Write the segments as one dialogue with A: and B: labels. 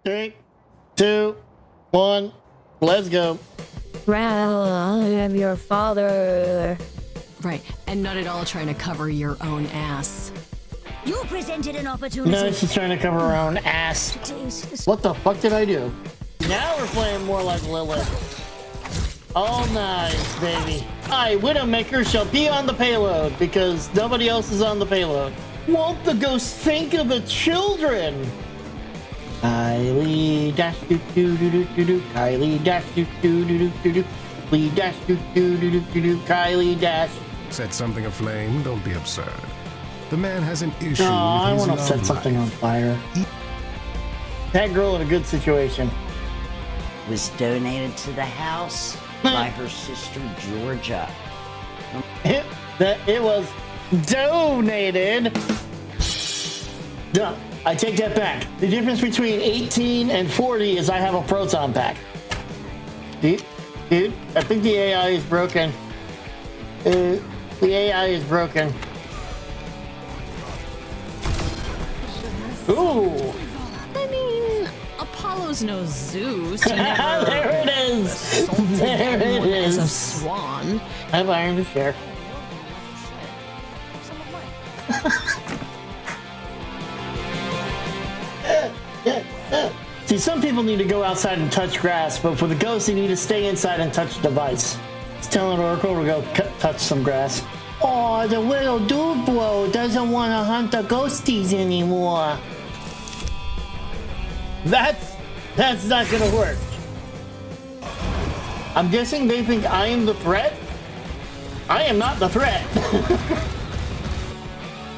A: 3, 2, 1, let's go.
B: Well, I am your father.
C: Right, and not at all trying to cover your own ass.
D: You presented an opportunity.
A: No, she's trying to cover her own ass. What the fuck did I do? Now we're playing more like Lilith. Oh, nice, baby. I, Widowmaker, shall be on the payload because nobody else is on the payload. Won't the ghost think of the children? Kylie dash doo doo doo doo doo doo. Kylie dash doo doo doo doo doo doo. Kylie dash doo doo doo doo doo doo. Kylie dash.
E: Set something aflame? Don't be absurd. The man has an issue
A: Oh, I
E: with his
A: want to set
E: love
A: something on
E: life.
A: fire. That girl in a good situation.
F: Was donated to the house by her sister Georgia.
A: It was donated. Duh, I take that back. The difference between 18 and 40 is I have a proton pack. Dude, I think the AI is broken. The AI is broken. Ooh.
C: I mean, Apollo's no Zeus. He never
A: There it is.
C: assaulted
A: There it
C: anyone as a
A: is.
C: swan.
A: I've ironed to share. See, some people need to go outside and touch grass, but for the ghosts, they need to stay inside and touch the device. It's telling Oracle to go touch some grass. Oh, the little dude bro doesn't want to hunt the ghosties anymore. That's not gonna work. I'm guessing they think I am the threat. I am not the threat.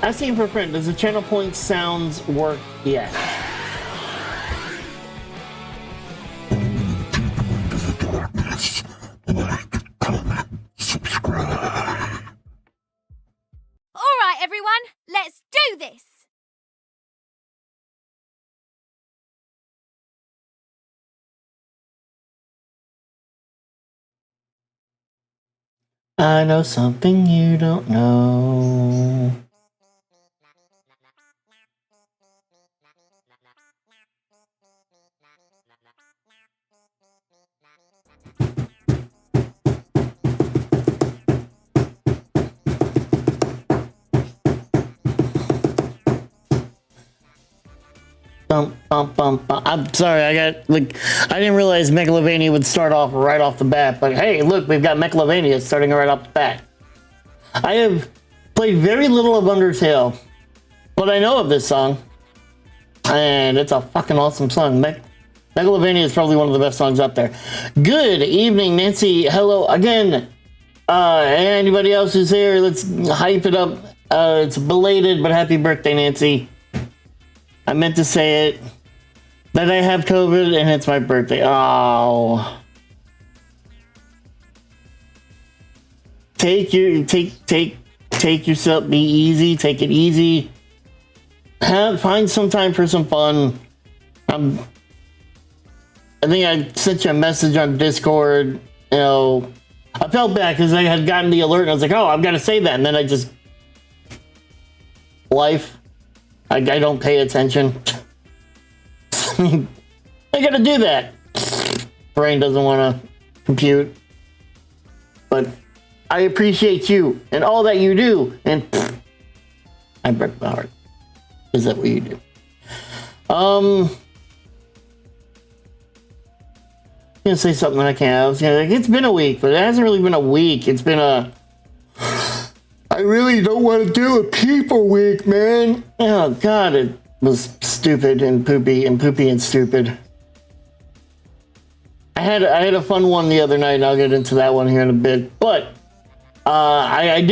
A: Asking for a friend, does the channel point sounds work yet?
D: All right, everyone, let's do this.
A: I know something you don't know. I'm sorry, I didn't realize Megalovania would start off right off the bat, but hey, look, we've got Megalovania starting right off the bat. I have played very little of Undertale, but I know of this song, and it's a fucking awesome song. Megalovania is probably one of the best songs out there. Good evening, Nancy. Hello again. Anybody else who's here, let's hype it up. It's belated, but happy birthday, Nancy. I meant to say it, that I have COVID and it's my birthday. Oh. Take yourself, be easy, take it easy. Find some time for some fun. I think I sent you a message on Discord. You know, I felt bad because I had gotten the alert and I was like, oh, I've got to say that. And then life. I don't pay attention. I gotta do that. Brain doesn't want to compute. But I appreciate you and all that you do. And I break my heart. Is that what you do? I'm gonna say something that I can't. I was gonna, it's been a week, but it hasn't really been a week. It's been a... I really don't want to do a people week, man. Oh, God, it was stupid and poopy and stupid. I had a fun one the other night, and I'll get into that one here in a bit. But I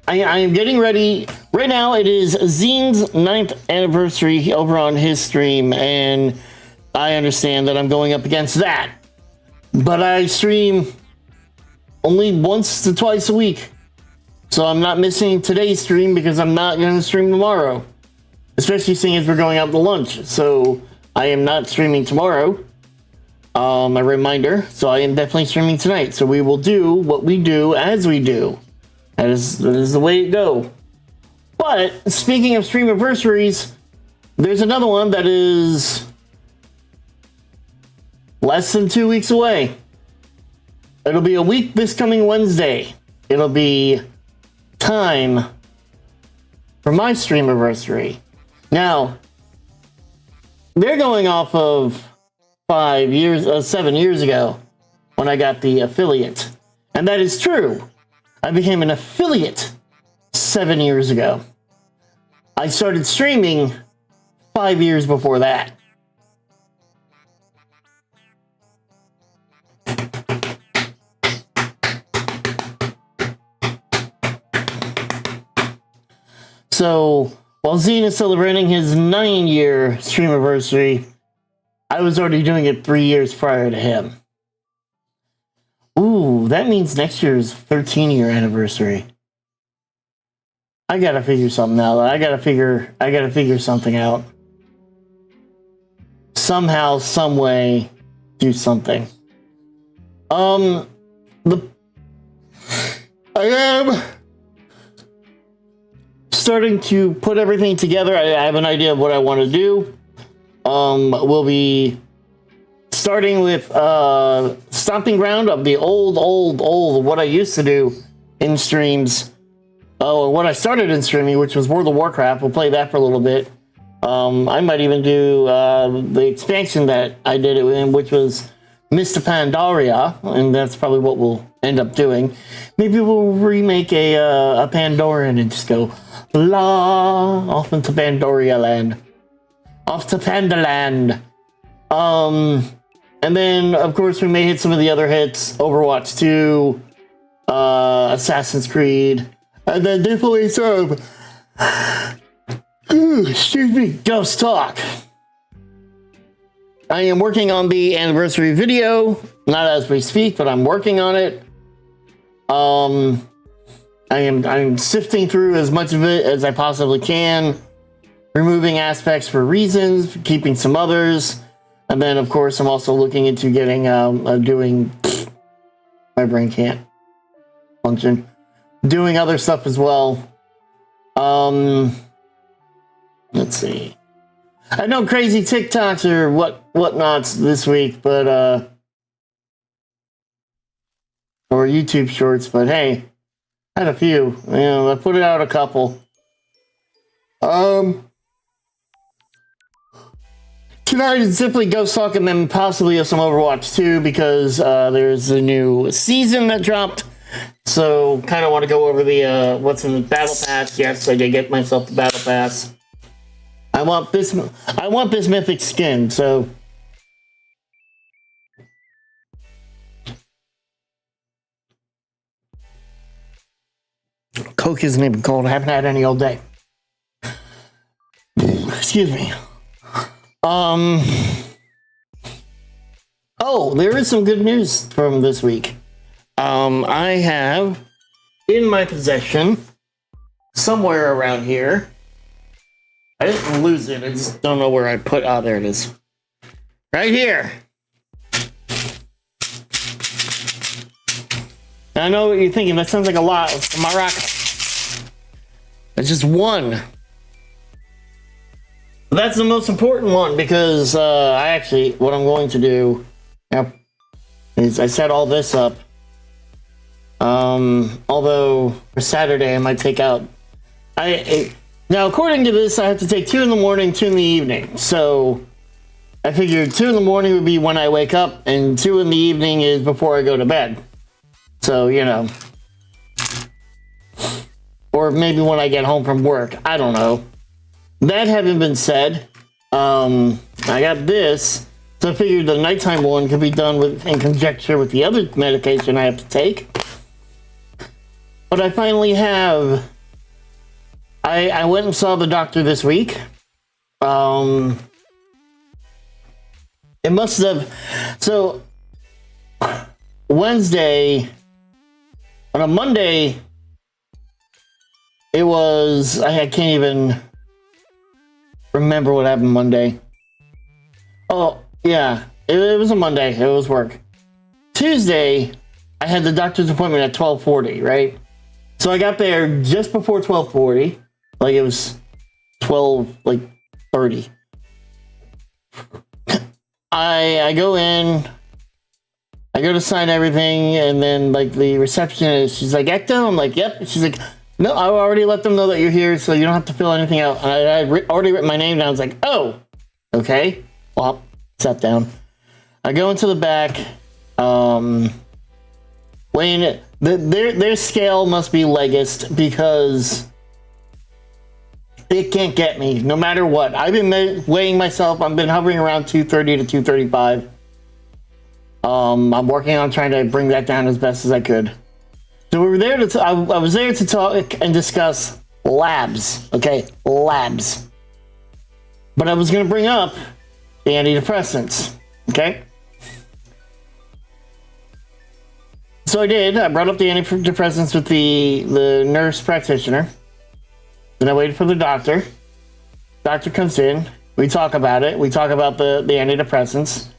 A: am getting ready. Right now, it is Zine's 9th anniversary over on his stream, and I understand that I'm going up against that. But I stream only once to twice a week. So I'm not missing today's stream because I'm not going to stream tomorrow. Especially seeing as we're going out to lunch. So I am not streaming tomorrow. A reminder. So I am definitely streaming tonight. So we will do what we do as we do. That is the way it go. But speaking of stream anniversaries, there's another one that is less than 2 weeks away. It'll be a week this coming Wednesday. It'll be time for my stream anniversary. Now, they're going off of 7 years ago when I got the affiliate. And that is true. I became an affiliate 7 years ago. I started streaming 5 years before that. So, while Zine is celebrating his 9-year stream anniversary, I was already doing it 3 years prior to him. Ooh, that means next year's 13-year anniversary. I gotta figure something out. I gotta figure something out. Somehow, some way, do something. I am starting to put everything together. I have an idea of what I want to do. We'll be starting with stomping ground of the old what I used to do in streams. Or what I started in streaming, which was World of Warcraft. We'll play that for a little bit. I might even do the expansion that I did it in, which was Mr. Pandaria, and that's probably what we'll end up doing. Maybe we'll remake a Pandoran and just go off into Pandoria land. Off to Pandaland. And then, of course, we may hit some of the other hits. Overwatch 2, Assassin's Creed, and then definitely some, excuse me, Ghost Talk. I am working on the anniversary video, not as we speak, but I'm working on it. I'm sifting through as much of it as I possibly can, removing aspects for reasons, keeping some others. And then, of course, I'm also looking into getting, doing, my brain can't function, doing other stuff as well. Let's see. I know crazy TikToks or whatnots this week, but, or YouTube shorts, but hey, I had a few, I put it out a couple. Tonight is simply Ghost Talk and then possibly some Overwatch 2 because there's a new season that dropped. So kind of want to go over the what's in the Battle Pass. Yes, I did get myself the Battle Pass. I want this mythic skin, so Coke isn't even cold. I haven't had any all day. Excuse me. Oh, there is some good news from this week. I have in my possession, somewhere around here, I didn't lose it, I just don't know where I put, there it is. Right here. I know what you're thinking, that sounds like a lot. It's a maraca. It's just one. That's the most important one because what I'm going to do is I set all this up. Although for Saturday I might take out. Now according to this, I have to take 2 in the morning, 2 in the evening. So I figured 2 in the morning would be when I wake up, and 2 in the evening is before I go to bed. So or maybe when I get home from work. I don't know. That having been said, I got this, so I figured the nighttime one could be done in conjecture with the other medication I have to take. But I finally have. I went and saw the doctor this week. It must have. So Wednesday, on a Monday, it was. I can't even remember what happened Monday. Oh, yeah. It was a Monday. It was work. Tuesday, I had the doctor's appointment at 12:40, right? So I got there just before 12:40. Like it was 12:30. I go in. I go to sign everything, and then like the receptionist, she's like, Ecto? I'm like, yep. She's like, no, I already let them know that you're here, so you don't have to fill anything out. And I had already written my name down. I was like, oh, okay. Well, sat down. I go into the back. Weighing it. Their scale must be legist because it can't get me no matter what. I've been weighing myself. I've been hovering around 230 to 235. I'm working on trying to bring that down as best as I could. So we were there to. I was there to talk and discuss labs. Okay, labs. But I was going to bring up the antidepressants. Okay. So I did. I brought up the antidepressants with the nurse practitioner. Then I waited for the doctor. Doctor comes in. We talk about it. We talk about the antidepressants.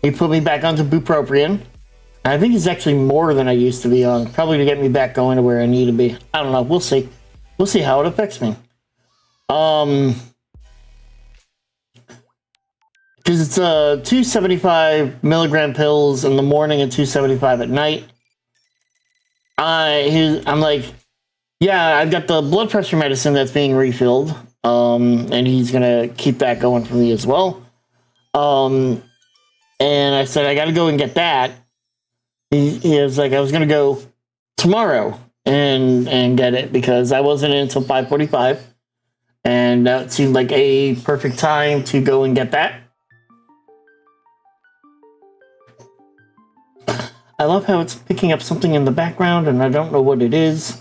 A: He put me back onto bupropion. I think it's actually more than I used to be on. Probably to get me back going to where I need to be. I don't know. We'll see. We'll see how it affects me. Because it's 275 milligram pills in the morning and 275 at night. I'm like, yeah, I've got the blood pressure medicine that's being refilled, and he's gonna keep that going for me as well. And I said I got to go and get that. He was like, I was gonna go tomorrow and get it because I wasn't in until 5:45, and that seemed like a perfect time to go and get that. I love how it's picking up something in the background and I don't know what it is.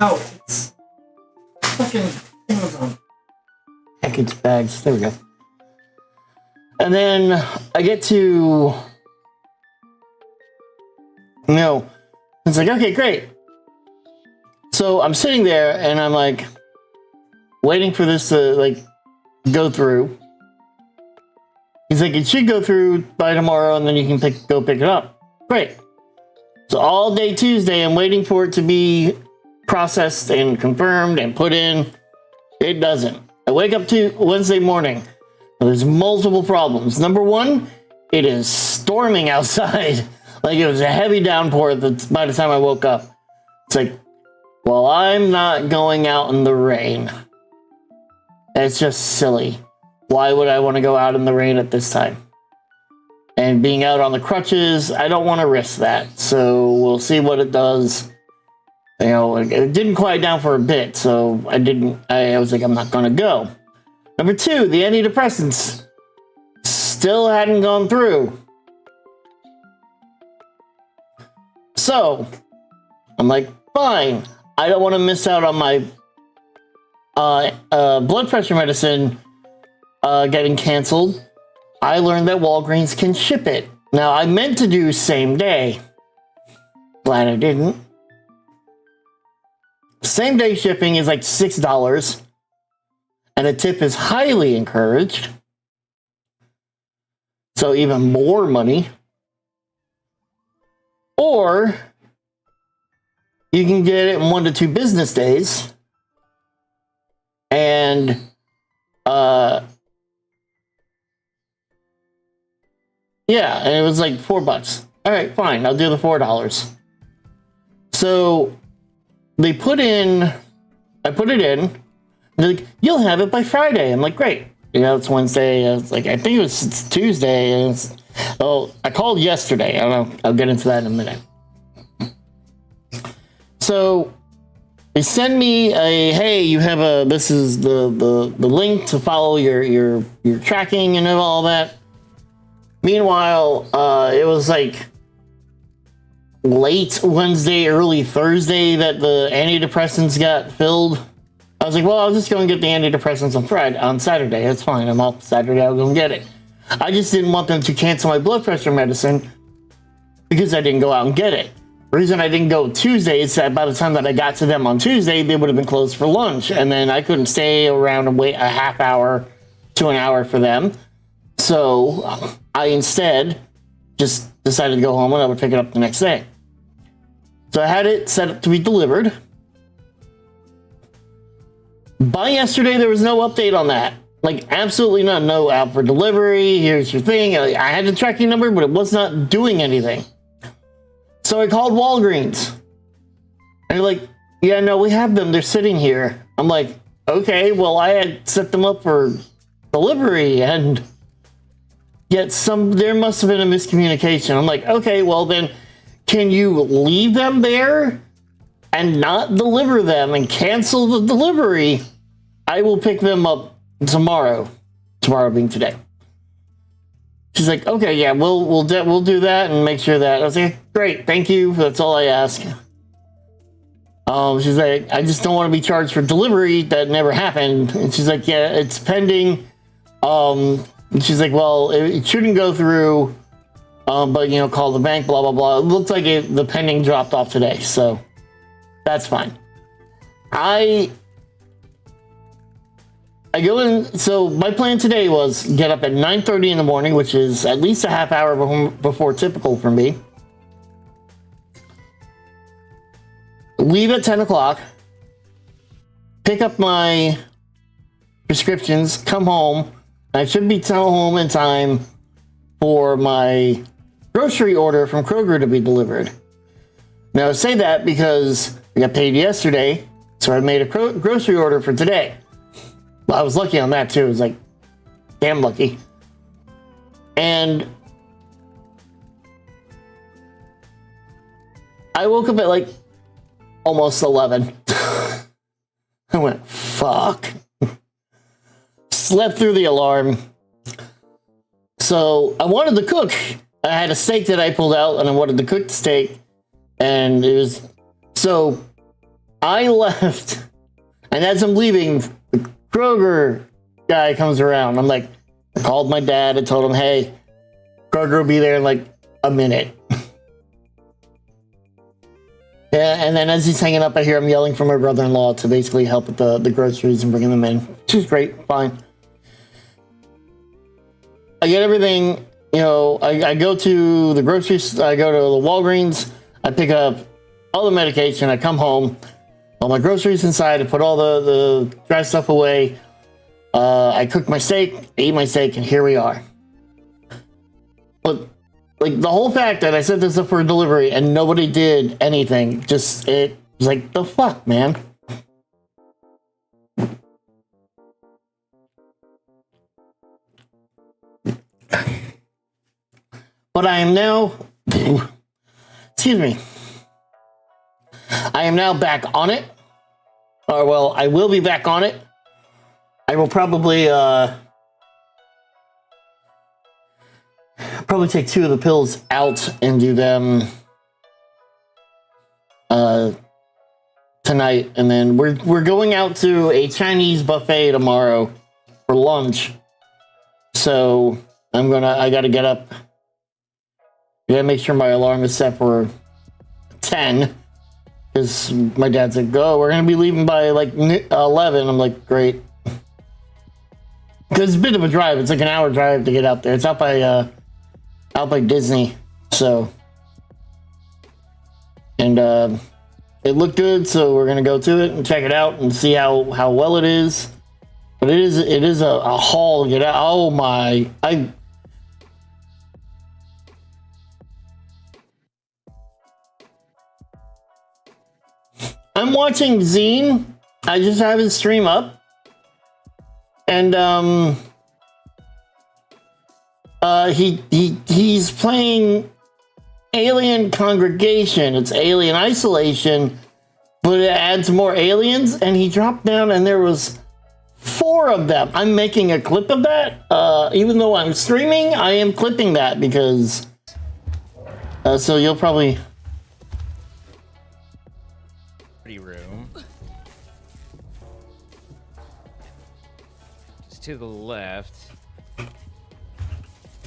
A: Oh, it's fucking Amazon. Package bags. There we go. And then I get to... No. It's like, okay, great. So I'm sitting there and I'm like, waiting for this to like go through. He's like, it should go through by tomorrow, and then you can go pick it up. Great. So all day Tuesday, I'm waiting for it to be processed and confirmed and put in. It doesn't. I wake up to Wednesday morning. There's multiple problems. Number one, it is storming outside. Like it was a heavy downpour by the time I woke up. It's like, well, I'm not going out in the rain. It's just silly. Why would I want to go out in the rain at this time? And being out on the crutches, I don't want to risk that. So we'll see what it does. You know, it didn't quiet down for a bit, so I was like, I'm not going to go. Number two, the antidepressants still hadn't gone through. So I'm like, fine. I don't want to miss out on my blood pressure medicine getting canceled. I learned that Walgreens can ship it. Now, I meant to do same day. Glad I didn't. Same day shipping is like $6, and a tip is highly encouraged. So even more money. Or you can get it in 1 to 2 business days. And yeah, and it was like $4. All right, fine. I'll do the $4. So I put it in. They're like, you'll have it by Friday. I'm like, great. You know, it's Wednesday. It's like, I think it's Tuesday. And I called yesterday. I don't know. I'll get into that in a minute. So they send me hey, you have this is the link to follow your tracking and all that. Meanwhile, it was like late Wednesday, early Thursday that the antidepressants got filled. I was like, well, I'll just go and get the antidepressants on Saturday. That's fine. I'm off Saturday. I'll go and get it. I just didn't want them to cancel my blood pressure medicine because I didn't go out and get it. The reason I didn't go Tuesday is that by the time that I got to them on Tuesday, they would have been closed for lunch. And then I couldn't stay around and wait a half hour to an hour for them. So I instead just decided to go home and I would pick it up the next day. So I had it set up to be delivered. By yesterday, there was no update on that. Like, absolutely not. No, out for delivery. Here's your thing. I had the tracking number, but it was not doing anything. So I called Walgreens. And they're like, yeah, no, we have them. They're sitting here. I'm like, okay, well, I had set them up for delivery, and yet there must have been a miscommunication. I'm like, okay, well, then can you leave them there and not deliver them and cancel the delivery? I will pick them up tomorrow. Tomorrow being today. She's like, okay, yeah, we'll do that and make sure that. I was like, great, thank you. That's all I ask. She's like, I just don't want to be charged for delivery that never happened. And she's like, yeah, it's pending. And she's like, well, it shouldn't go through. But you know, call the bank, blah blah blah. It looks like the pending dropped off today, so that's fine. I go in. So my plan today was get up at 9:30 in the morning, which is at least a half hour before typical for me. Leave at 10 o'clock. Pick up my prescriptions. Come home. I should be home in time for my grocery order from Kroger to be delivered. Now I say that because I got paid yesterday, so I made a grocery order for today. Well, I was lucky on that too. It was like damn lucky. And I woke up at like almost 11. I went, fuck. Slept through the alarm. So I wanted to cook. I had a steak that I pulled out and I wanted to cook the steak. And it was, so I left. And as I'm leaving, the Kroger guy comes around. I'm like, I called my dad and told him, hey, Kroger will be there in like a minute. Yeah, and then as he's hanging up, I hear him yelling for my brother-in-law to basically help with the groceries and bringing them in, which is great, fine. I get everything, you know, I go to the groceries, I go to the Walgreens, I pick up all the medication, I come home, all my groceries inside, I put all the dry stuff away, I cook my steak, ate my steak, and here we are. But like the whole fact that I set this up for delivery and nobody did anything, just, it was like, the fuck, man? But I am now, excuse me, I am now back on it. Or, well, I will be back on it. I will probably take 2 of the pills out and do them tonight, and then we're going out to a Chinese buffet tomorrow for lunch. So I gotta get up. I gotta make sure my alarm is set for 10, because my dad's like, "Go, we're gonna be leaving by like 11." I'm like, "Great," because it's a bit of a drive. It's like an hour drive to get out there. It's out by Disney, so, and it looked good, so we're gonna go to it and check it out and see how well it is. But it is a haul to get out. Oh my! I'm watching Zine. I just have his stream up, and he's playing Alien Congregation. It's Alien Isolation, but it adds more aliens, and he dropped down and there was 4 of them. I'm making a clip of that. Even though I'm streaming, I am clipping that because so you'll probably
G: room. Just to the left.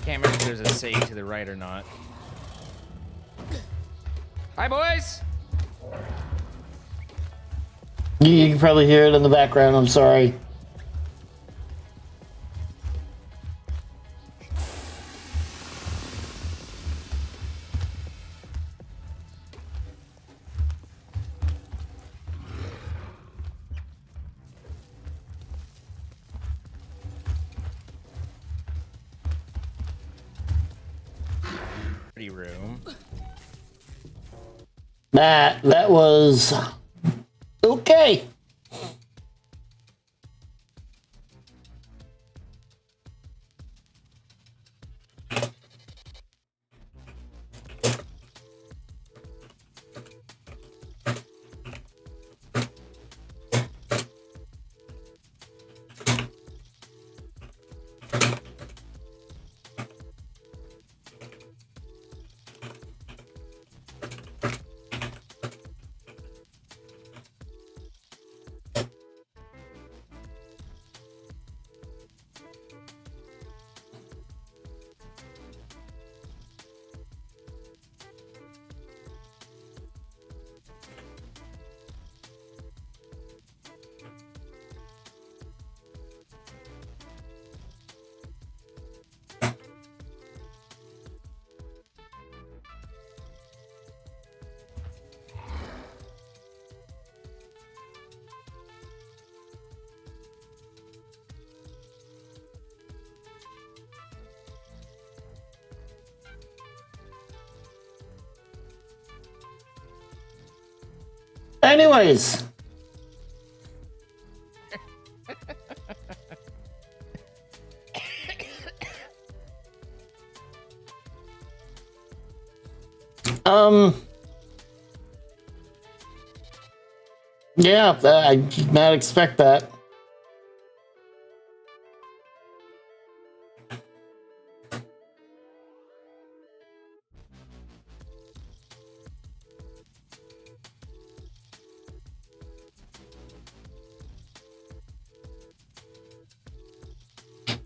G: Can't remember if there's a save to the right or not. Hi, boys!
A: you can probably hear it in the background. I'm sorry.
G: Pretty room.
A: That was okay. Anyways, yeah, I did not expect that.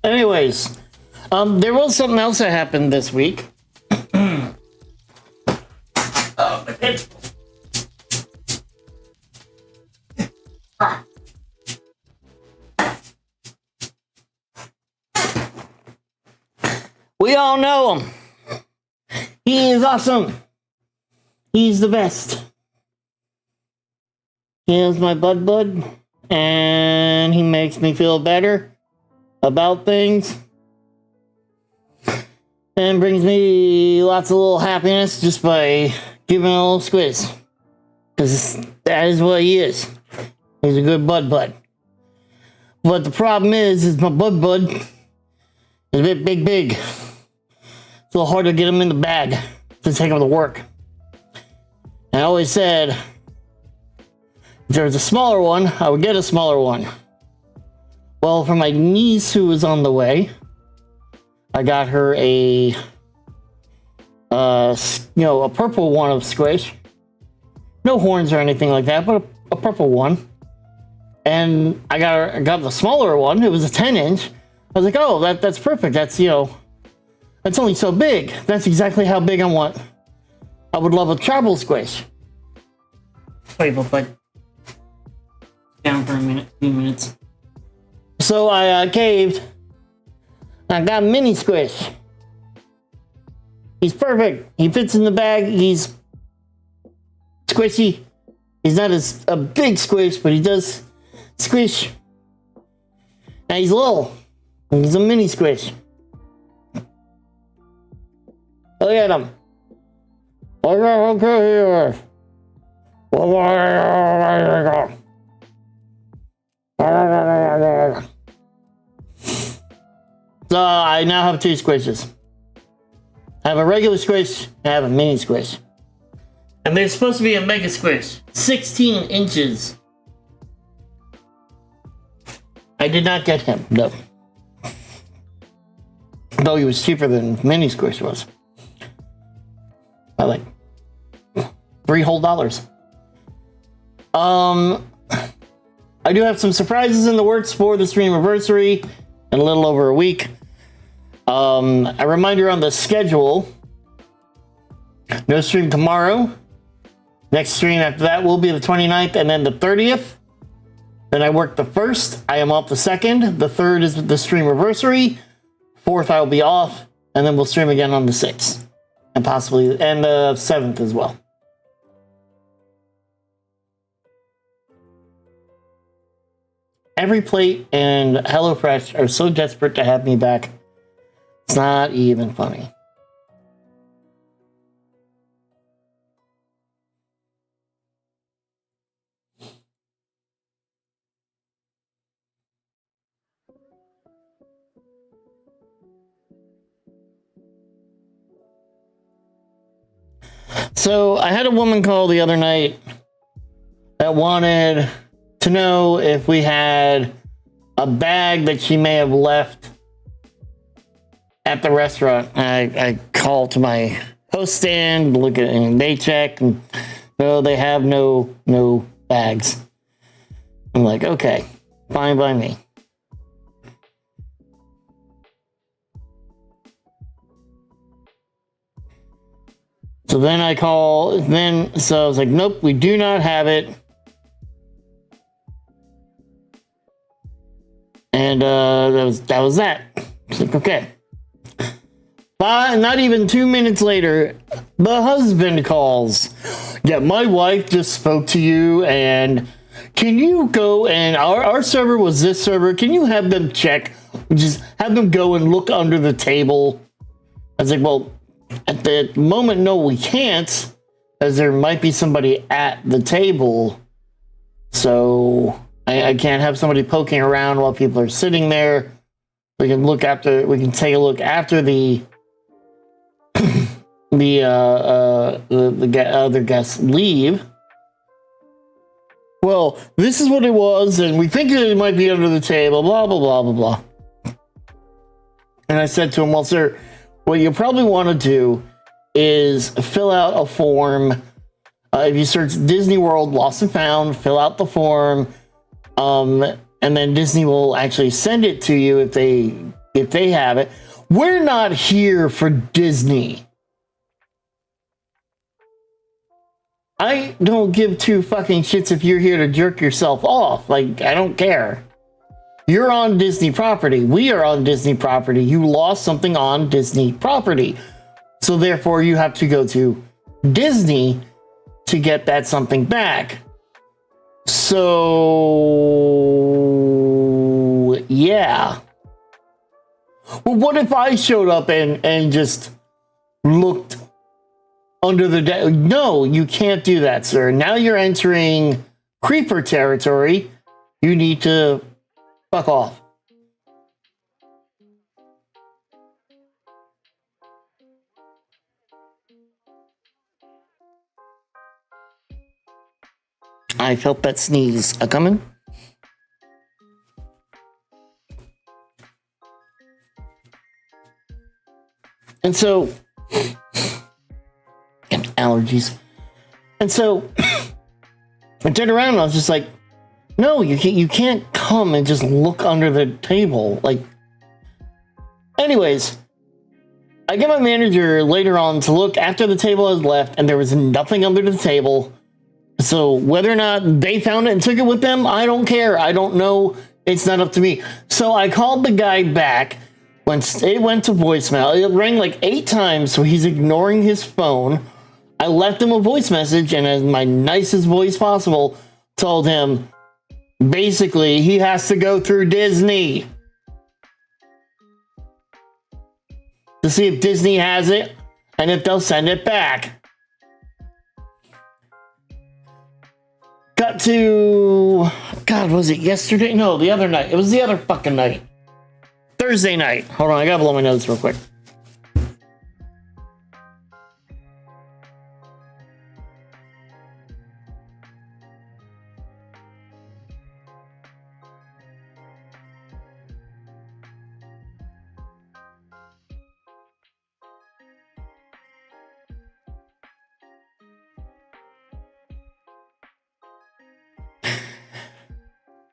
A: Anyways, there was something else that happened this week. We all know him. He is awesome. He's the best. He is my bud, and he makes me feel better about things and brings me lots of little happiness just by giving a little squiz, because that is what he is. He's a good bud. But the problem is my bud is a bit big. It's a little hard to get him in the bag to take him to work. And I always said, if there was a smaller one, I would get a smaller one. Well, for my niece who was on the way, I got her a purple one of Squish. No horns or anything like that, but a purple one. And I got the smaller one. It was a 10-inch. I was like, oh, that's perfect. That's only so big. That's exactly how big I want. I would love a travel Squish. Wait, but down for a few minutes. So I caved. I got mini Squish. He's perfect. He fits in the bag. He's squishy. He's not a big squish, but he does squish. Now he's little. He's a mini squish. Look at him. Okay here. So I now have two squishes. I have a regular squish, and I have a mini squish. And there's supposed to be a mega squish. 16 inches. I did not get him, no. Though he was cheaper than mini squish was. By like $3 whole. I do have some surprises in the works for the stream anniversary in a little over a week. A reminder on the schedule. No stream tomorrow. Next stream after that will be the 29th and then the 30th. Then I work the 1st. I am off the 2nd. The 3rd is the stream anniversary. 4th I'll be off. And then we'll stream again on the 6th. And possibly, and the 7th as well. Every Plate and HelloFresh are so desperate to have me back. It's not even funny. So I had a woman call the other night that wanted to know if we had a bag that she may have left at the restaurant. I call to my host stand, look at, and they check, and no, they have no bags. I'm like, okay, fine by me. So then I call, so I was like, nope, we do not have it. And that was that. It's like, okay. But not even 2 minutes later, the husband calls. Yeah, my wife just spoke to you, and can you go, and our server was this server, can you have them check, just have them go and look under the table? I was like, well, at the moment, no, we can't, as there might be somebody at the table. So I can't have somebody poking around while people are sitting there. We can take a look after the other guests leave. Well, this is what it was, and we think it might be under the table, blah, blah, blah, blah, blah. And I said to him, well, sir, what you probably want to do is fill out a form. If you search Disney World Lost and Found, fill out the form, and then Disney will actually send it to you if they have it. We're not here for Disney. I don't give two fucking shits if you're here to jerk yourself off. Like, I don't care. You're on Disney property. We are on Disney property. You lost something on Disney property. So therefore, you have to go to Disney to get that something back. So, yeah. Well, what if I showed up and just looked under the desk? No, you can't do that, sir. Now you're entering creeper territory. You need to fuck off. I felt that sneeze a coming. And so, and allergies. And so, I turned around and I was just like, no, you can't come and just look under the table. Like, anyways, I get my manager later on to look after the table has left, and there was nothing under the table. So whether or not they found it and took it with them, I don't care. I don't know. It's not up to me. So I called the guy back. When it went to voicemail, it rang like 8 times, so he's ignoring his phone. I left him a voice message, and in my nicest voice possible, told him, basically, he has to go through Disney to see if Disney has it and if they'll send it back. Got to, God, was it yesterday? No, the other night. It was the other fucking night. Thursday night. Hold on, I gotta blow my nose real quick.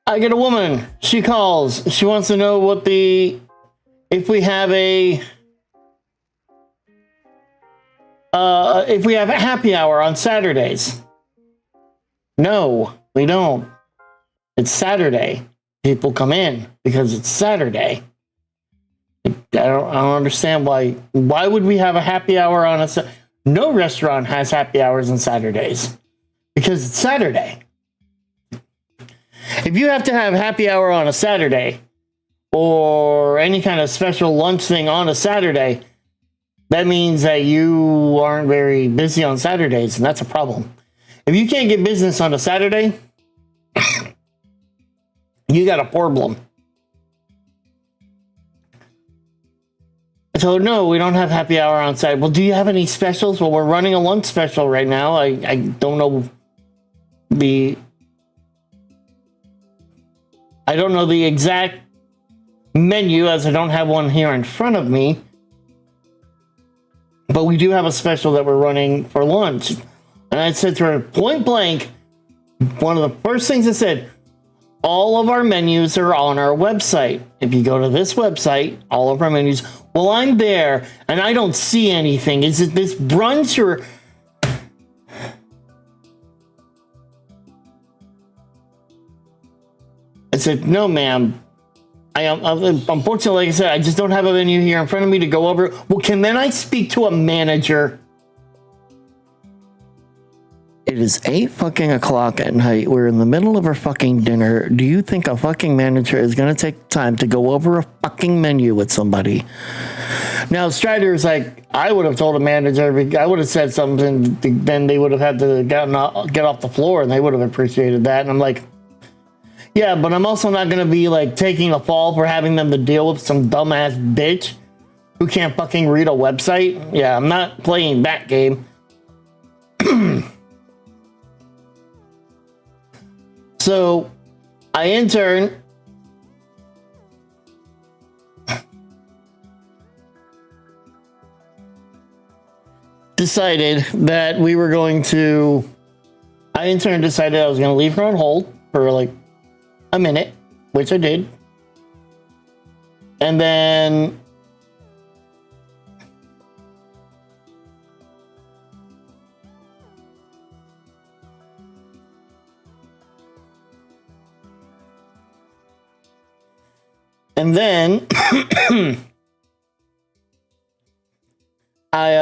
A: I get a woman. She calls. She wants to know if we have a happy hour on Saturdays. No, we don't. It's Saturday. People come in because it's Saturday. I don't understand why. Why would we have a happy hour on a? No restaurant has happy hours on Saturdays because it's Saturday. If you have to have happy hour on a Saturday or any kind of special lunch thing on a Saturday, that means that you aren't very busy on Saturdays, and that's a problem. If you can't get business on a Saturday, you got a problem. So no, we don't have happy hour on site. Well, do you have any specials? Well, we're running a lunch special right now. I don't know I don't know the exact menu as I don't have one here in front of me. But we do have a special that we're running for lunch. And I said to her point blank, one of the first things I said, all of our menus are on our website. If you go to this website, all of our menus, well, I'm there and I don't see anything. Is it this brunch or... I said, no, ma'am. Unfortunately, like I said, I just don't have a menu here in front of me to go over. Well, can then I speak to a manager? It is 8 fucking o'clock at night. We're in the middle of our fucking dinner. Do you think a fucking manager is going to take time to go over a fucking menu with somebody? Now, Strider's like, I would have told a manager, I would have said something, then they would have had to get off the floor and they would have appreciated that. And I'm like, yeah, but I'm also not going to be like taking a fall for having them to deal with some dumbass bitch who can't fucking read a website. Yeah, I'm not playing that game. So I intern. Decided that we were going to. I intern decided I was going to leave her on hold for like a minute, which I did. And then I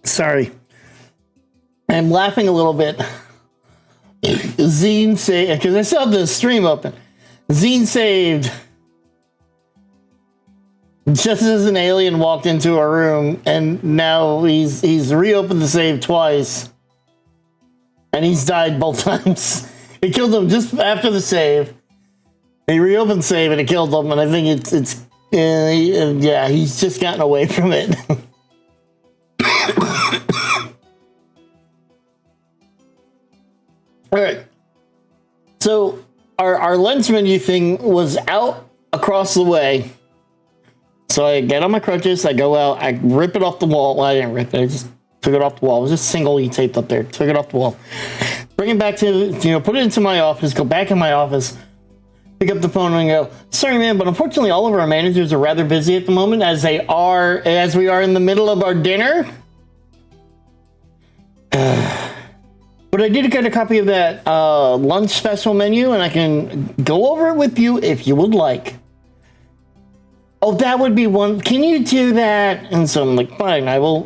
A: sorry. I'm laughing a little bit. Zine saved, because I still have the stream open. Zine saved just as an alien walked into a room, and now he's reopened the save twice, and he's died both times. It killed him just after the save. He reopened the save, and it killed him, and I think yeah, he's just gotten away from it. All right. So our lunch menu thing was out across the way. So I get on my crutches, I go out, I rip it off the wall. Well, I didn't rip it, I just took it off the wall. It was just singly taped up there. Took it off the wall. Bring it back to, put it into my office, go back in my office, pick up the phone and go, sorry man, but unfortunately all of our managers are rather busy at the moment as we are in the middle of our dinner. But I did get a copy of that lunch special menu and I can go over it with you if you would like. Oh, that would be one. Can you do that? And so I'm like, fine, I will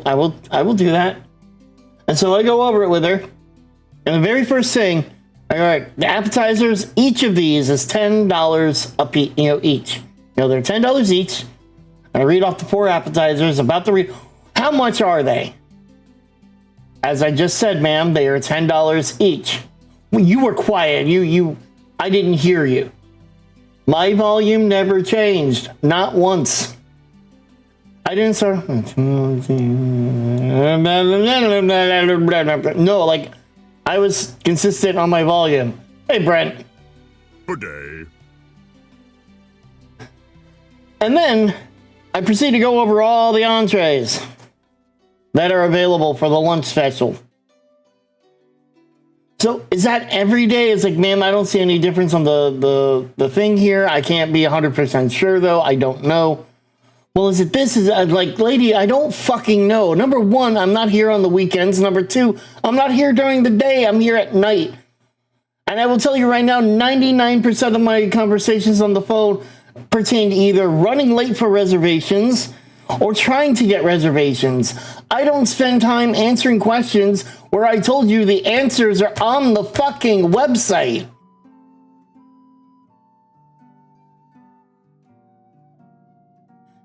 A: do that. And so I go over it with her. And the very first thing, all right, the appetizers, each of these is $10 a piece, each. They're $10 each. I read off the 4 appetizers, about to read. How much are they? As I just said, ma'am, they are $10 each. Well, you were quiet. I didn't hear you. My volume never changed, not once. I didn't start. No, like I was consistent on my volume. Hey, Brent.
E: Good day.
A: And then I proceed to go over all the entrees that are available for the lunch special. So is that every day? It's like, ma'am, I don't see any difference on the thing here. I can't be 100% sure though. I don't know. Well, is it this? Is like, lady, I don't fucking know. Number 1, I'm not here on the weekends. Number 2, I'm not here during the day. I'm here at night. And I will tell you right now, 99% of my conversations on the phone pertain to either running late for reservations or trying to get reservations. I don't spend time answering questions where I told you the answers are on the fucking website.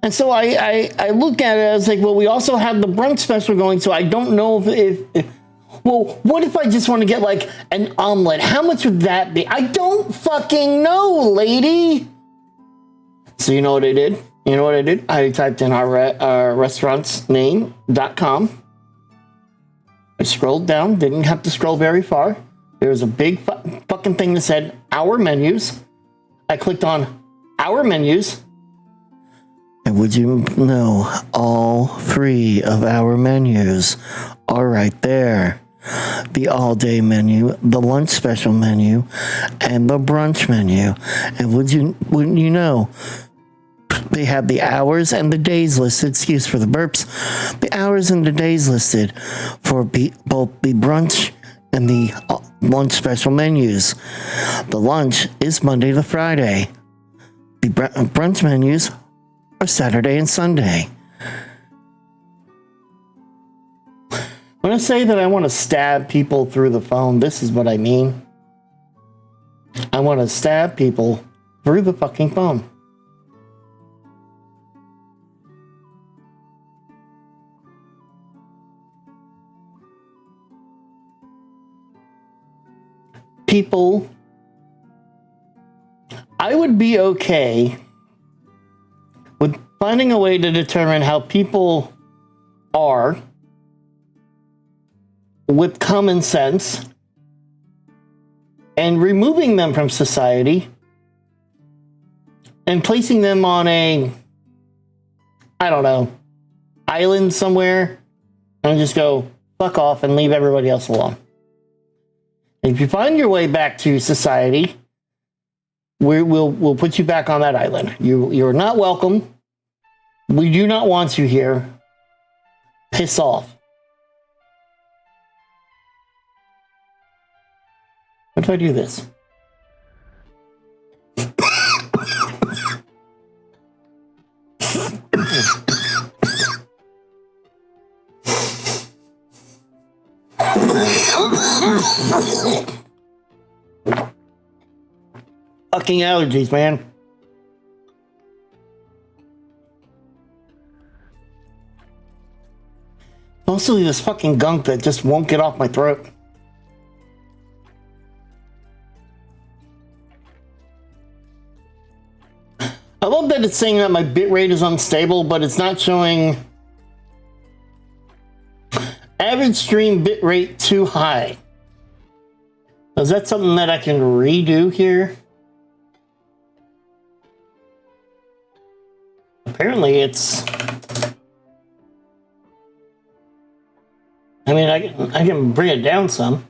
A: And so I looked at it, I was like, well, we also have the brunch special going, so I don't know if well, what if I just want to get like an omelet? How much would that be? I don't fucking know, lady. So you know what I did? I typed in our restaurant's name.com. I scrolled down, didn't have to scroll very far. There was a big fucking thing that said our menus. I clicked on our menus. And would you know, all 3 of our menus are right there. The all-day menu, the lunch special menu, and the brunch menu. And wouldn't you know, they have the hours and the days listed. Excuse for the burps. The hours and the days listed for both the brunch and the lunch special menus. The lunch is Monday to Friday. The brunch menus are Saturday and Sunday. When I say that I want to stab people through the phone, this is what I mean. I want to stab people through the fucking phone. People, I would be okay with finding a way to determine how people are with common sense and removing them from society and placing them on a, I don't know, island somewhere and just go fuck off and leave everybody else alone. If you find your way back to society, we'll put you back on that island. You're not welcome. We do not want you here. Piss off. What if I do this? Fucking allergies, man. Mostly this fucking gunk that just won't get off my throat. I love that it's saying that my bitrate is unstable, but it's not showing average stream bitrate too high. Is that something that I can redo here? Apparently it's... I mean, I can bring it down some.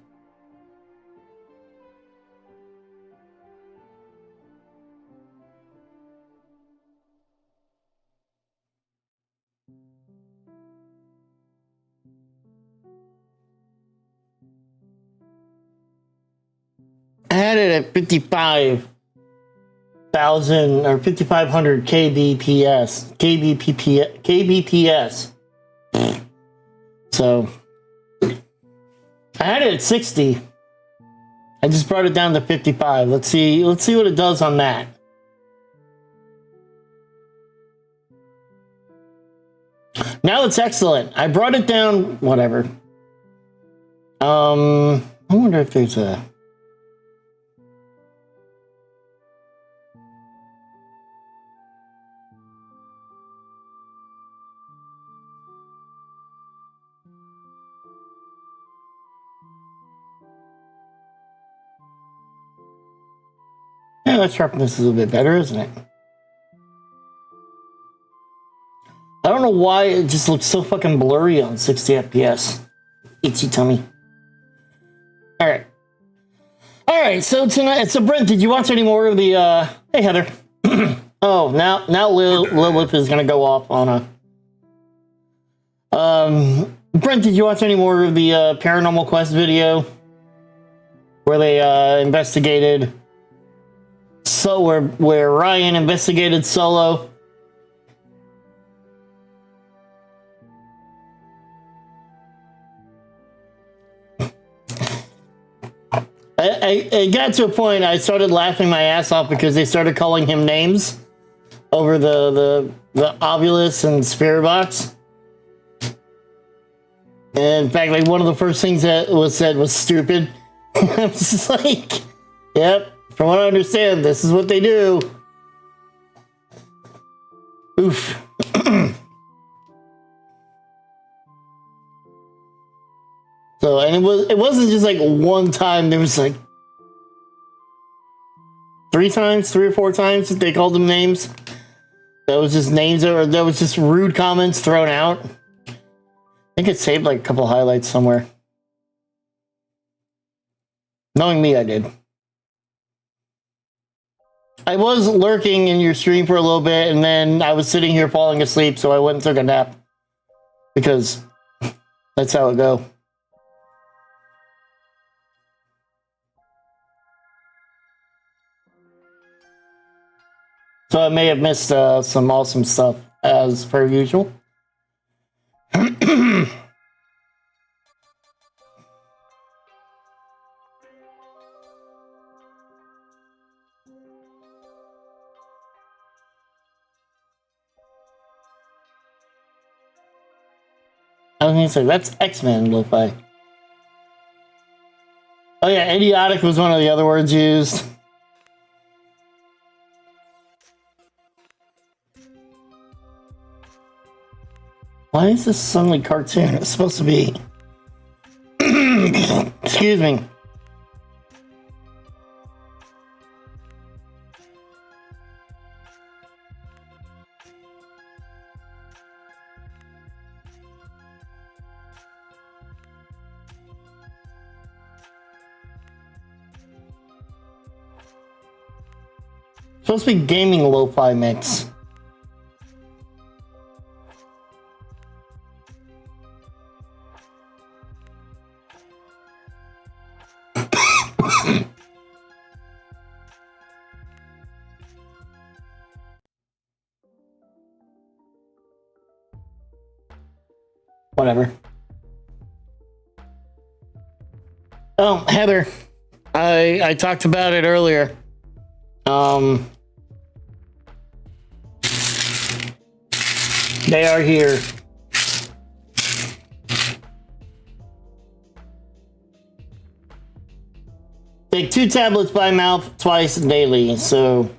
A: I had it at 55,000 or 5,500 kbps. So I had it at 60. I just brought it down to 55. Let's see what it does on that. Now it's excellent. I brought it down, whatever. I wonder if there's a... Yeah, that sharpness is a bit better, isn't it? I don't know why it just looks so fucking blurry on 60 FPS. Itchy tummy. Alright. Alright, so tonight, so Brent, did you watch any more of the, hey Heather. Oh, now Lilith is gonna go off on a... Brent, did you watch any more of the, Paranormal Quest video? Where they, investigated... So where Ryan investigated Solo. I got to a point I started laughing my ass off because they started calling him names over the the Obulus and Spirit Box. And in fact, like one of the first things that was said was stupid. I'm just like, yep, from what I understand, this is what they do. Oof. So, and it wasn't just like one time, there was like 3 or 4 times that they called them names. That was just names, or that was just rude comments thrown out. I think it saved like a couple highlights somewhere. Knowing me, I did. I was lurking in your stream for a little bit, and then I was sitting here falling asleep, so I went and took a nap. Because that's how it go. So I may have missed some awesome stuff, as per usual. I was gonna say, that's X-Men lo-fi. Oh yeah, idiotic was one of the other words used. Why is this suddenly cartoon? It's supposed to be... Excuse me. Supposed to be gaming lo-fi mix. Whatever. Oh, Heather, I talked about it earlier. They are here. Take 2 tablets by mouth twice daily, so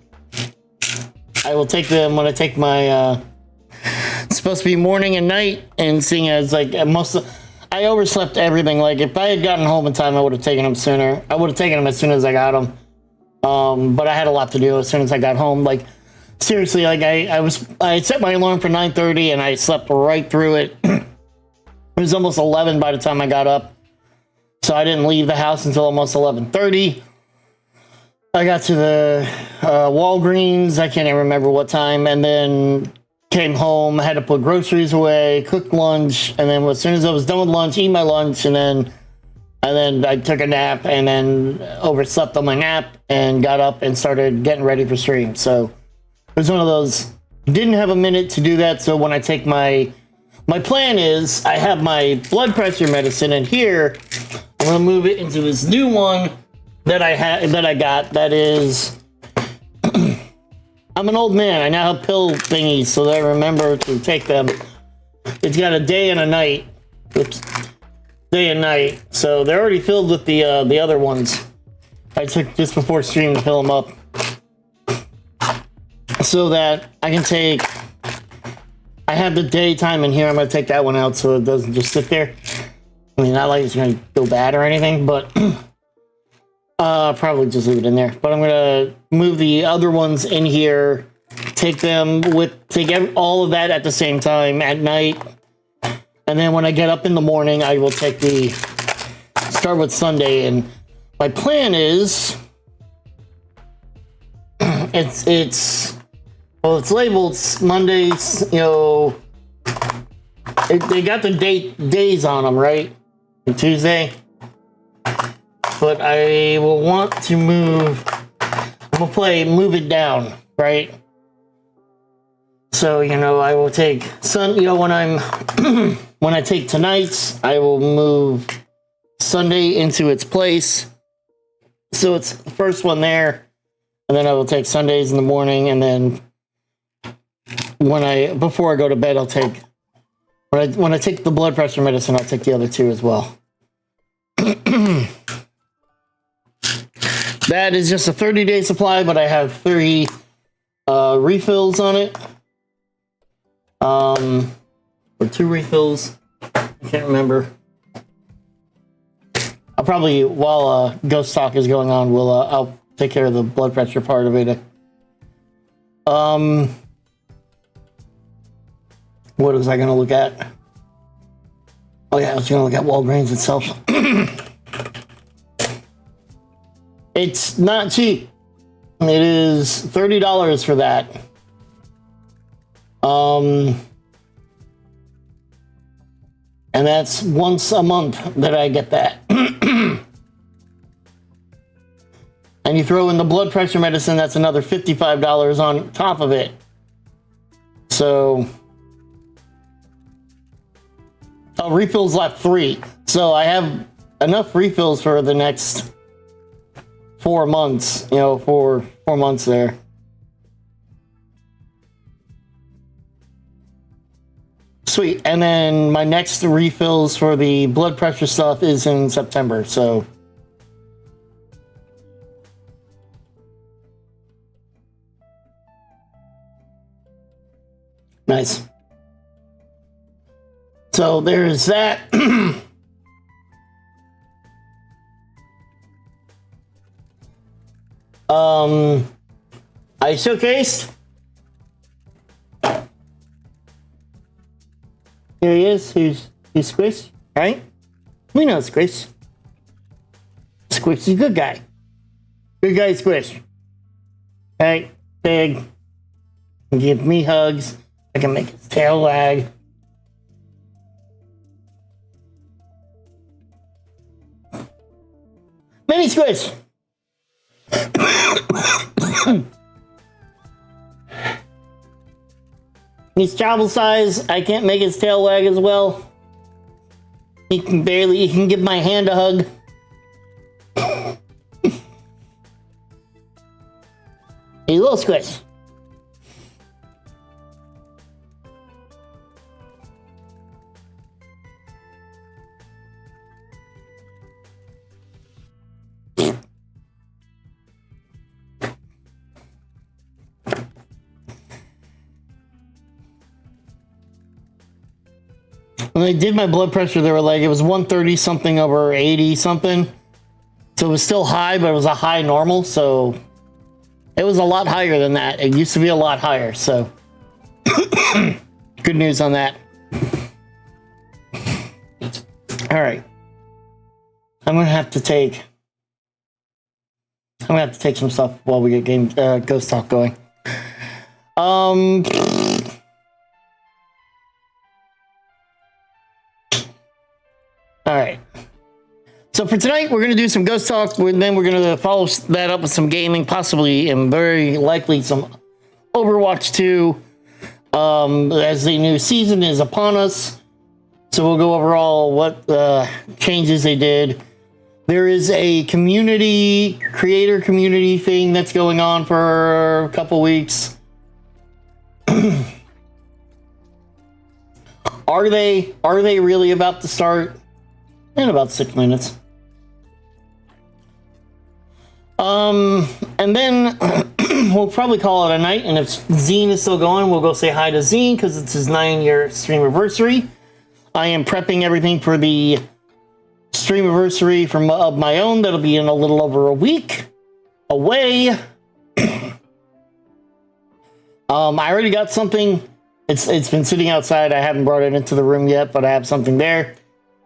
A: I will take them when I take my it's supposed to be morning and night, and seeing as like I overslept everything. Like if I had gotten home in time, I would have taken them sooner. I would have taken them as soon as I got them. But I had a lot to do as soon as I got home. Like seriously, like I set my alarm for 9:30 and I slept right through it. It was almost 11 by the time I got up. So I didn't leave the house until almost 11:30. I got to the Walgreens, I can't even remember what time, and then came home, had to put groceries away, cook lunch, and then as soon as I was done with lunch, eat my lunch, and then I took a nap, and then overslept on my nap, and got up and started getting ready for stream. So it was one of those, didn't have a minute to do that, so when I take my plan is, I have my blood pressure medicine in here, I'm gonna move it into this new one that I got, that is, I'm an old man, I now have pill thingies, so that I remember to take them. It's got a day and a night. Oops. Day and night. So they're already filled with the other ones. I took just before stream to fill them up. So that I can take... I have the daytime in here, I'm going to take that one out so it doesn't just sit there. I mean, not like it's going to go bad or anything, but... probably just leave it in there. But I'm gonna move the other ones in here, take all of that at the same time at night, and then when I get up in the morning, I will take start with Sunday. And my plan is, it's labeled Mondays. You know, they got the days on them, right? And Tuesday. But I will want to move it down, right? So, you know, I will take when I take tonight's, I will move Sunday into its place. So it's the first one there, and then I will take Sundays in the morning, and then before I go to bed, I'll take when I take the blood pressure medicine, I'll take the other two as well. That is just a 30-day supply, but I have 3 refills on it. Or 2 refills. I can't remember. I'll probably, while Ghost Talk is going on, I'll take care of the blood pressure part of it. What was I going to look at? Oh yeah, I was going to look at Walgreens itself. It's not cheap. It is $30 for that. And that's once a month that I get that. And you throw in the blood pressure medicine, that's another $55 on top of it. So, refills left 3. So I have enough refills for the next 4 months, for 4 months there. Sweet. And then my next refills for the blood pressure stuff is in September, so. Nice. So there's that. I showcased. Here he is. He's Squish, right? We know Squish. Squish is a good guy. Good guy, Squish. Right? Big. Can give me hugs. I can make his tail wag. Mini Squish. He's travel size. I can't make his tail wag as well. He can give my hand a hug. He's a little Squish. When they did my blood pressure, they were like, it was 130 something over 80 something. So it was still high, but it was a high normal. So it was a lot higher than that. It used to be a lot higher. So good news on that. All right. I'm going to have to take some stuff while we get Ghost Talk going. All right. So for tonight, we're going to do some Ghost Talk, and then we're going to follow that up with some gaming, possibly and very likely some Overwatch 2, as the new season is upon us. So we'll go over all what changes they did. There is a creator community thing that's going on for a couple weeks. Are they really about to start? In about 6 minutes. And then we'll probably call it a night. And if Zine is still going, we'll go say hi to Zine because it's his 9-year stream anniversary. I am prepping everything for the stream anniversary of my own. That'll be in a little over a week away. I already got something. It's been sitting outside. I haven't brought it into the room yet, but I have something there.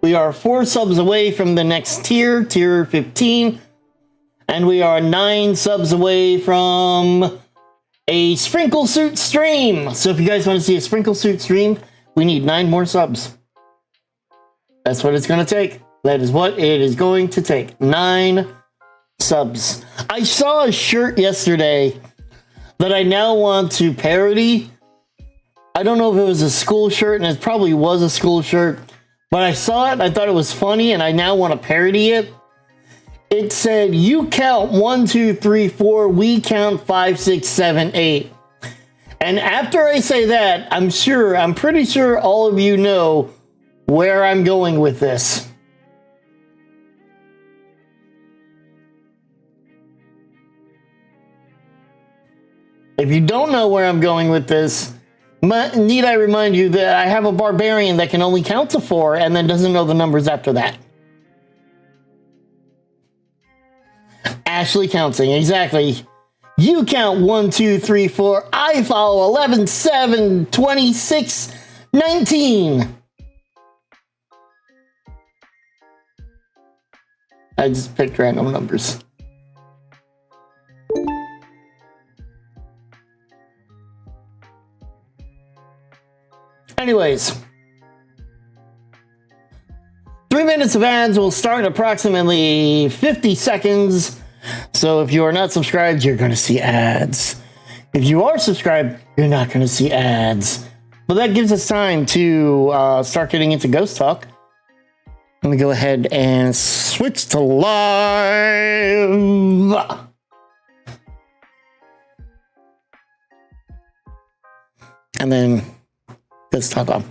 A: We are 4 subs away from the next tier 15. And we are 9 subs away from a Sprinkle Suit stream. So if you guys want to see a Sprinkle Suit stream, we need 9 more subs. That's what it's going to take. That is what it is going to take. 9 subs. I saw a shirt yesterday that I now want to parody. I don't know if it was a school shirt, and it probably was a school shirt. But I saw it, I thought it was funny, and I now want to parody it. It said, you count 1, 2, 3, 4, we count 5, 6, 7, 8. And after I say that, I'm pretty sure all of you know where I'm going with this. If you don't know where I'm going with this, need I remind you that I have a barbarian that can only count to 4 and then doesn't know the numbers after that. Ashley counting, exactly. You count 1, 2, 3, 4. I follow 11, 7, 26, 19. I just picked random numbers. Anyways, 3 minutes of ads will start in approximately 50 seconds. So if you are not subscribed, you're going to see ads. If you are subscribed, you're not going to see ads. But that gives us time to start getting into Ghost Talk. Let me go ahead and switch to live. And then Ghost Talk on.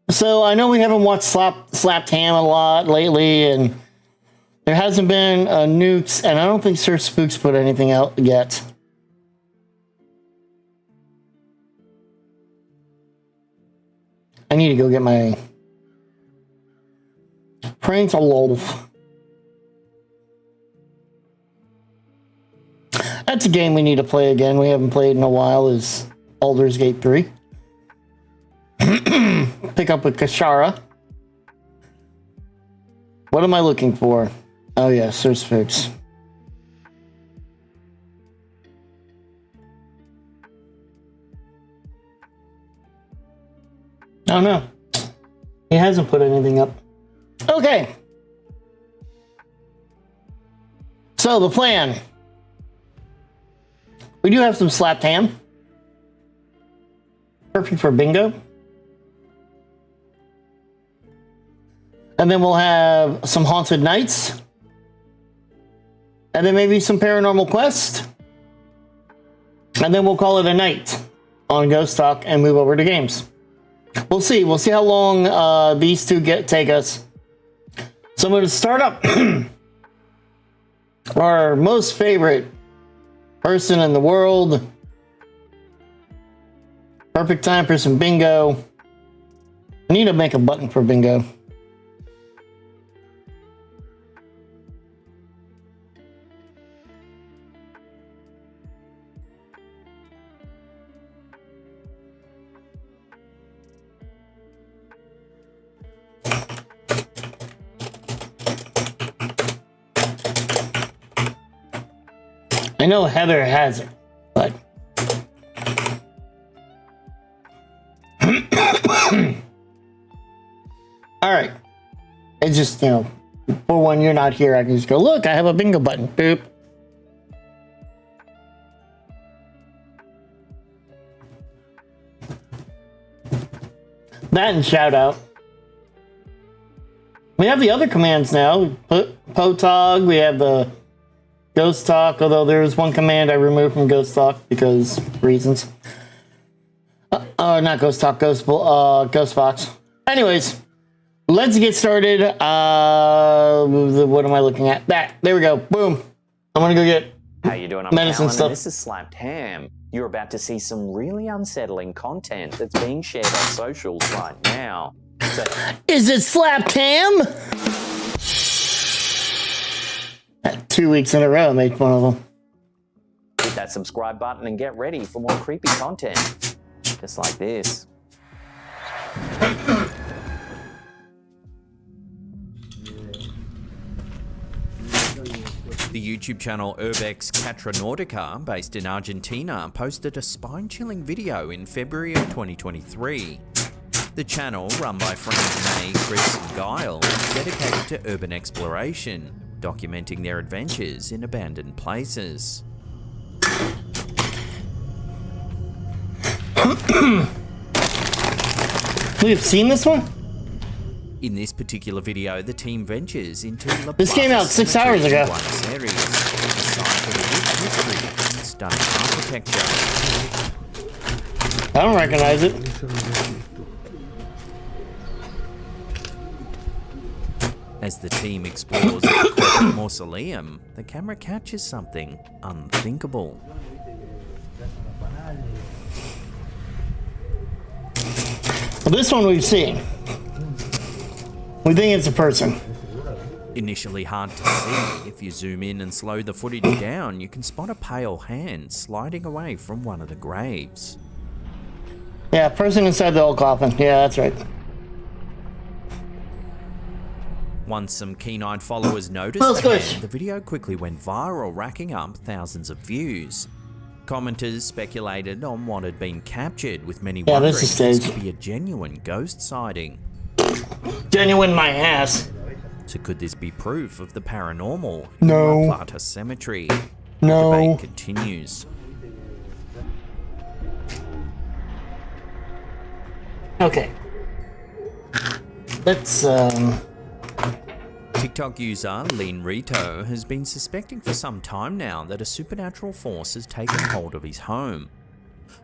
A: So I know we haven't watched Slapped Ham a lot lately, and there hasn't been nukes, and I don't think Sir Spook's put anything out yet. I need to go get my Prank a Wolf. That's a game we need to play again. We haven't played in a while. Is Baldur's Gate 3. Pick up with Kashara. What am I looking for? Oh yeah, Sir Spooks. Oh no. He hasn't put anything up. Okay. So the plan. We do have some slapped ham. Perfect for bingo. And then we'll have some haunted nights. And then maybe some paranormal quest. And then we'll call it a night on Ghost Talk and move over to games. We'll see. We'll see how long these two take us. So I'm going to start up our most favorite person in the world. Perfect time for some bingo. I need to make a button for bingo. I know Heather has it, but all right. It's just, for when you're not here, I can just go, look, I have a bingo button. Boop. That and shout out. We have the other commands now. Potog, we have the Ghost Talk, although there's one command I removed from Ghost Talk because reasons. Not Ghost Talk, Ghost Fox. Anyways, let's get started. What am I looking at? There we go. Boom. I'm gonna go get
H: How you doing? I'm
A: medicine
H: Alan,
A: stuff.
H: and this is Slapped Ham. You're about to see some really unsettling content that's being shared on socials right now. So,
A: Is it Slapped Ham? 2 weeks in a row, I made fun of them.
H: hit that subscribe button and get ready for more creepy content. Just like this.
I: The YouTube channel Urbex Catranautica, based in Argentina, posted a spine-chilling video in February of 2023. The channel, run by friends May, Chris and Guile, is dedicated to urban exploration, documenting their adventures in abandoned places.
A: We've seen this one?
I: In this particular video, the team ventures into La
A: This came
I: Plaza
A: out 6
I: Cemetery
A: hours
I: in
A: ago.
I: Buenos Aires, a site with a rich history and stunning architecture.
A: I don't recognize it.
I: As the team explores the corporate mausoleum, the camera catches something unthinkable.
A: Well, this one we've seen. We think it's a person.
I: Initially hard to see, if you zoom in and slow the footage down, you can spot a pale hand sliding away from one of the graves.
A: Yeah, person inside the old coffin. Yeah, that's right.
I: Once some keen-eyed followers noticed
A: Well,
I: the
A: squish.
I: hand, the video quickly went viral, racking up thousands of views. Commenters speculated on what had been captured, with many
A: Yeah,
I: wondering
A: this is
I: if this
A: staged.
I: could be a genuine ghost sighting.
A: Genuine my ass.
I: So could this be proof of the paranormal
A: No.
I: in La Plata Cemetery?
A: No.
I: Debate continues.
A: Okay. Let's,
I: TikTok user Lean Rito has been suspecting for some time now that a supernatural force has taken hold of his home.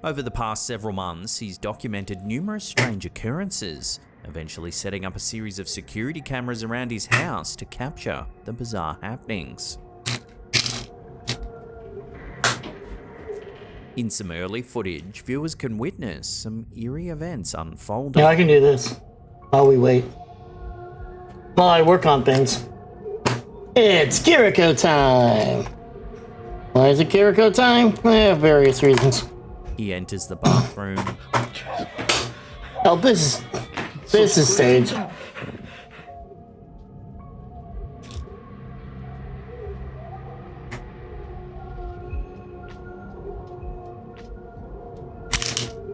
I: Over the past several months, he's documented numerous strange occurrences, eventually setting up a series of security cameras around his house to capture the bizarre happenings. In some early footage, viewers can witness some eerie events unfolding.
A: yeah, I can do this while we wait. While I work on things. It's Kiriko time! Why is it Kiriko time? Various reasons.
I: He enters the bathroom,
A: Oh, this is staged.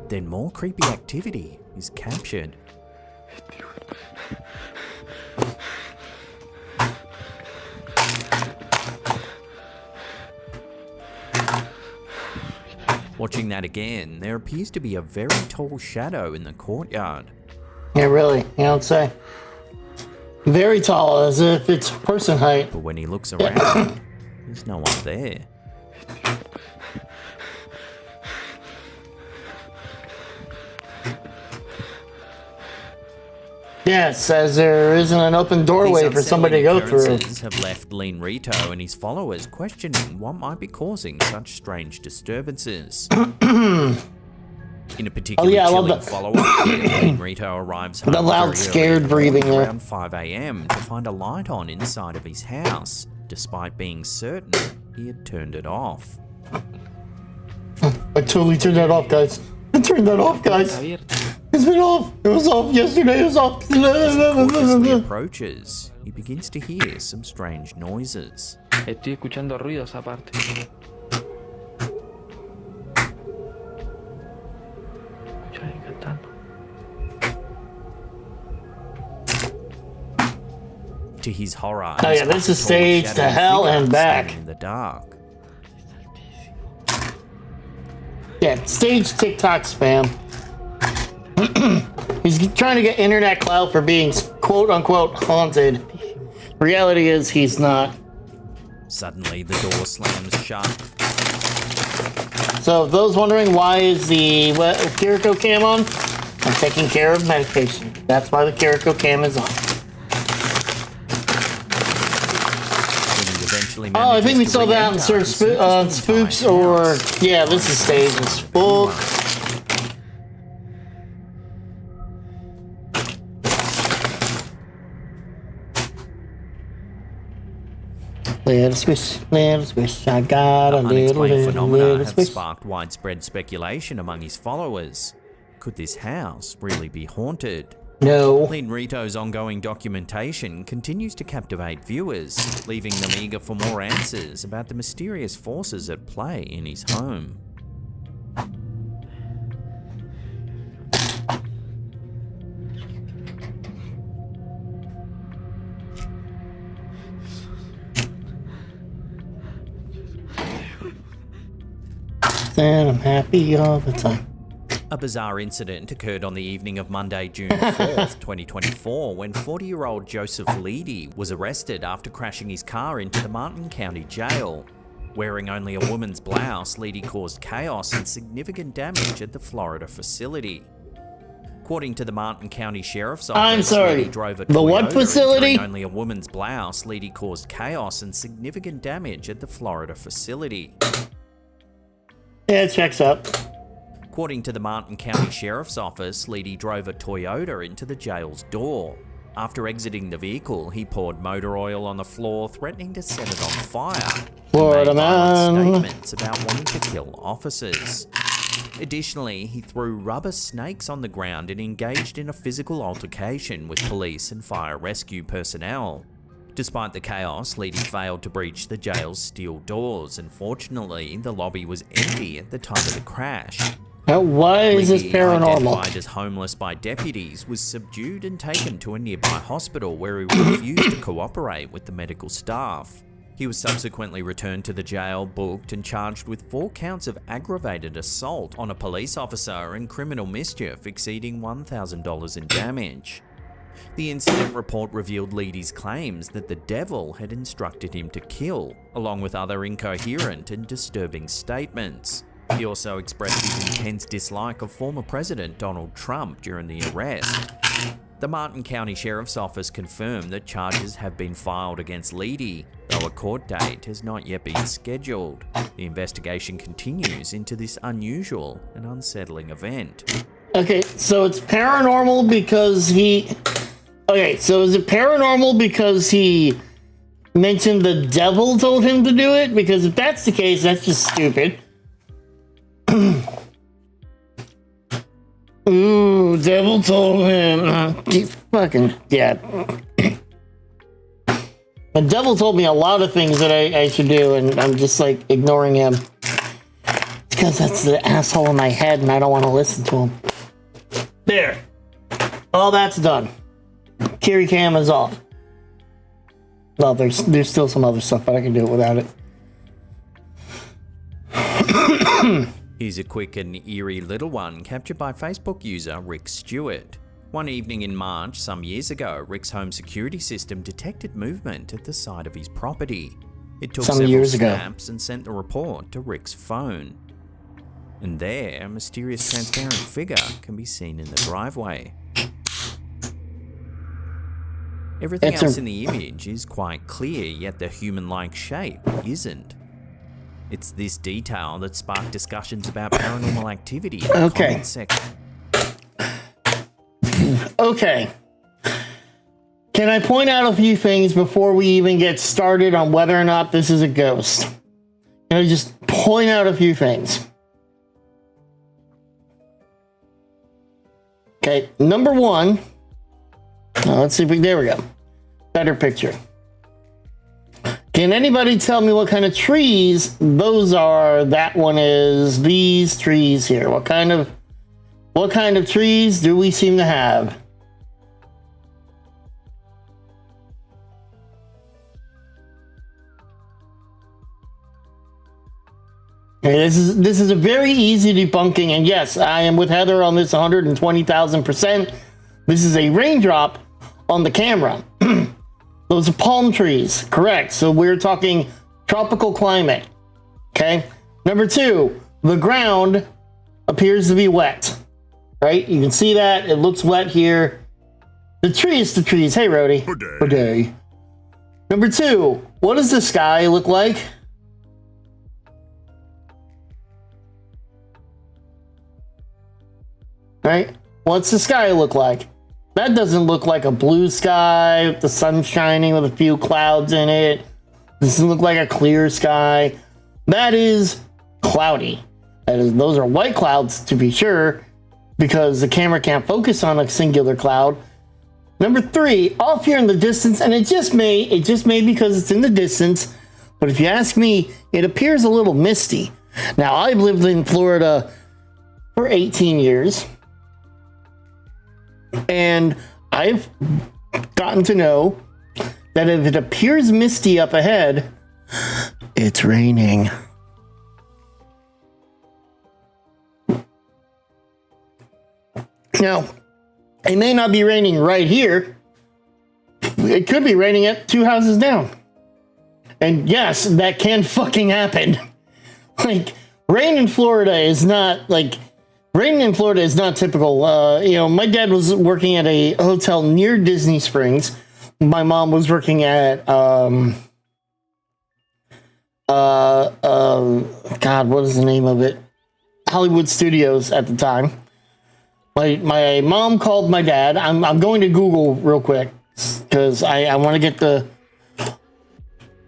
I: then more creepy activity is captured. Watching that again, there appears to be a very tall shadow in the courtyard.
A: Yeah, really, you don't say. Very tall, as if it's person height.
I: But when he looks around, there's no one there.
A: Yes, as there isn't an open doorway
I: These
A: for somebody to go
I: unsettling
A: through.
I: occurrences have left Lean Rito and his followers questioning what might be causing such strange disturbances. In a particularly
A: I love
I: chilling
A: the-
I: follow-up, Lean Rito arrives home
A: The loud,
I: very early
A: scared
I: in the morning,
A: breathing there.
I: around 5 a.m. to find a light on inside of his house, despite being certain he had turned it off.
A: I totally turned that off, guys. I turned that off, guys. It's been off. It was off yesterday. It was off.
I: As he cautiously approaches, he begins to hear some strange noises.
J: Estoy escuchando ruidos aparte. Escucho ahí cantando.
I: To his horror,
A: Oh, yeah, this is staged to hell and back.
I: in the dark.
A: Yeah, stage TikTok spam. He's trying to get internet clout for being quote unquote haunted. Reality is he's not.
I: Suddenly, the door slams shut.
A: So, those wondering why is the Kiriko cam on, I'm taking care of medication. That's why the Kiriko cam is on.
I: When he eventually
A: Oh, I think we
I: manages
A: saw
I: to
A: that in
I: re-enter,
A: Sir
I: he searches the
A: Spooks
I: entire
A: or
I: house.
A: yeah, this is staged as Spook. Little swish, I got a
I: Unexplained phenomena
A: little
I: have
A: swish.
I: sparked widespread speculation among his followers. Could this house really be haunted?
A: No.
I: Lean Rito's ongoing documentation continues to captivate viewers, leaving them eager for more answers about the mysterious forces at play in his home.
A: And I'm happy all the time.
I: A bizarre incident occurred on the evening of Monday, June 4th, 2024, when 40-year-old Joseph Leedy was arrested after crashing his car into the Martin County Jail. Wearing only a woman's blouse, Leedy caused chaos and significant damage at the Florida facility. According to the Martin County Sheriff's Office,
A: I'm sorry,
I: Leedy drove a
A: the what
I: Toyota,
A: facility?
I: and wearing only a woman's blouse, Leedy caused chaos and significant damage at the Florida facility.
A: Yeah, it checks out.
I: According to the Martin County Sheriff's Office, Leedy drove a Toyota into the jail's door. After exiting the vehicle, he poured motor oil on the floor, threatening to set it on fire.
A: Florida
I: He made violent
A: man.
I: statements about wanting to kill officers. Additionally, he threw rubber snakes on the ground and engaged in a physical altercation with police and fire rescue personnel. Despite the chaos, Leedy failed to breach the jail's steel doors, and fortunately, the lobby was empty at the time of the crash.
A: Why is this
I: Leedy,
A: paranormal?
I: identified as homeless by deputies, was subdued and taken to a nearby hospital where he refused to cooperate with the medical staff. He was subsequently returned to the jail, booked, and charged with 4 counts of aggravated assault on a police officer and criminal mischief exceeding $1,000 in damage. The incident report revealed Leedy's claims that the devil had instructed him to kill, along with other incoherent and disturbing statements. He also expressed his intense dislike of former President Donald Trump during the arrest. The Martin County Sheriff's Office confirmed that charges have been filed against Leedy, though a court date has not yet been scheduled. The investigation continues into this unusual and unsettling event.
A: Okay, so it's paranormal because he... Okay, so is it paranormal because he mentioned the devil told him to do it? Because if that's the case, that's just stupid. Ooh, devil told him. Fucking, yeah. The devil told me a lot of things that I should do, and I'm just like ignoring him. Because that's the asshole in my head, and I don't want to listen to him. There. All that's done. Carry cam is off. Well, there's still some other stuff, but I can do it without it.
I: Here's a quick and eerie little one captured by Facebook user Rick Stewart. One evening in March, some years ago, Rick's home security system detected movement at the side of his property. It took several snaps and sent the report to Rick's phone. And there, a mysterious transparent figure can be seen in the driveway. Everything else in the image is quite clear, yet the human-like shape isn't. It's this detail that sparked discussions about paranormal activity in the comment section.
A: Okay. Can I point out a few things before we even get started on whether or not this is a ghost? Can I just point out a few things? Okay, number one. Let's see if there we go. Better picture. Can anybody tell me what kind of trees those are? That one is these trees here. What kind of trees do we seem to have? Okay, this is a very easy debunking, and yes, I am with Heather on this 120,000%. This is a raindrop on the camera. Those are palm trees, correct. So we're talking tropical climate. Okay. Number two, the ground appears to be wet. Right? You can see that. It looks wet here. The trees. Hey, Rhodey. Good day. Number two, what does the sky look like? Right? What's the sky look like? That doesn't look like a blue sky with the sun shining with a few clouds in it. Doesn't look like a clear sky. That is cloudy. Those are white clouds, to be sure, because the camera can't focus on a singular cloud. Number three, off here in the distance, and it just may because it's in the distance, but if you ask me, it appears a little misty. Now, I've lived in Florida for 18 years. And I've gotten to know that if it appears misty up ahead, it's raining. Now, it may not be raining right here. It could be raining at 2 houses down. And yes, that can fucking happen. Like, rain in Florida is not typical. My dad was working at a hotel near Disney Springs. My mom was working at, God, what is the name of it? Hollywood Studios at the time. My mom called my dad. I'm going to Google real quick because I want to get the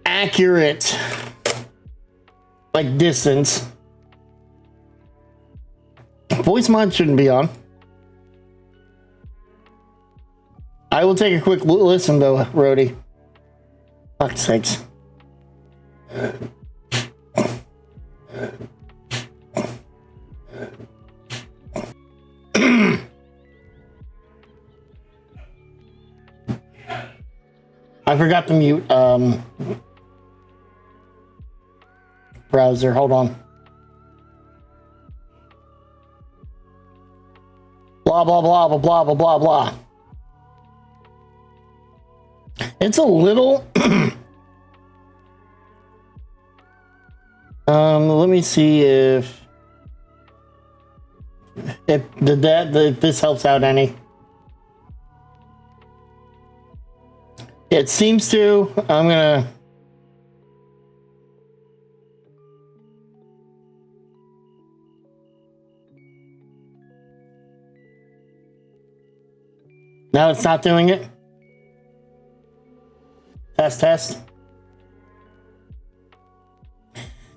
A: accurate distance. Voice mod shouldn't be on. I will take a quick listen though, Rhodey. Fuck's sakes. I forgot to mute browser. Hold on. Blah blah blah blah blah blah blah blah. It's a little let me see if this helps out any. It seems to. I'm gonna. Now it's not doing it. Test.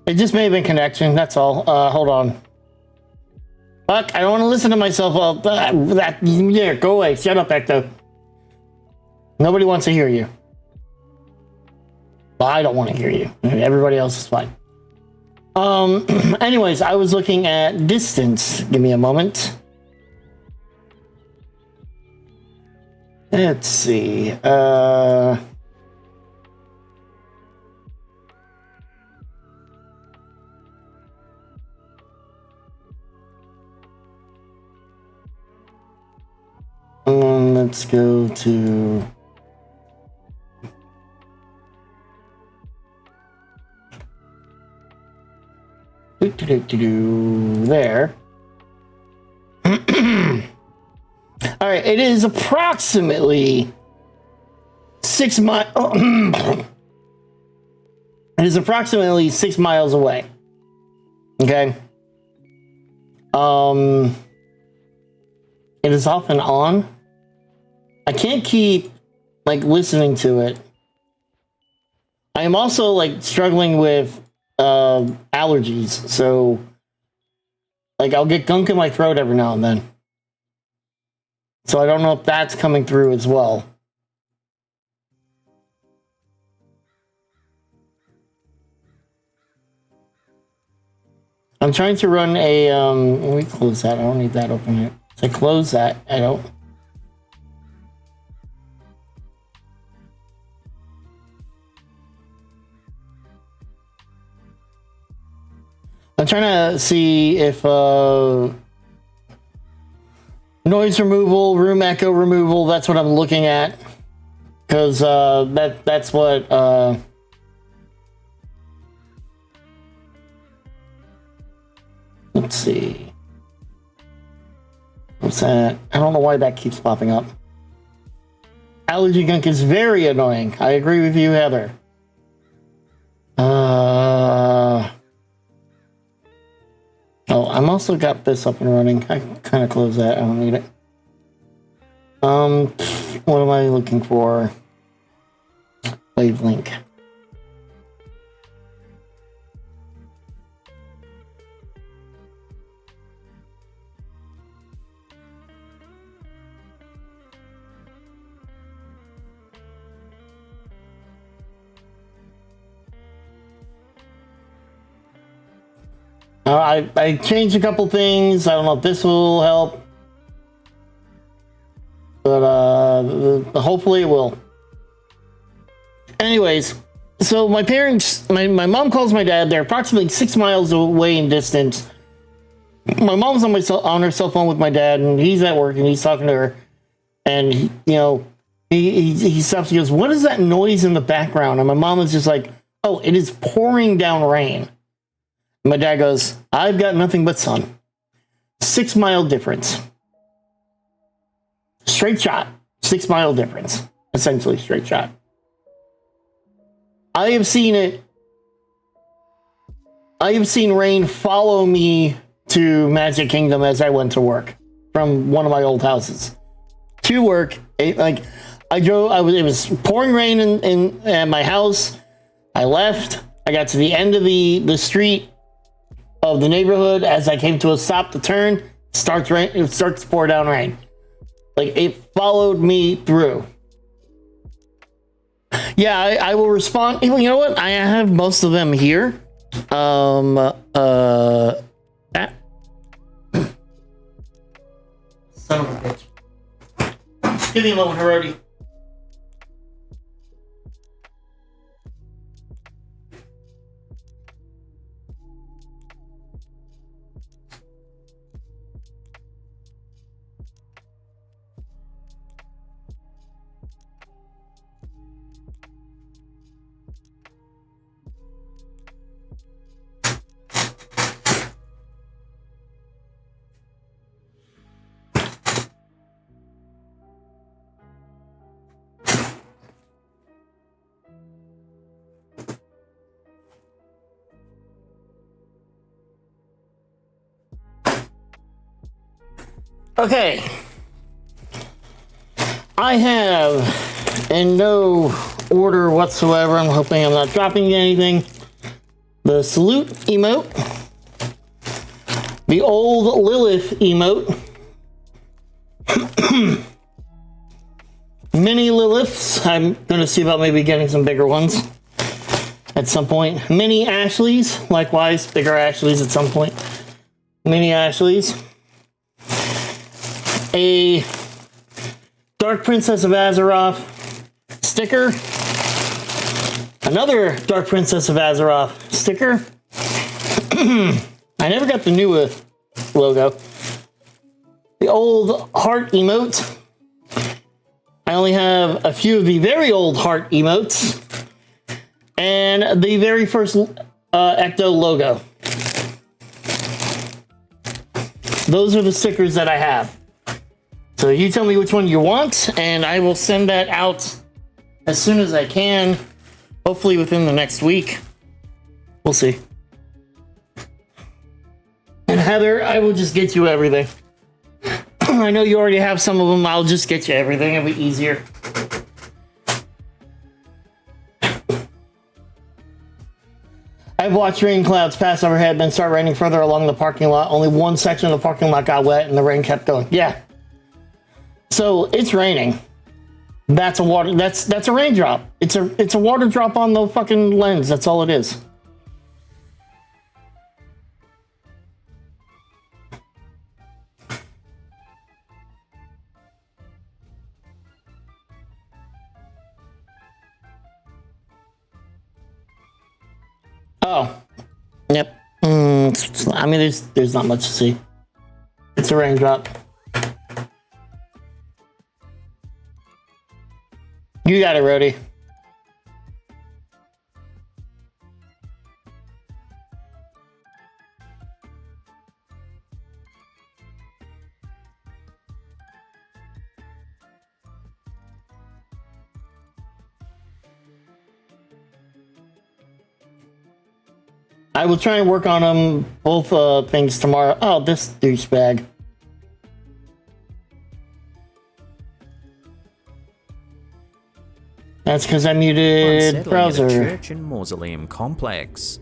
A: It just may have been connection. That's all. Hold on. Fuck! I don't want to listen to myself. Yeah, go away. Shut up, Ecto. Nobody wants to hear you. Well, I don't want to hear you. Everybody else is fine. Anyways, I was looking at distance. Give me a moment. Let's see. Let's go to there. All right, it is approximately 6 miles. It is approximately 6 miles away. Okay. It is off and on. I can't keep listening to it. I am also struggling with allergies, so I'll get gunk in my throat every now and then. So I don't know if that's coming through as well. I'm trying to run a let me close that. I don't need that open here. So I close that. I don't. I'm trying to see if noise removal, room echo removal, that's what I'm looking at. Because that's what let's see. What's that? I don't know why that keeps popping up. Allergy gunk is very annoying. I agree with you, Heather. Oh, I'm also got this up and running. I kind of close that. I don't need it. What am I looking for? Wavelink. I changed a couple things. I don't know if this will help, but hopefully it will. Anyways, so my parents, my mom calls my dad. They're approximately 6 miles away in distance. my mom's on her cell phone with my dad, and he's at work and he's talking to her, and he stops. He goes, "What is that noise in the background?" And my mom is just like, "Oh, it is pouring down rain." And my dad goes, "I've got nothing but sun. 6 mile difference. Straight shot. 6 mile difference. Essentially straight shot." I have seen it. I have seen rain follow me to Magic Kingdom as I went to work from one of my old houses to work. It was pouring rain in at my house. I left. I got to the end of the street of the neighborhood. As I came to a stop to turn, it starts to pour down rain. Like, it followed me through. Yeah, I will respond. You know what? I have most of them here. Son of a bitch. Give me a moment, Herody. Okay. I have, in no order whatsoever, I'm hoping I'm not dropping anything, the salute emote, the old Lilith emote, mini Liliths. I'm going to see about maybe getting some bigger ones at some point. Mini Ashleys, likewise, bigger Ashleys at some point. Mini Ashleys. A Dark Princess of Azeroth sticker. Another Dark Princess of Azeroth sticker. I never got the new logo. The old heart emote. I only have a few of the very old heart emotes. And the very first Ecto logo. Those are the stickers that I have. So you tell me which one you want, and I will send that out as soon as I can. Hopefully within the next week. We'll see. And Heather, I will just get you everything. I know you already have some of them. I'll just get you everything. It'll be easier. I've watched rain clouds pass overhead, then start raining further along the parking lot. Only one section of the parking lot got wet, and the rain kept going. Yeah. So it's raining. That's a water. That's a raindrop. It's a water drop on the fucking lens. That's all it is. Oh, yep. I mean, there's not much to see. It's a raindrop. You got it, Rody. I will try and work on them both things tomorrow. Oh, this douchebag. That's because I muted browser.
I: At a church and mausoleum complex.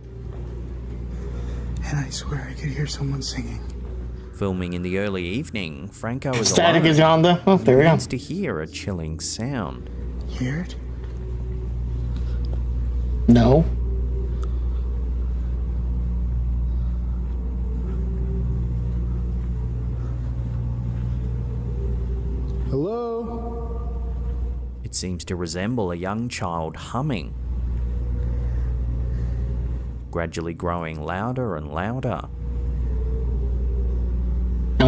K: And I swear I could hear someone singing.
I: Filming in the early evening, Franco is
A: Static
I: alone.
A: is on the. Oh, there we go.
I: Needs to hear a chilling sound.
K: Hear it?
A: No.
K: Hello?
I: It seems to resemble a young child humming, gradually growing louder and louder.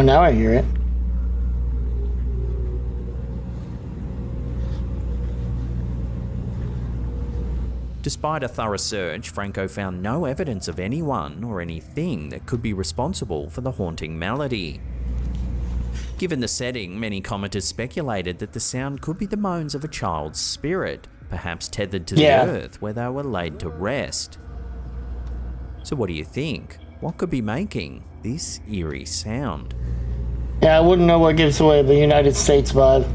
A: Oh, now I hear it.
I: Despite a thorough search, Franco found no evidence of anyone or anything that could be responsible for the haunting melody. Given the setting, many commenters speculated that the sound could be the moans of a child's spirit, perhaps tethered to the earth where they were laid to rest. So what do you think? What could be making this eerie sound?
A: Yeah, I wouldn't know what gives away the United States vibe.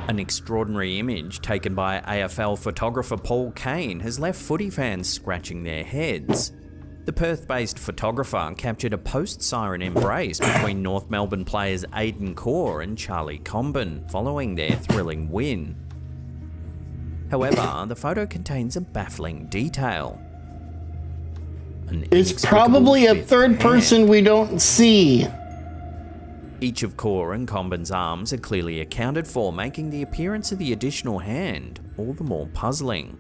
I: An extraordinary image taken by AFL photographer Paul Kane has left footy fans scratching their heads. The Perth-based photographer captured a post-siren embrace between North Melbourne players Aidan Corr and Charlie Comben following their thrilling win. However, the photo contains a baffling detail.
A: It's probably a third person we don't see.
I: Each of Corr and Comben's arms are clearly accounted for, making the appearance of the additional hand all the more puzzling.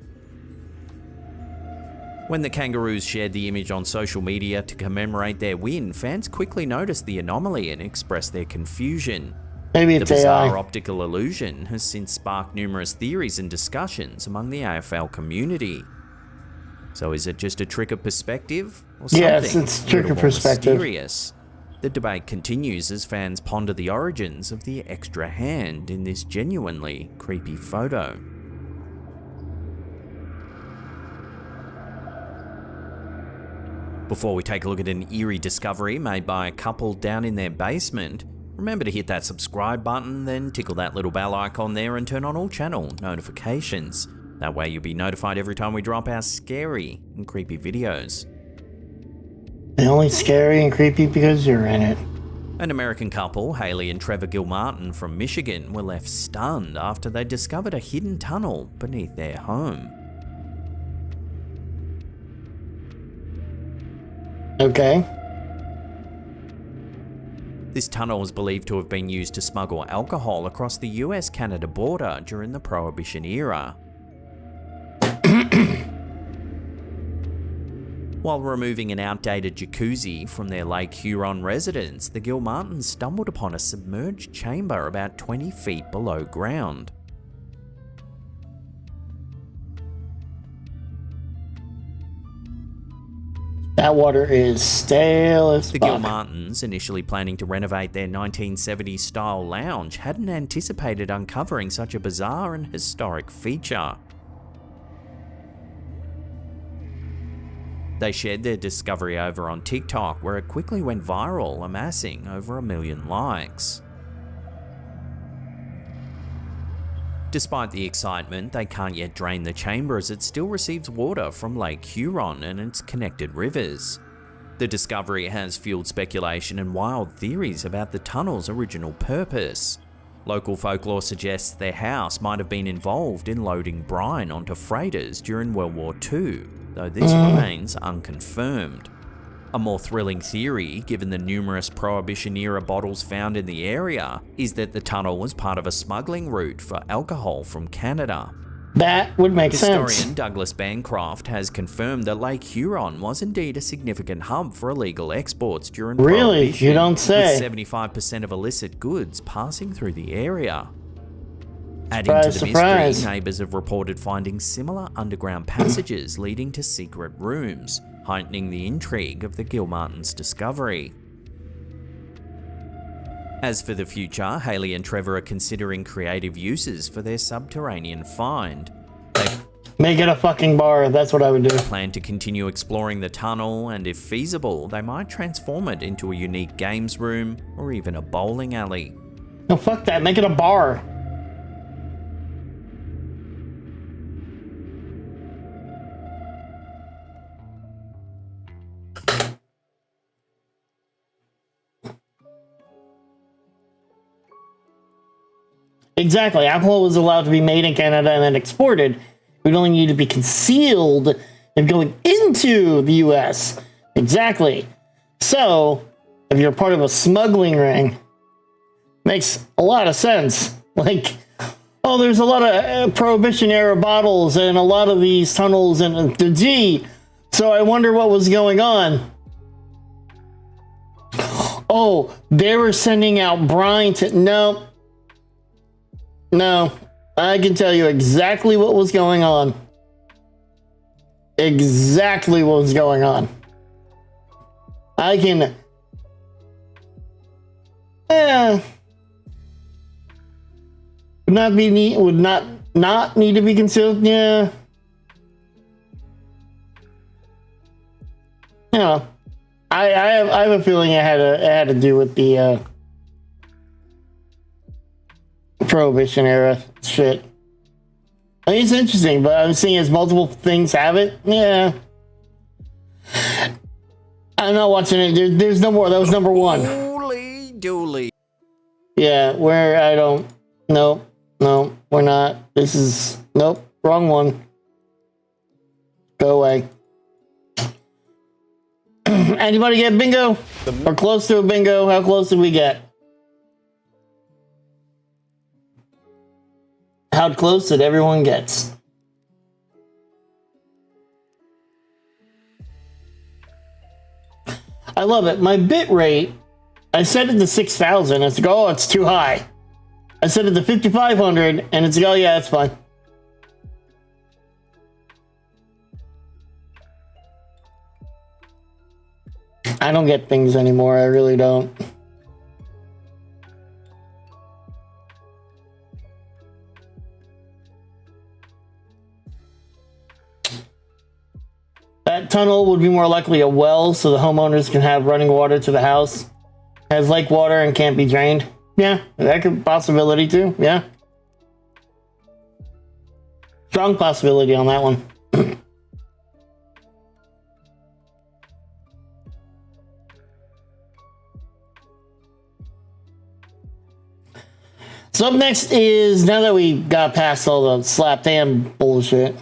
I: When the Kangaroos shared the image on social media to commemorate their win, fans quickly noticed the anomaly and expressed their confusion.
A: Maybe it's
I: the bizarre
A: AI.
I: optical illusion has since sparked numerous theories and discussions among the AFL community. So is it just a trick of perspective? Or something
A: Yes, it's a trick of
I: more
A: perspective.
I: mysterious? The debate continues as fans ponder the origins of the extra hand in this genuinely creepy photo. Before we take a look at an eerie discovery made by a couple down in their basement, remember to hit that subscribe button, then tickle that little bell icon there and turn on all channel notifications. That way you'll be notified every time we drop our scary and creepy videos.
A: They're only scary and creepy because you're in it.
I: An American couple, Haley and Trevor Gilmartin from Michigan, were left stunned after they discovered a hidden tunnel beneath their home.
A: Okay.
I: This tunnel was believed to have been used to smuggle alcohol across the US-Canada border during the Prohibition era. While removing an outdated jacuzzi from their Lake Huron residence, the Gilmartins stumbled upon a submerged chamber about 20 feet below ground.
A: That water is stale as
I: The
A: fuck.
I: Gilmartins, initially planning to renovate their 1970s style lounge, hadn't anticipated uncovering such a bizarre and historic feature. They shared their discovery over on TikTok, where it quickly went viral, amassing over 1 million likes. Despite the excitement, they can't yet drain the chamber as it still receives water from Lake Huron and its connected rivers. The discovery has fueled speculation and wild theories about the tunnel's original purpose. Local folklore suggests their house might have been involved in loading brine onto freighters during World War II, though this remains unconfirmed. A more thrilling theory, given the numerous Prohibition-era bottles found in the area, is that the tunnel was part of a smuggling route for alcohol from Canada.
A: That would make
I: Historian
A: sense.
I: Douglas Bancroft has confirmed that Lake Huron was indeed a significant hub for illegal exports during
A: Really?
I: Prohibition,
A: You don't say.
I: with 75% of illicit goods passing through the area. Adding
A: Surprise,
I: to the
A: surprise.
I: mystery, neighbours have reported finding similar underground passages leading to secret rooms, heightening the intrigue of the Gilmartins' discovery. As for the future, Haley and Trevor are considering creative uses for their subterranean find. They
A: Make it a fucking bar. That's what I would do.
I: plan to continue exploring the tunnel, and if feasible, they might transform it into a unique games room or even a bowling alley.
A: No, fuck that. Make it a bar. Exactly. Alcohol was allowed to be made in Canada and then exported. It would only need to be concealed if going into the US. Exactly. So, if you're part of a smuggling ring, makes a lot of sense. Like, oh, there's a lot of Prohibition era bottles and a lot of these tunnels and the G. So I wonder what was going on. Oh, they were sending out brine to... No. No. I can tell you exactly what was going on. Exactly what was going on. I can... would not need to be concealed. Yeah. Yeah. I have a feeling it had to do with the Prohibition era shit. I mean, it's interesting, but I'm seeing as multiple things have it. Yeah. I'm not watching it. There's no more. That was number one.
I: Holy dooly.
A: Yeah, where I don't... Nope. No, we're not. This is... Nope. Wrong one. Go away. Anybody get bingo? Or close to a bingo? How close did we get? How close did everyone get? I love it. My bit rate, I set it to 6,000. It's like, oh, it's too high. I set it to 5,500, and it's like, oh, yeah, that's fine. I don't get things anymore. I really don't. That tunnel would be more likely a well, so the homeowners can have running water to the house. Has lake water and can't be drained. Yeah, that could possibility too. Yeah. Strong possibility on that one. So up next is, now that we got past all the slap hand bullshit.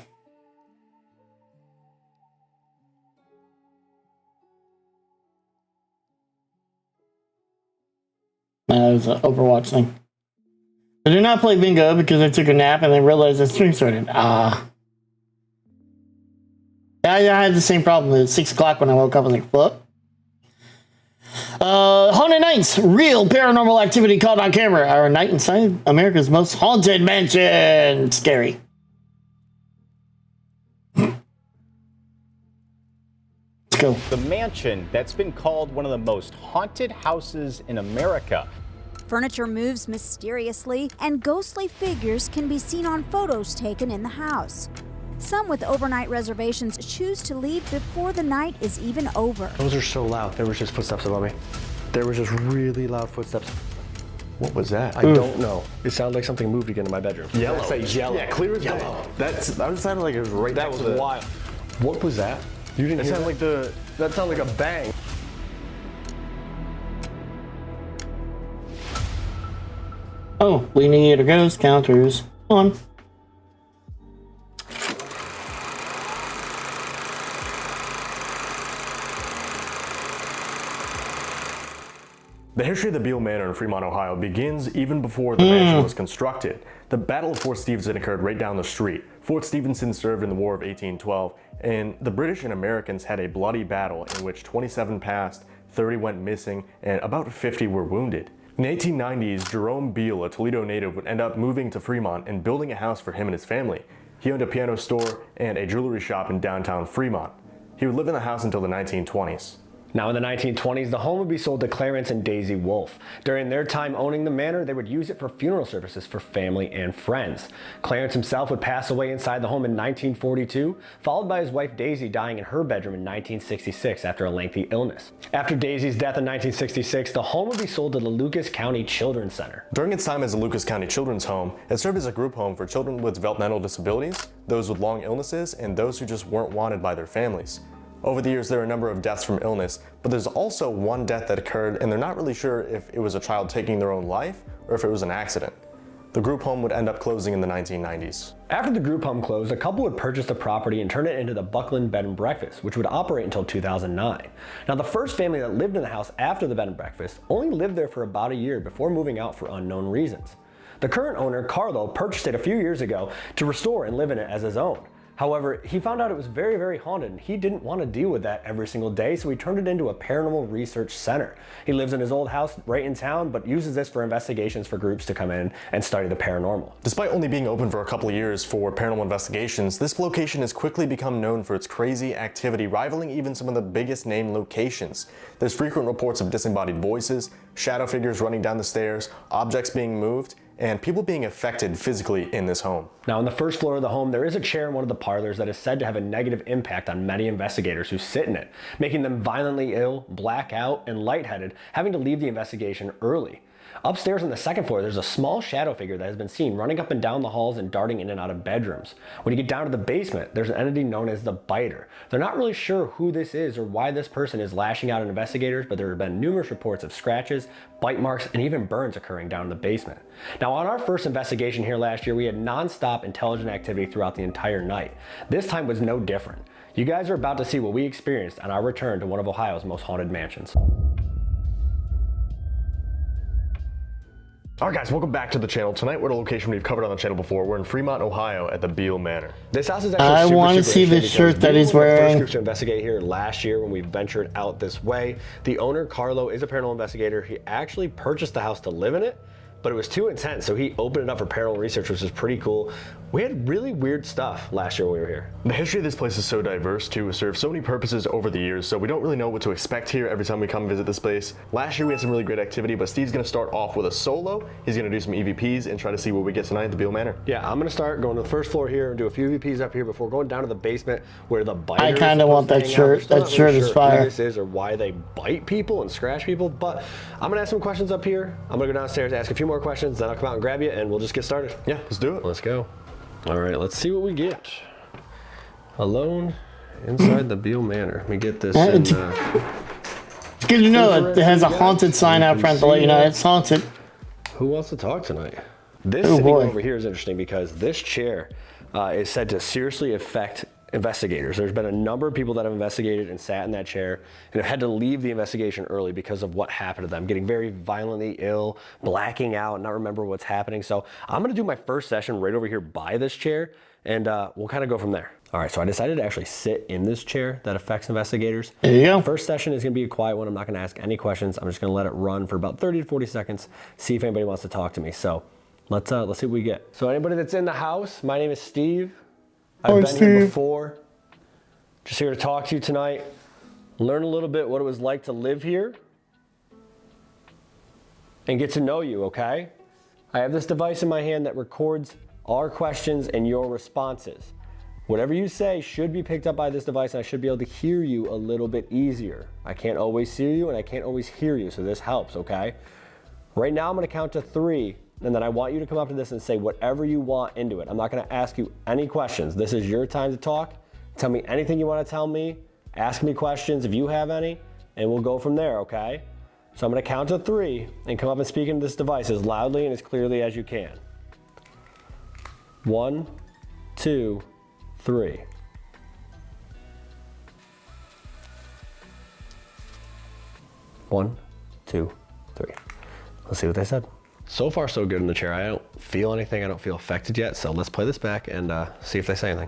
A: It was an Overwatch thing. I did not play bingo because I took a nap and then realized the stream started. I had the same problem at 6 o'clock when I woke up. I was like, what? Haunted Nights, real paranormal activity caught on camera. Our night inside America's most haunted mansion. Scary. Let's go.
L: The mansion that's been called one of the most haunted houses in America.
D: Furniture moves mysteriously, and ghostly figures can be seen on photos taken in the house. Some with overnight reservations choose to leave before the night is even over.
M: Those are so loud. There was just footsteps above me. There was just really loud footsteps. What was that? I don't know. It sounded like something moved again in my bedroom. Yellow. Say yellow. Yeah, clear as yellow. That sounded like it was right next to the... That was wild. What was that? You didn't hear that? Like that sounded like a bang.
A: Oh, we need a ghost counters. On.
M: The history of the Beale Manor in Fremont, Ohio begins even before the mansion was constructed. The Battle of Fort Stephenson occurred right down the street. Fort Stephenson served in the War of 1812, and the British and Americans had a bloody battle in which 27 passed, 30 went missing, and about 50 were wounded. In the 1890s, Jerome Beale, a Toledo native, would end up moving to Fremont and building a house for him and his family. He owned a piano store and a jewelry shop in downtown Fremont. He would live in the house until the 1920s.
N: Now in the 1920s, the home would be sold to Clarence and Daisy Wolfe. During their time owning the manor, they would use it for funeral services for family and friends. Clarence himself would pass away inside the home in 1942, followed by his wife Daisy dying in her bedroom in 1966 after a lengthy illness. After Daisy's death in 1966, the home would be sold to the Lucas County Children's Center.
M: During its time as the Lucas County Children's Home, it served as a group home for children with developmental disabilities, those with long illnesses, and those who just weren't wanted by their families. Over the years, there are a number of deaths from illness, but there's also one death that occurred and they're not really sure if it was a child taking their own life or if it was an accident. The group home would end up closing in the 1990s.
N: After the group home closed, a couple would purchase the property and turn it into the Buckland Bed and Breakfast, which would operate until 2009. Now, the first family that lived in the house after the bed and breakfast only lived there for about a year before moving out for unknown reasons. The current owner, Carlo, purchased it a few years ago to restore and live in it as his own. However, he found out it was very, very haunted and he didn't want to deal with that every single day, so he turned it into a paranormal research center. He lives in his old house right in town, but uses this for investigations for groups to come in and study the paranormal.
M: Despite only being open for a couple of years for paranormal investigations, this location has quickly become known for its crazy activity, rivaling even some of the biggest name locations. There's frequent reports of disembodied voices, shadow figures running down the stairs, objects being moved, and people being affected physically in this home.
N: Now, on the first floor of the home, there is a chair in one of the parlors that is said to have a negative impact on many investigators who sit in it, making them violently ill, black out, and lightheaded, having to leave the investigation early. Upstairs on the second floor, there's a small shadow figure that has been seen running up and down the halls and darting in and out of bedrooms. When you get down to the basement, there's an entity known as the Biter. They're not really sure who this is or why this person is lashing out at investigators, but there have been numerous reports of scratches, bite marks, and even burns occurring down in the basement. Now, on our first investigation here last year, we had non-stop intelligent activity throughout the entire night. This time was no different. You guys are about to see what we experienced on our return to one of Ohio's most haunted mansions.
M: Alright guys, welcome back to the channel. Tonight we're at a location we've covered on the channel before. We're in Fremont, Ohio at the Beale Manor.
N: This house is actually
A: I want to see the shirt that he's wearing.
N: First group to investigate here last year when we ventured out this way. The owner, Carlo, is a paranormal investigator. He actually purchased the house to live in it, but it was too intense, so he opened it up for paranormal research, which is pretty cool. We had really weird stuff last year when we were here.
M: The history of this place is so diverse too. It served so many purposes over the years, so we don't really know what to expect here every time we come visit this place. Last year we had some really great activity, but Steve's gonna start off with a solo. He's gonna do some EVPs and try to see what we get tonight at the Beale Manor.
N: Yeah, I'm gonna start going to the first floor here and do a few EVPs up here before going down to the basement where the Biter
A: I kind of want that shirt. That shirt is fire.
N: Who this is or why they bite people and scratch people, but I'm gonna ask some questions up here. I'm gonna go downstairs, ask a few more questions, then I'll come out and grab you and we'll just get started.
M: Yeah, let's do it.
N: Let's go. All right, let's see what we get. Alone inside the Beale Manor. Let me get this in,
A: it's good to know that it has a haunted sign out front to let you know it's haunted.
N: Who wants to talk tonight? This sitting over here is interesting because this chair is said to seriously affect investigators. There's been a number of people that have investigated and sat in that chair and have had to leave the investigation early because of what happened to them, getting very violently ill, blacking out, not remember what's happening. So I'm gonna do my first session right over here by this chair and we'll kind of go from there. All right, so I decided to actually sit in this chair that affects investigators.
A: There you go.
N: First session is gonna be a quiet one. I'm not gonna ask any questions. I'm just gonna let it run for about 30 to 40 seconds, see if anybody wants to talk to me. So let's see what we get. So anybody that's in the house, my name is Steve. I've been here before, just here to talk to you tonight, learn a little bit what it was like to live here, and get to know you, okay? I have this device in my hand that records our questions and your responses. Whatever you say should be picked up by this device and I should be able to hear you a little bit easier. I can't always see you and I can't always hear you, so this helps, okay? Right now I'm gonna count to 3. And then I want you to come up to this and say whatever you want into it. I'm not gonna ask you any questions. This is your time to talk. Tell me anything you wanna tell me. Ask me questions if you have any, and we'll go from there, okay? So I'm gonna count to 3 and come up and speak into this device as loudly and as clearly as you can. 1, 2, 3. One, 2, 3. Let's see what they said. So far, so good in the chair. I don't feel anything. I don't feel affected yet. So let's play this back and see if they say anything.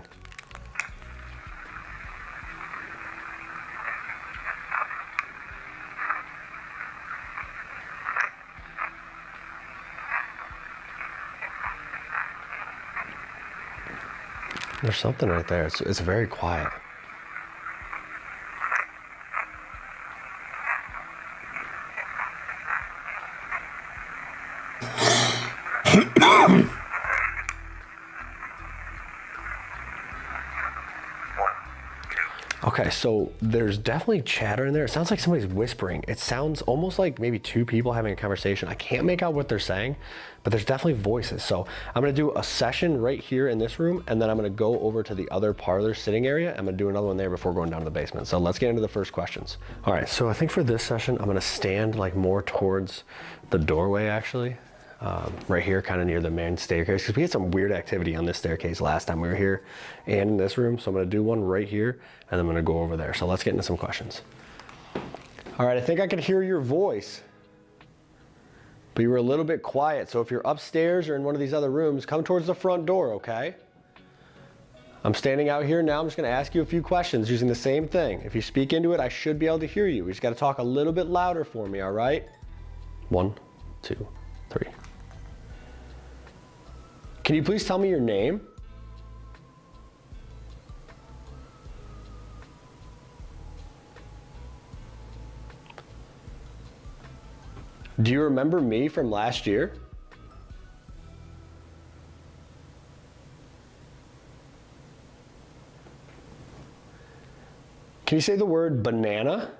N: There's something right there. It's very quiet. Okay, so there's definitely chatter in there. It sounds like somebody's whispering. It sounds almost like maybe 2 people having a conversation. I can't make out what they're saying, but there's definitely voices. So I'm gonna do a session right here in this room, and then I'm gonna go over to the other parlor sitting area. I'm gonna do another one there before going down to the basement. So let's get into the first questions. All right, so I think for this session, I'm gonna stand like more towards the doorway actually. Right here, kind of near the main staircase, because we had some weird activity on this staircase last time we were here and in this room. So I'm gonna do one right here and I'm gonna go over there. So let's get into some questions. All right, I think I can hear your voice, But you were a little bit quiet, so if you're upstairs or in one of these other rooms, come towards the front door, okay? I'm standing out here now. I'm just gonna ask you a few questions using the same thing. If you speak into it, I should be able to hear you. We just gotta talk a little bit louder for me, all right? 1, 2, 3. Can you please tell me your name? Do you remember me from last year? Can you say the word banana?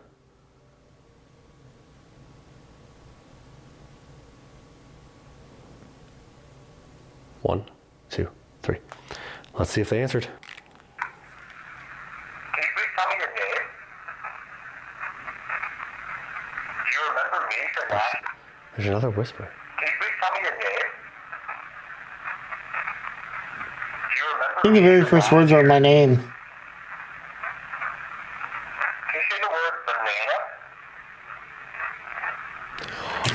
N: One, 2, 3. Let's see if they answered.
O: Can you please tell me your name? Do you remember me from last?
N: There's another whisper.
O: Can you please tell me your name? Do you remember
A: I think the very first words are my name.
O: Can you say the word banana?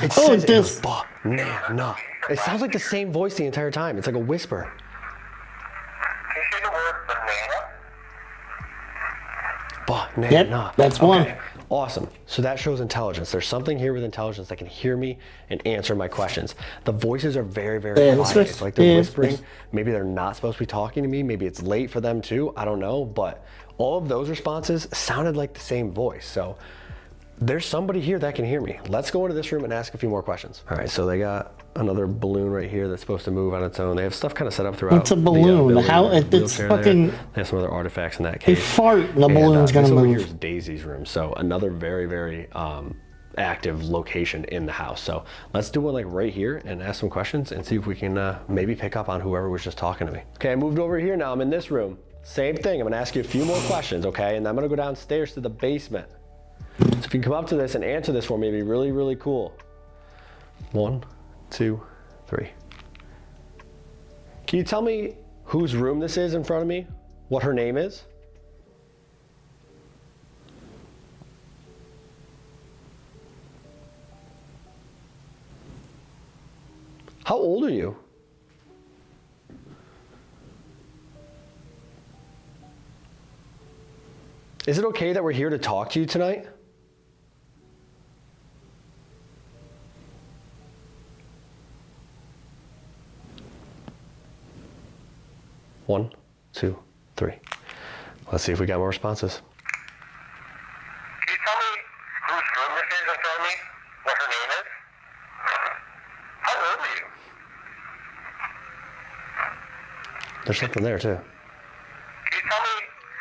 N: It
A: Oh,
N: says
A: it does.
N: banana. It sounds like the same voice the entire time. It's like a whisper.
O: Can you say the word banana?
N: Banana.
A: Yep, that's one.
N: Okay, awesome. So that shows intelligence. There's something here with intelligence that can hear me and answer my questions. The voices are very, very quiet. It's like they're whispering. Maybe they're not supposed to be talking to me. Maybe it's late for them too. I don't know. But all of those responses sounded like the same voice. So there's somebody here that can hear me. Let's go into this room and ask a few more questions. All right, so they got another balloon right here that's supposed to move on its own. They have stuff kind of set up throughout.
A: What's a balloon?
N: building.
A: How it's fucking.
N: They have some other artifacts in that
A: They
N: cave.
A: fart and the
N: And,
A: balloon's gonna
N: this over
A: move.
N: here is Daisy's room. So another very, very active location in the house. So let's do one like right here and ask some questions and see if we can maybe pick up on whoever was just talking to me. Okay, I moved over here now. I'm in this room. Same thing. I'm gonna ask you a few more questions, okay? And then I'm gonna go downstairs to the basement. So if you can come up to this and answer this for me, it'd be really, really cool. 1, 2, 3. Can you tell me whose room this is in front of me? What her name is? How old are you? Is it okay that we're here to talk to you tonight? One, 2, 3. Let's see if we got more responses.
O: Can you tell me whose room this is in front of me? What her name is? How old are you?
N: There's something there too.
O: Can you tell me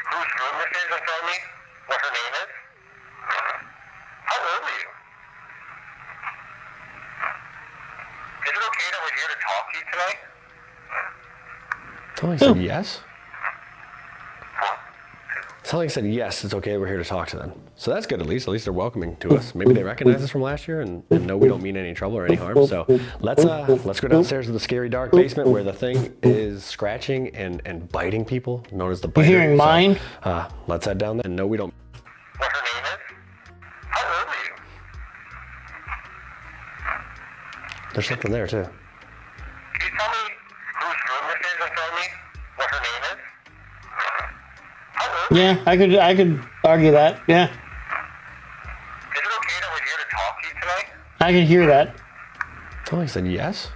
O: whose room this is in front of me? What her name is? How old are you? Is it okay that we're here to talk to you tonight?
N: Somebody said yes. Somebody said yes, it's okay, we're here to talk to them. So that's good at least. At least they're welcoming to us. Maybe they recognize us from last year and know we don't mean any trouble or any harm. So let's go downstairs to the scary dark basement where the thing is scratching and biting people, known as the biter.
A: You hearing mine?
N: Let's head down there and no, we don't.
O: What her name is? How old are you?
N: There's something there too.
O: Can you tell me whose room this is in front of me? What her name is? How old?
A: Yeah, I could argue that. Yeah,
O: Is it okay that we're here to talk to you tonight?
A: I can hear that.
N: Somebody said yes.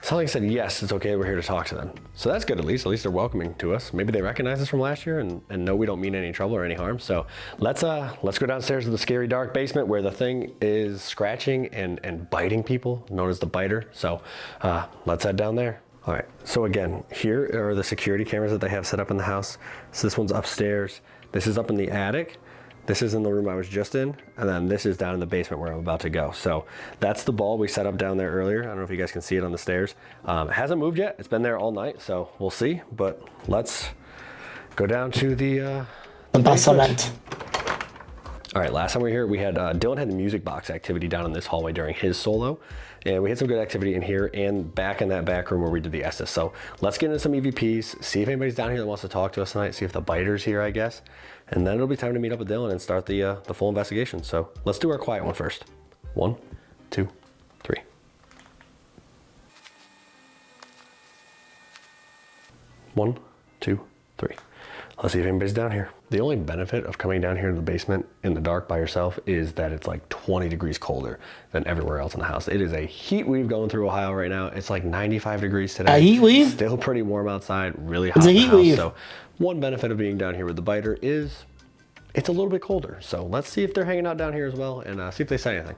N: Something said yes, it's okay, we're here to talk to them. So that's good at least. At least they're welcoming to us. Maybe they recognize us from last year and know we don't mean any trouble or any harm. So let's go downstairs to the scary dark basement where the thing is scratching and biting people, known as the biter. So let's head down there. All right, so again, here are the security cameras that they have set up in the house. So this one's upstairs. This is up in the attic. This is in the room I was just in, and then this is down in the basement where I'm about to go. So that's the ball we set up down there earlier. I don't know if you guys can see it on the stairs. It hasn't moved yet. It's been there all night, so we'll see. But let's go down to the
A: basement.
N: All right, last time we were here, we had Dylan had the music box activity down in this hallway during his solo, and we had some good activity in here and back in that back room where we did the Estes. So let's get into some EVPs, see if anybody's down here that wants to talk to us tonight, see if the biter's here, I guess, and then it'll be time to meet up with Dylan and start the full investigation. So let's do our quiet one first. 1, 2, 3. One, 2, 3. Let's see if anybody's down here. The only benefit of coming down here to the basement in the dark by yourself is that it's like 20 degrees colder than everywhere else in the house. It is a heat wave going through Ohio right now. It's like 95 degrees today.
A: A heat wave?
N: Still pretty warm outside, really hot
A: It's a
N: in the
A: heat
N: house.
A: wave.
N: So one benefit of being down here with the biter is it's a little bit colder. So let's see if they're hanging out down here as well and see if they say anything.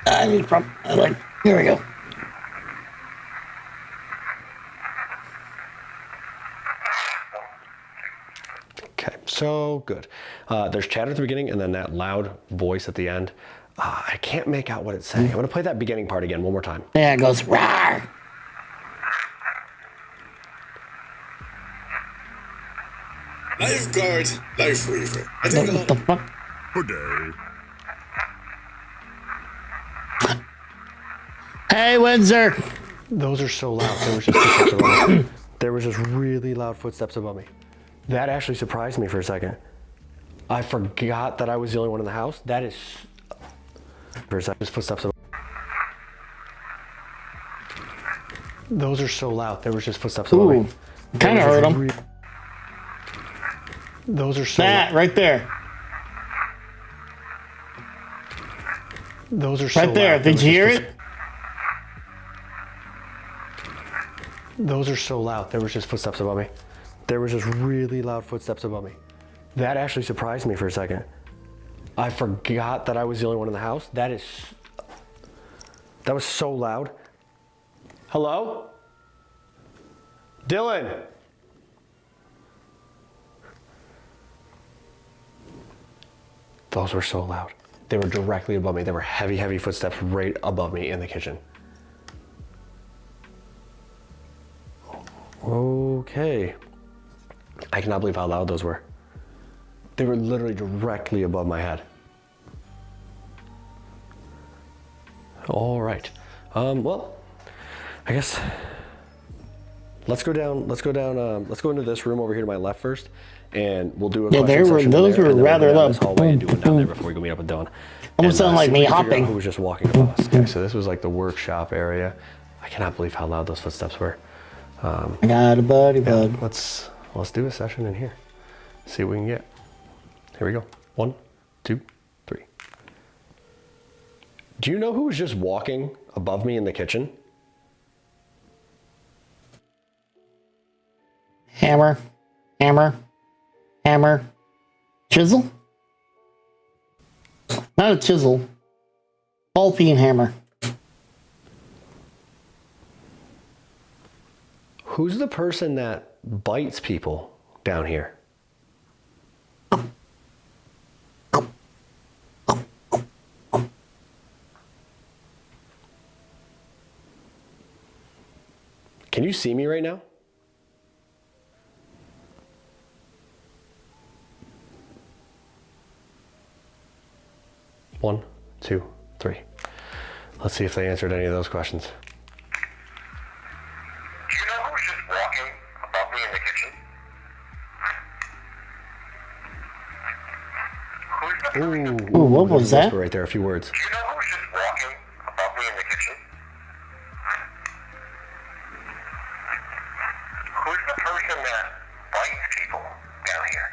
A: I need from like here we go.
N: Okay, so good. There's chatter at the beginning and then that loud voice at the end. I can't make out what it's saying. I'm gonna play that beginning part again one more time.
A: Yeah, it goes rawr.
P: Lifeguard, life reaver.
A: What the fuck?
P: Good day.
A: Hey, Windsor.
N: Those are so loud. There was just footsteps above me. There was just really loud footsteps above me. That actually surprised me for a second. I forgot that I was the only one in the house. That is... For a second, just footsteps above me. Those are so loud. There was just footsteps above me.
A: Kind of heard them.
N: Those are so
A: That right there.
N: Those are so
A: Right there.
N: loud.
A: Did you hear it?
N: Those are so loud. There was just footsteps above me. There was just really loud footsteps above me. That actually surprised me for a second. I forgot that I was the only one in the house. That was so loud. Hello? Dylan? Those were so loud. They were directly above me. They were heavy, heavy footsteps right above me in the kitchen. Okay. I cannot believe how loud those were. They were literally directly above my head. All right. Well, I guess let's go into this room over here to my left first, and we'll do a question session
A: those
N: there,
A: were
N: and then we'll
A: rather
N: go down
A: loud.
N: this hallway and do one down there before we go meet up with Dylan.
A: Almost sound like
N: see if
A: me
N: we can figure out
A: hopping.
N: Who was just walking above us? Okay, so this was like the workshop area. I cannot believe how loud those footsteps were.
A: I got a buddy, bud.
N: Let's do a session in here. See what we can get. Here we go. 1, 2, 3. Do you know who was just walking above me in the kitchen?
A: Hammer, hammer, hammer, chisel? Not a chisel. Ball peen hammer.
N: Who's the person that bites people down here? Can you see me right now? One, 2, 3. Let's see if they answered any of those questions.
O: Do you know who's just walking above me in the kitchen?
A: Ooh, what was that?
N: Right there, a few words.
O: Do you know who's just walking above me in the kitchen? Who's the person that bites people down here?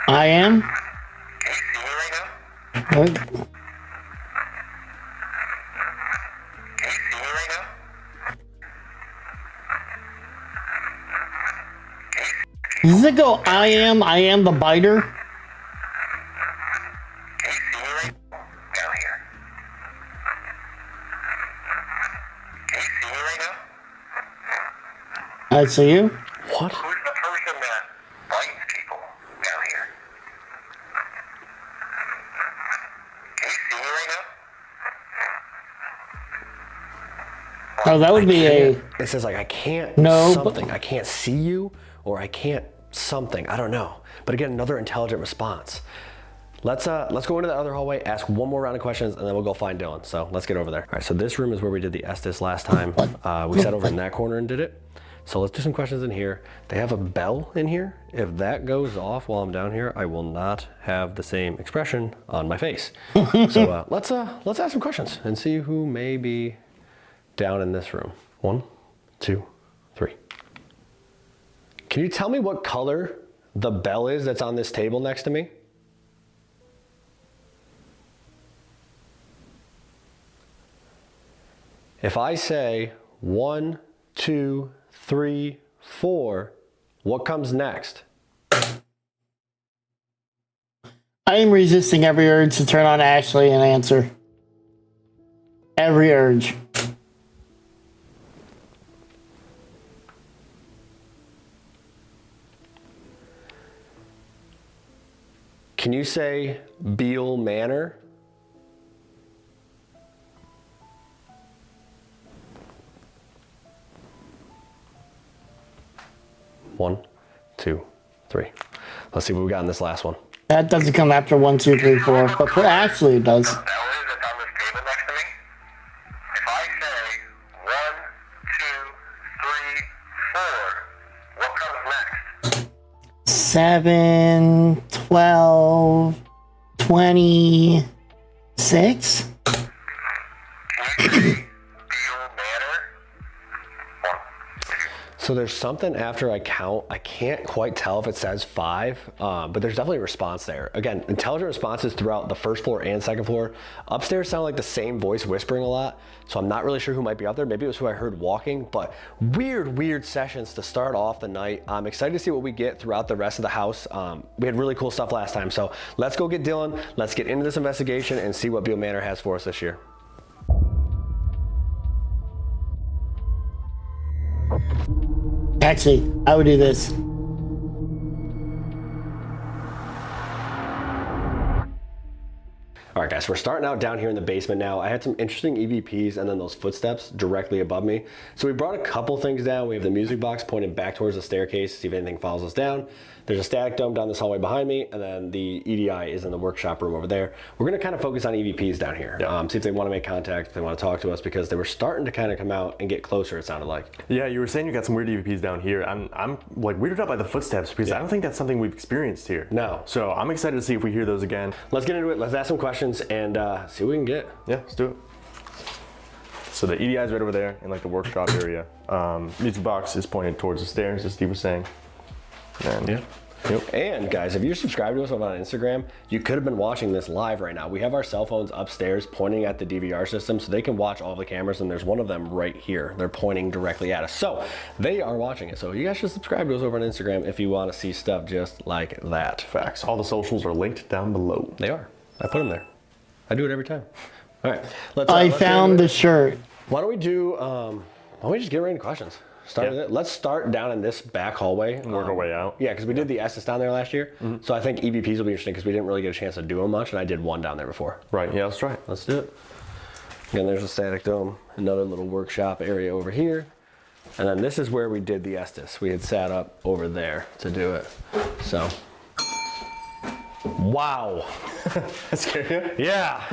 A: I am.
O: Can you see me right now?
A: What?
O: Can you see me right now?
A: Does it go, I am the biter?
O: Can you see me right down here? Can you see me right now?
A: I see you.
N: What?
O: Who's the person that bites people down here? Can you see me right now?
A: Oh, that would be a...
N: It says like, I can't
A: No,
N: something. I can't see you, or I can't something. I don't know. But again, another intelligent response. Let's go into the other hallway, ask one more round of questions, and then we'll go find Dylan. So let's get over there. All right, so this room is where we did the Estes last time. We sat over in that corner and did it. So let's do some questions in here. They have a bell in here. If that goes off while I'm down here, I will not have the same expression on my face. So let's ask some questions and see who may be down in this room. 1, 2, 3. Can you tell me what color the bell is that's on this table next to me? If I say 1, 2, 3, 4, what comes next?
A: I am resisting every urge to turn on Ashley and answer. Every urge.
N: Can you say Beale Manor? One, 2, 3. Let's see what we got in this last one.
A: That doesn't come after 1, 2, 3, 4, but for Ashley it does.
O: If I say 1, 2, 3, 4, what comes next?
A: 7, 12, 26.
N: So there's something after I count. I can't quite tell if it says 5, but there's definitely a response there. Again, intelligent responses throughout the first floor and second floor. Upstairs sound like the same voice whispering a lot, so I'm not really sure who might be out there. Maybe it was who I heard walking, but weird sessions to start off the night. I'm excited to see what we get throughout the rest of the house. We had really cool stuff last time, so let's go get Dylan. Let's get into this investigation and see what Beale Manor has for us this year.
A: Actually, I would do this.
N: All right, guys, we're starting out down here in the basement now. I had some interesting EVPs and then those footsteps directly above me. So we brought a couple things down. We have the music box pointed back towards the staircase, see if anything follows us down. There's a static dome down this hallway behind me, and then the EDI is in the workshop room over there. We're gonna kind of focus on EVPs down here. See if they wanna make contact, if they wanna talk to us, because they were starting to kind of come out and get closer, it sounded like.
M: Yeah, you were saying you got some weird EVPs down here. I'm like weirded out by the footsteps because I don't think that's something we've experienced here.
N: No.
M: So I'm excited to see if we hear those again.
N: Let's get into it. Let's ask some questions and see what we can get.
M: Yeah, let's do it. So the EDI is right over there in like the workshop area. Music box is pointed towards the stairs, as Steve was saying. And
N: yeah. Yep. And guys, if you're subscribed to us on Instagram, you could have been watching this live right now. We have our cell phones upstairs pointing at the DVR system so they can watch all the cameras, and there's one of them right here. They're pointing directly at us. So they are watching it. So you guys should subscribe to us over on Instagram if you want to see stuff just like that.
M: Facts. All the socials are linked down below.
N: They are. I put them there. I do it every time. All right.
A: I found the shirt.
N: Why don't we just get right into questions? Let's start down in this back hallway
M: and work our way out.
N: Yeah, because we did the Estes down there last year. So I think EVPs will be interesting because we didn't really get a chance to do them much, and I did one down there before.
M: Right, yeah, let's try it.
N: Let's do it. Again, there's a static dome, another little workshop area over here. And then this is where we did the Estes. We had sat up over there to do it. So, wow.
M: That scared you?
N: Yeah,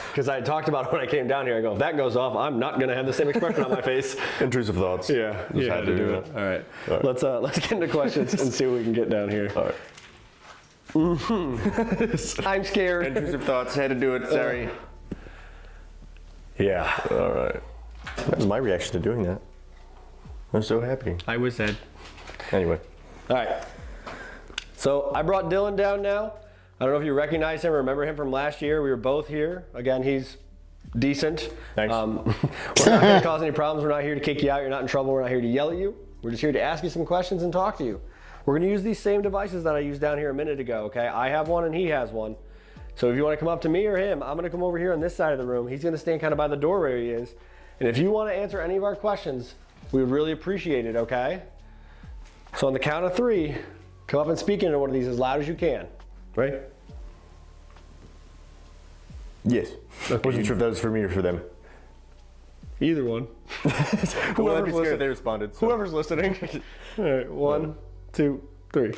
N: because I talked about it when I came down here. I go, if that goes off, I'm not gonna have the same expression on my face.
M: Intrusive thoughts.
N: Yeah,
M: just had to do it.
N: All right. Let's get into questions and see what we can get down here.
M: All right.
N: I'm scared.
M: Intrusive thoughts. Had to do it. Sorry.
N: Yeah.
M: All right. That was my reaction to doing that. I'm so happy.
N: I was sad.
M: Anyway.
N: All right. So I brought Dylan down now. I don't know if you recognize him or remember him from last year. We were both here. Again, he's decent.
M: Thanks.
N: We're not going to cause any problems. We're not here to kick you out. You're not in trouble. We're not here to yell at you. We're just here to ask you some questions and talk to you. We're going to use these same devices that I used down here a minute ago, okay? I have one and he has one. So if you want to come up to me or him, I'm going to come over here on this side of the room. He's going to stand kind of by the door where he is. And if you want to answer any of our questions, we would really appreciate it, okay? So on the count of 3, come up and speak into one of these as loud as you can. Right?
M: Yes. Okay. Wasn't sure if that was for me or for them.
N: Either one.
M: Whoever's listening, they responded. So.
N: Whoever's listening. All right, 1, 2, 3.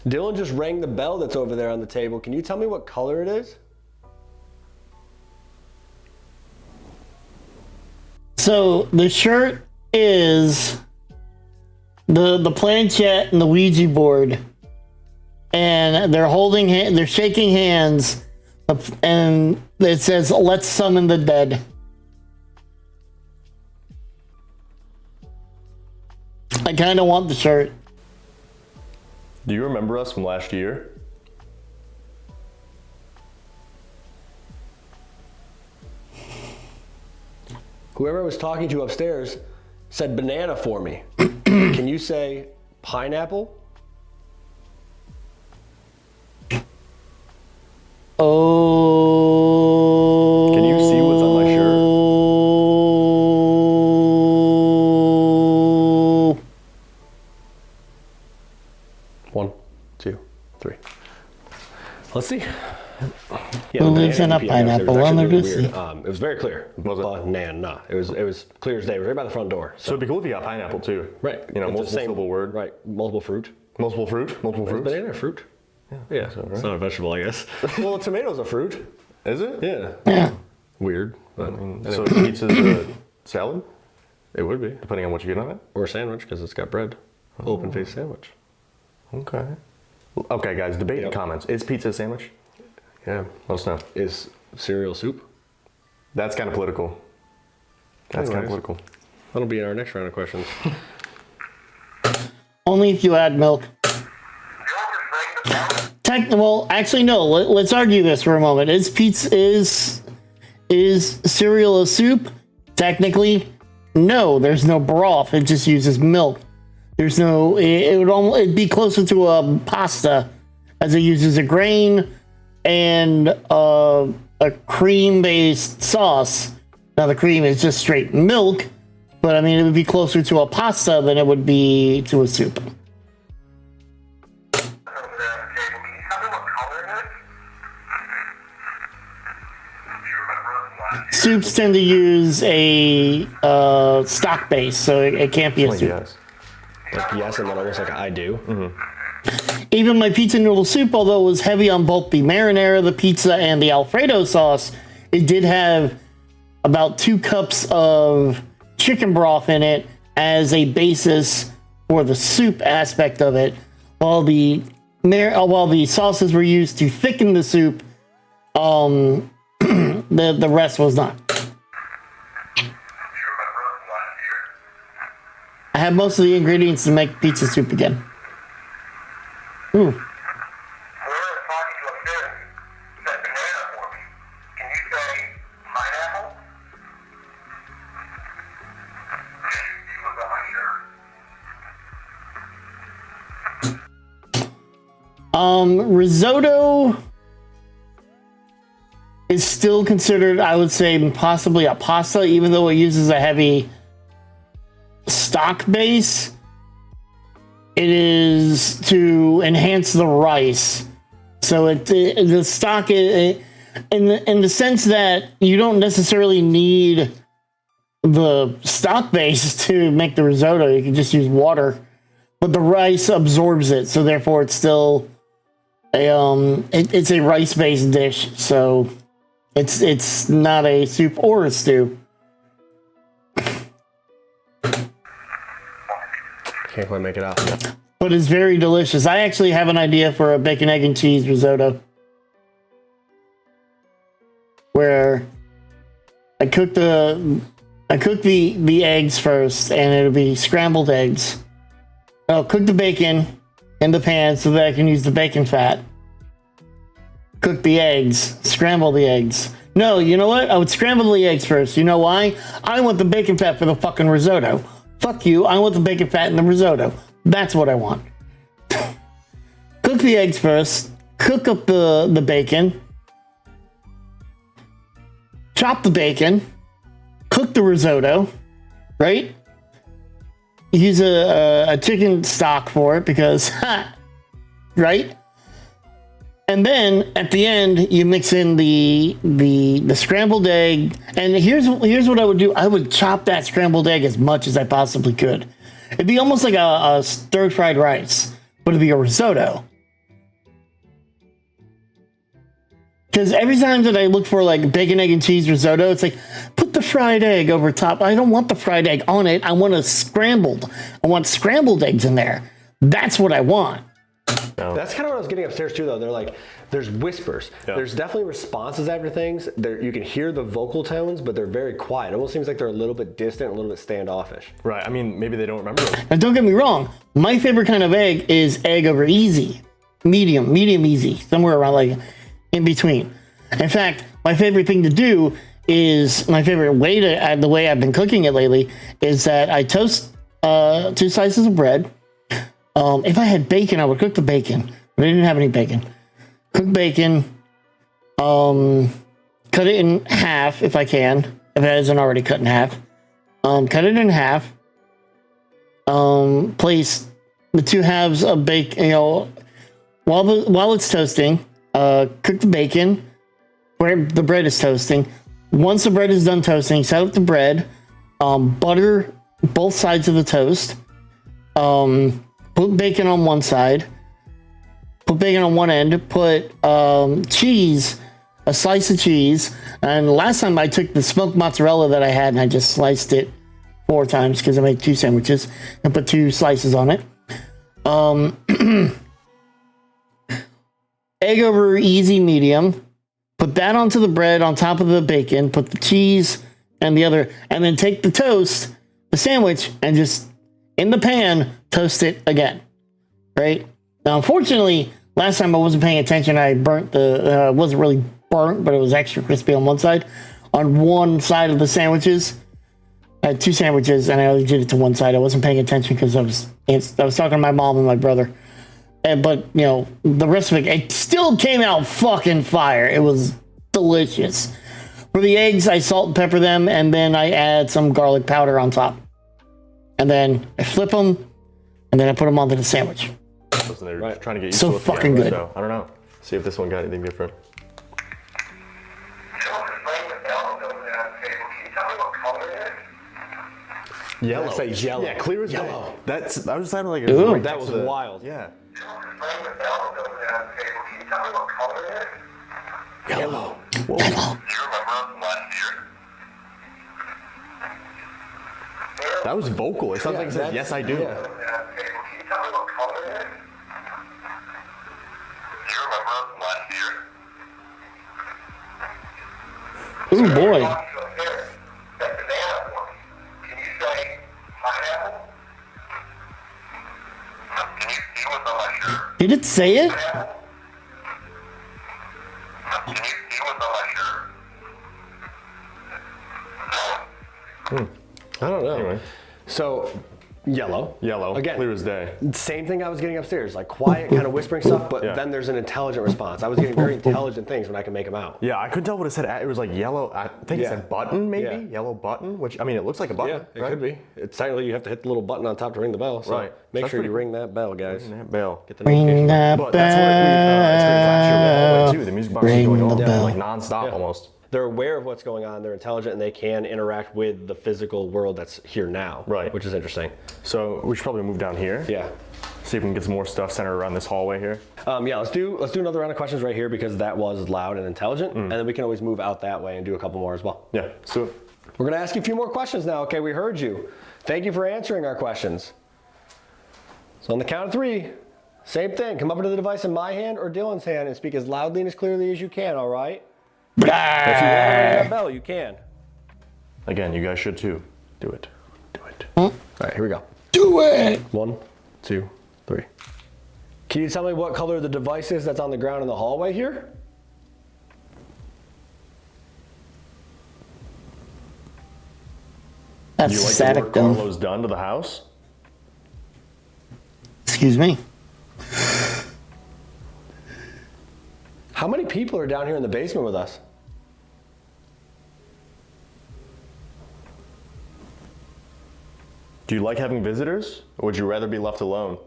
N: Dylan just rang the bell that's over there on the table. Can you tell me what color it is?
A: So the shirt is the planchette and the Ouija board, and they're shaking hands, and it says, "Let's summon the dead." I kind of want the shirt.
M: Do you remember us from last year?
N: Whoever I was talking to upstairs said banana for me. Can you say pineapple?
A: Oh.
M: Can you see what's on my shirt?
N: One, two, three. Let's see.
A: Who lives in a pineapple on the roof?
N: It was very clear. Banana. It was clear as day. It was right by the front door.
M: So it'd be cool if you got pineapple too.
N: Right.
M: You know,
N: It's the
M: multiple
N: same
M: syllable word.
N: Right. Multiple fruit.
M: Multiple fruit. Multiple fruits.
N: Banana a fruit? Yeah.
M: So, right?
N: It's not a vegetable, I guess. Well, a tomato's a fruit.
M: Is it?
N: Yeah. Weird. But
M: So pizza's a salad?
N: It would be.
M: Depending on what you get on it?
N: Or a sandwich, because it's got bread. Open face sandwich.
M: Okay. Okay, guys, debate in the comments. Is pizza a sandwich?
N: Yeah.
M: Let us know.
N: Is cereal soup?
M: That's kind of political. That's kind of political.
N: That'll be in our next round of questions.
A: Only if you add milk. Well, actually, no. Let's argue this for a moment. Is cereal a soup? Technically, no. There's no broth. It just uses milk. There's no. It'd be closer to a pasta, as it uses a grain and a cream-based sauce. Now the cream is just straight milk, but I mean it would be closer to a pasta than it would be to a soup. Soups tend to use a stock base, so it can't be a soup.
M: Yes.
N: Like yes, and then almost like I do.
A: Even my pizza noodle soup, although it was heavy on both the marinara, the pizza, and the Alfredo sauce, it did have about 2 cups of chicken broth in it as a basis for the soup aspect of it, while the sauces were used to thicken the soup. The rest was not. I have most of the ingredients to make pizza soup again. Ooh. Risotto is still considered, I would say, possibly a pasta, even though it uses a heavy stock base. It is to enhance the rice. So the stock is in the sense that you don't necessarily need the stock base to make the risotto. You can just use water, but the rice absorbs it, so therefore it's still it's a rice-based dish. So it's not a soup or a stew.
N: Can't quite make it out.
A: But it's very delicious. I actually have an idea for a bacon, egg, and cheese risotto, where I cook the eggs first, and it'll be scrambled eggs. I'll cook the bacon in the pan so that I can use the bacon fat. Cook the eggs, scramble the eggs. No, you know what? I would scramble the eggs first. You know why? I want the bacon fat for the fucking risotto. Fuck you, I want the bacon fat in the risotto. That's what I want. Cook the eggs first, cook up the bacon, chop the bacon, cook the risotto, right? Use a chicken stock for it because, right? And then at the end, you mix in the scrambled egg. And here's what I would do. I would chop that scrambled egg as much as I possibly could. It'd be almost like a stir-fried rice, but it'd be a risotto. Because every time that I look for like bacon, egg, and cheese risotto, it's like, put the fried egg over top. I don't want the fried egg on it. I want a scrambled. I want scrambled eggs in there. That's what I want.
N: That's kind of what I was getting upstairs too, though. They're like, there's whispers.
M: Yeah.
N: There's definitely responses after things. You can hear the vocal tones, but they're very quiet. It almost seems like they're a little bit distant, a little bit standoffish.
M: Right. I mean, maybe they don't remember those.
A: Now, don't get me wrong. My favorite kind of egg is egg over easy, medium easy, somewhere around like in between. In fact, my favorite thing to do is my favorite way to the way I've been cooking it lately is that I toast 2 slices of bread. If I had bacon, I would cook the bacon, but I didn't have any bacon. Cook bacon, cut it in half if I can, if it isn't already cut in half. Cut it in half. Place the 2 halves of bacon, while it's toasting, cook the bacon where the bread is toasting. Once the bread is done toasting, set up the bread, butter both sides of the toast, put bacon on one side, put bacon on one end, put cheese, a slice of cheese, and last time I took the smoked mozzarella that I had and I just sliced it 4 times because I made 2 sandwiches and put 2 slices on it. Egg over easy medium, put that onto the bread on top of the bacon, put the cheese and the other, and then take the toast, the sandwich, and just in the pan, toast it again, right? Now, unfortunately, last time I wasn't paying attention. I burnt the, wasn't really burnt, but it was extra crispy on one side. On one side of the sandwiches, I had 2 sandwiches, and I only did it to one side. I wasn't paying attention because I was talking to my mom and my brother. But, the rest of it still came out fucking fire. It was delicious. For the eggs, I salt and pepper them, and then I add some garlic powder on top. And then I flip them, and then I put them onto the sandwich.
M: Listen, they're just trying to get used
A: So
M: to it
A: fucking
M: again,
A: good.
M: So, I don't know. See if this one got anything different. Yellow.
N: Say yellow.
M: Yeah, clear as
N: yellow.
M: day. That's. I was sounding like
A: Ooh.
N: That was wild.
M: Yeah.
N: Yellow.
M: Whoa. That was vocal. It sounds like it says, yes, I do.
N: Yeah.
A: Ooh, boy. Did it say it?
N: I don't know.
M: Anyway.
N: So, yellow.
M: Yellow.
N: Again.
M: Clear as day.
N: Same thing I was getting upstairs, like quiet, kind of whispering stuff, but
M: Yeah.
N: then there's an intelligent response. I was getting very intelligent things when I can make them out.
M: Yeah, I couldn't tell what it said. It was like yellow. I think it
N: Yeah.
M: said button, maybe?
N: Yeah.
M: Yellow button, which, I mean, it looks like a button.
N: Yeah, it
M: right?
N: could be. It's technically you have to hit the little button on top to ring the bell. So
M: Right.
N: make
M: So
N: sure
M: that's
N: you
M: pretty
N: ring that bell, guys.
M: Ring that bell.
N: Get the
A: Ring
N: notification.
A: that
M: But that's what we experienced last year with the hallway, too. The music box was
A: Ring
M: going
A: the
M: off
A: bell.
M: like nonstop almost.
N: They're aware of what's going on. They're intelligent, and they can interact with the physical world that's here now.
M: Right.
N: Which is interesting.
M: So we should probably move down here.
N: Yeah.
M: See if we can get some more stuff centered around this hallway here.
N: Yeah. Let's do another round of questions right here because that was loud and intelligent, and then we can always move out that way and do a couple more as well.
M: Yeah. So
N: We're gonna ask you a few more questions now. Okay, we heard you. Thank you for answering our questions. So on the count of 3, same thing. Come up to the device in my hand or Dylan's hand and speak as loudly and as clearly as you can. All right. If you want to ring that bell, you can.
M: again, you guys should too. Do it. Do it.
N: All right, here we go.
A: Do it!
N: 1, 2, 3. Can you tell me what color the device is that's on the ground in the hallway here?
A: That's
M: Do you like the
A: static
M: work
A: dome.
M: Carlo's done to the house?
A: Excuse me.
N: How many people are down here in the basement with us?
M: Do you like having visitors, or would you rather be left alone?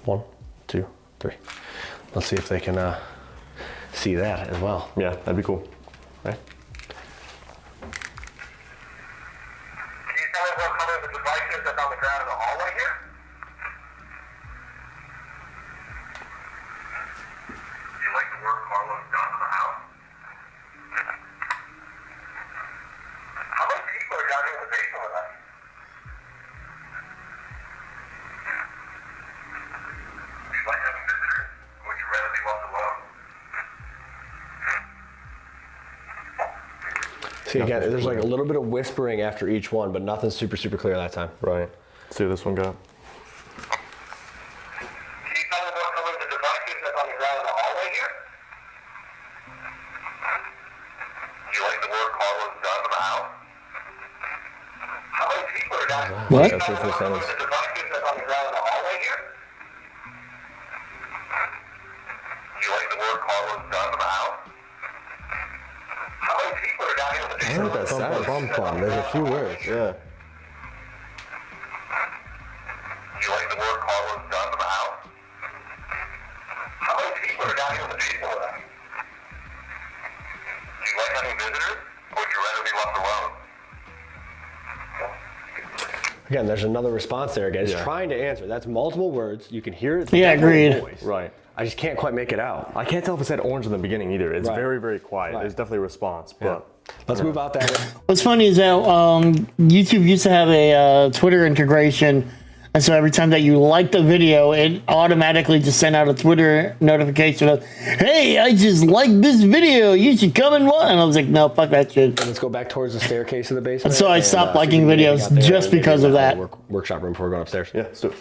N: One, 2, 3. Let's see if they can see that as well.
M: Yeah, that'd be cool. Right?
O: Can you tell me what color the device is that's on the ground in the hallway here?
N: See, again, there's like a little bit of whispering after each one, but nothing super clear that time.
M: Right. Let's see what this one got.
A: What?
M: That's the first sentence. I don't know what that sounds.
N: Bum, bum. There's a few words.
M: Yeah.
N: Again, there's another response there. Again, it's trying to answer. That's multiple words. You can hear it.
A: Yeah, agreed.
N: Voice.
M: Right.
N: I just can't quite make it out.
M: I can't tell if it said orange in the beginning either. It's
N: Right.
M: very quiet.
N: Right.
M: There's definitely a response, but
N: let's move out that way.
A: What's funny is that YouTube used to have a Twitter integration, and so every time that you liked a video, it automatically just sent out a Twitter notification of, "Hey, I just liked this video. You should come and watch." And I was like, "No, fuck that shit."
N: And let's go back towards the staircase of the basement.
A: And so I stopped liking
N: see if we can
A: videos
N: get out there
A: just
N: and maybe
A: because of
N: in the
A: that.
N: workshop room before we go upstairs.
M: Yeah, let's do it.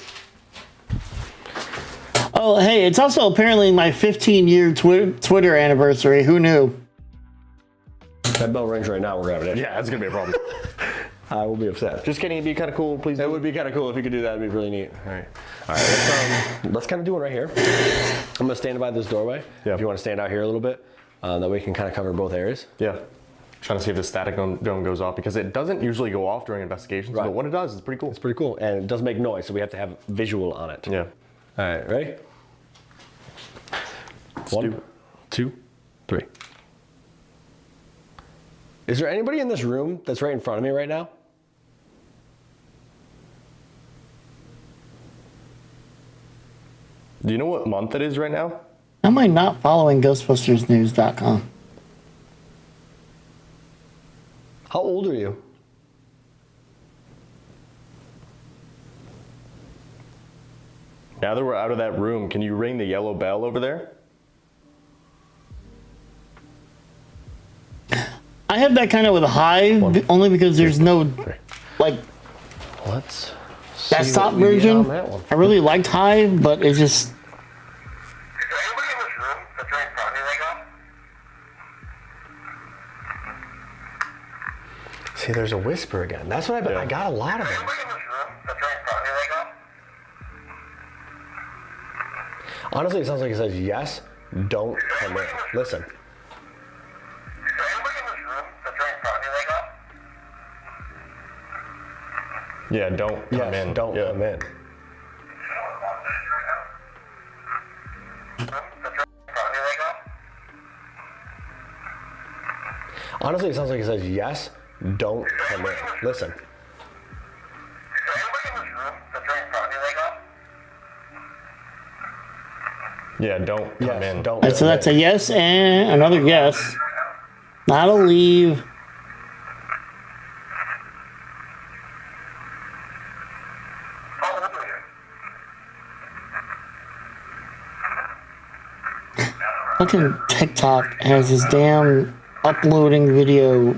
A: Oh, hey, it's also apparently my 15-year Twitter anniversary. Who knew?
N: That bell rings right now. We're grabbing it.
M: Yeah, that's gonna be a problem.
N: I will be upset.
M: Just kidding. It'd be kind of cool, please.
N: It would be kind of cool if you could do that. It'd be really neat. All right. Let's kind of do it right here. I'm gonna stand by this doorway.
M: Yeah.
N: If you want to stand out here a little bit, that way we can kind of cover both areas.
M: Yeah. Trying to see if the static dome goes off because it doesn't usually go off during investigations, but when it does, it's pretty cool.
N: It's pretty cool, and it does make noise, so we have to have visual on it.
M: Yeah.
N: All right, ready? 1, 2, 3. Is there anybody in this room that's right in front of me right now?
M: Do you know what month it is right now?
A: How am I not following GhostbustersNews.com?
N: How old are you?
M: Now that we're out of that room, can you ring the yellow bell over there?
A: I have that kind of with Hive, only because there's no, like,
N: let's
A: desktop
N: what we get on
A: version.
N: that one.
A: I really liked Hive, but it's just...
N: See, there's a whisper again. That's what I got a lot of them. Honestly, it sounds like it says yes, don't come in. Listen.
M: Yeah, don't come in.
N: Don't come in. Honestly, it sounds like it says yes, don't come in. Listen.
M: Yeah, don't come in.
N: Don't.
A: Right, so that's a yes and another yes. Not a leave. Fucking TikTok has this damn uploading video.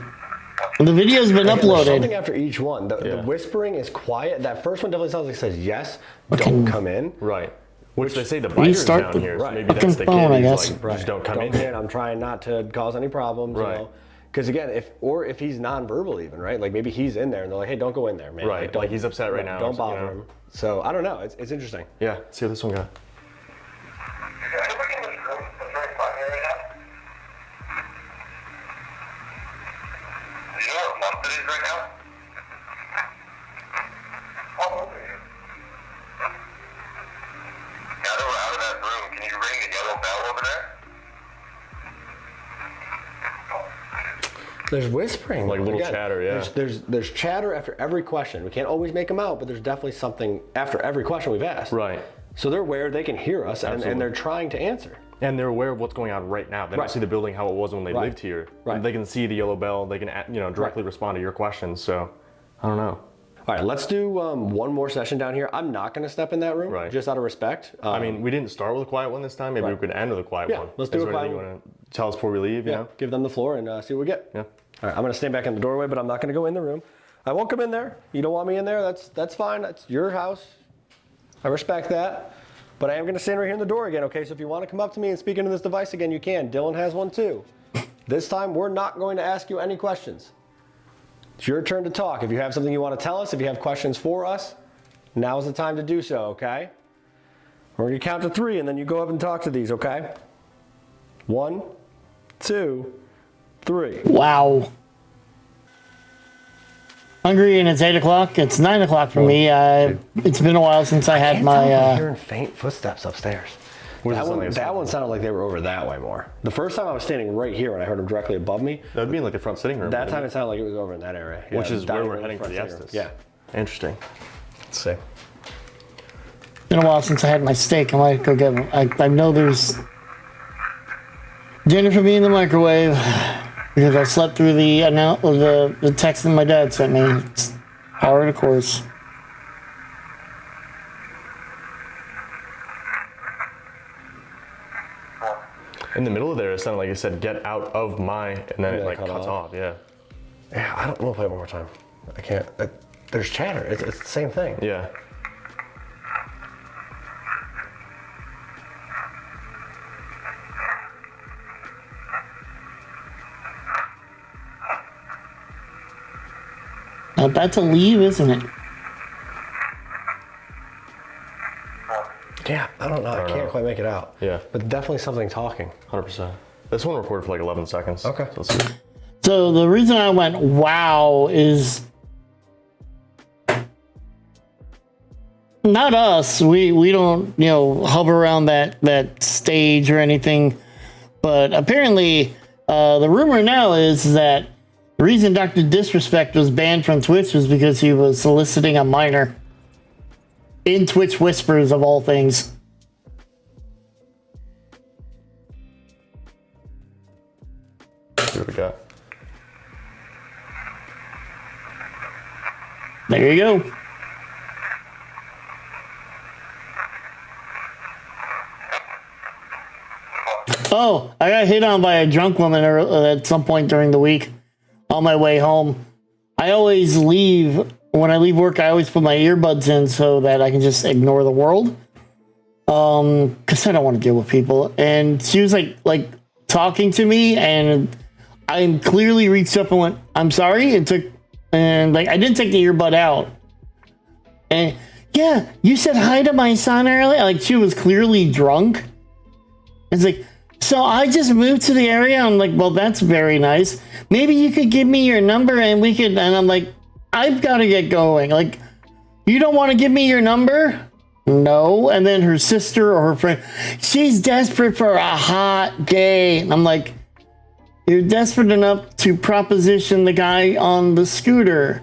A: The video's been
N: There's
A: uploaded.
N: something after each one. The whispering is quiet. That first one definitely sounds like it says yes, don't come in.
M: Right. Which they say the biter's
A: Restart
M: down
A: the
M: here, so maybe
A: fucking
M: that's the
A: phone,
M: kid
A: I
M: who's
A: guess.
M: like, just don't come in.
N: I'm trying not to cause any problems.
M: Right.
N: You know? Because again, if he's nonverbal even, right? Like maybe he's in there and they're like, hey, don't go in there, man.
M: Right, like he's upset right now.
N: Don't bother
M: you know?
N: him. So I don't know. It's interesting.
M: Yeah, let's see what this one got.
N: There's whispering,
M: like little chatter, yeah.
N: There's chatter after every question. We can't always make them out, but there's definitely something after every question we've asked.
M: Right.
N: So they're aware they can hear us, and they're trying to answer.
M: And they're aware of what's going on right now. They don't see the building how it was when they lived here.
N: Right.
M: They can see the yellow bell. They can directly respond to your questions. So I don't know.
N: All right, let's do one more session down here. I'm not going to step in that room, just out of respect.
M: I mean, we didn't start with a quiet one this time. Maybe we could end with a quiet one.
N: Let's do a quiet
M: one. You want to tell us before we leave? You know?
N: Give them the floor and see what we get.
M: Yeah.
N: All right, I'm gonna stand back in the doorway, but I'm not gonna go in the room. I won't come in there. You don't want me in there, that's fine. That's your house. I respect that. But I am gonna stand right here in the door again, okay? So if you wanna come up to me and speak into this device again, you can. Dylan has one too. This time, we're not going to ask you any questions. It's your turn to talk. If you have something you wanna tell us, if you have questions for us, now's the time to do so, okay? We're gonna count to 3 and then you go up and talk to these, okay? 1, 2, 3.
A: Wow. Hungry and it's 8 o'clock. It's 9 o'clock for me. It's been a while since I had my.
N: I'm hearing faint footsteps upstairs. That one sounded like they were over that way more. The first time I was standing right here and I heard them directly above me.
M: That would be in like the front sitting room.
N: That time it sounded like it was over in that area. Yeah,
M: which is where we're heading for the Estes.
N: Yeah.
M: Interesting. Let's see.
A: Been a while since I had my steak. I might go get them. I know there's dinner for me in the microwave because I slept through the text that my dad sent me. It's hard, of course.
M: In the middle of there, it sounded like it said, "Get out of my," and then it like cuts off. Yeah.
N: Yeah, I don't want to play it one more time. I can't. There's chatter. It's the same thing.
M: Yeah.
A: Not bad to leave, isn't it?
N: Yeah, I don't know. I can't quite make it out.
M: Yeah.
N: But definitely something talking.
M: 100%. This one recorded for like 11 seconds.
N: Okay.
M: So let's see.
A: So the reason I went wow is not us. We don't, hover around that stage or anything. But apparently, the rumor now is that the reason Dr. Disrespect was banned from Twitch was because he was soliciting a minor. In Twitch Whispers, of all things.
M: See what we got.
A: There you go. Oh, I got hit on by a drunk woman at some point during the week on my way home. I always leave, when I leave work, I always put my earbuds in so that I can just ignore the world. Because I don't want to deal with people. And she was like talking to me, and I clearly reached up and went, "I'm sorry." I didn't take the earbud out. And yeah, you said hi to my son earlier. Like, she was clearly drunk. It's like, so I just moved to the area. I'm like, well, that's very nice. Maybe you could give me your number and we could. And I'm like, I've got to get going. Like, you don't want to give me your number? No. And then her sister or her friend, she's desperate for a hot gay. And I'm like, you're desperate enough to proposition the guy on the scooter.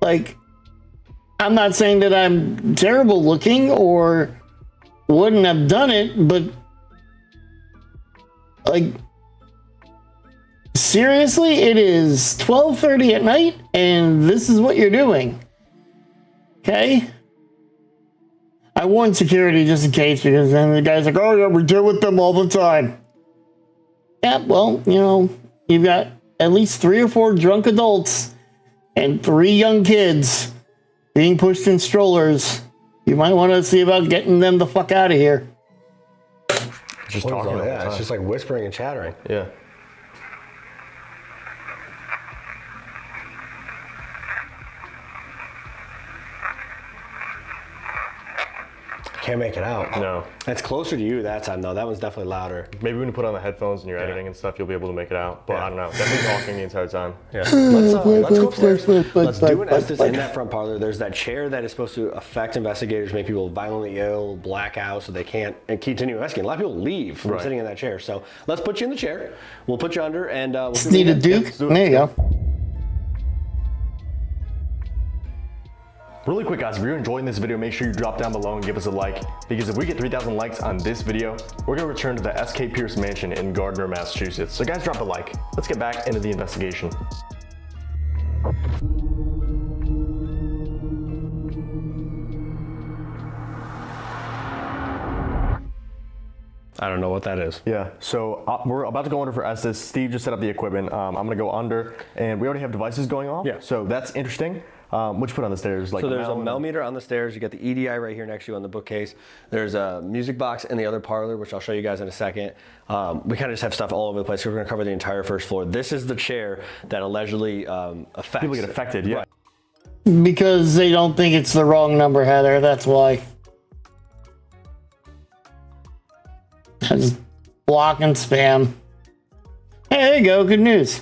A: Like, I'm not saying that I'm terrible looking or wouldn't have done it, but like, seriously, it is 12:30 at night and this is what you're doing. Okay? I warned security just in case, because then the guy's like, "Oh yeah, we deal with them all the time." Yeah, well, you've got at least 3 or 4 drunk adults and 3 young kids being pushed in strollers. You might want to see about getting them the fuck out of here.
M: Just talking.
N: Yeah, it's just like whispering and chattering.
M: Yeah.
N: Can't make it out.
M: No.
N: It's closer to you that time, though. That one's definitely louder.
M: Maybe when you put on the headphones and you're editing and stuff, you'll be able to make it out. But I don't know. Definitely talking the entire time.
N: Yeah. Let's go upstairs. Let's do an Estes in that front parlor. There's that chair that is supposed to affect investigators, make people violently ill, black out, so they can't continue investigating. A lot of people leave from sitting in that chair. So let's put you in the chair. We'll put you under and we'll
A: need a Duke. There you go.
M: Really quick, guys, if you're enjoying this video, make sure you drop down below and give us a like, because if we get 3,000 likes on this video, we're gonna return to the S.K. Pierce Mansion in Gardner, Massachusetts. So guys, drop a like. Let's get back into the investigation.
N: I don't know what that is.
M: Yeah, so we're about to go under for Estes. Steve just set up the equipment. I'm going to go under, and we already have devices going off. Yeah. So that's interesting. What you put on the stairs? Like
N: so there's a Mel meter on the stairs. You got the EDI right here next to you on the bookcase. There's a music box in the other parlor, which I'll show you guys in a second. We kind of just have stuff all over the place. So we're going to cover the entire first floor. This is the chair that allegedly affects.
M: People get affected, yeah.
N: Right.
A: Because they don't think it's the wrong number, Heather. That's why. Just block and spam. Hey, there you go. Good news.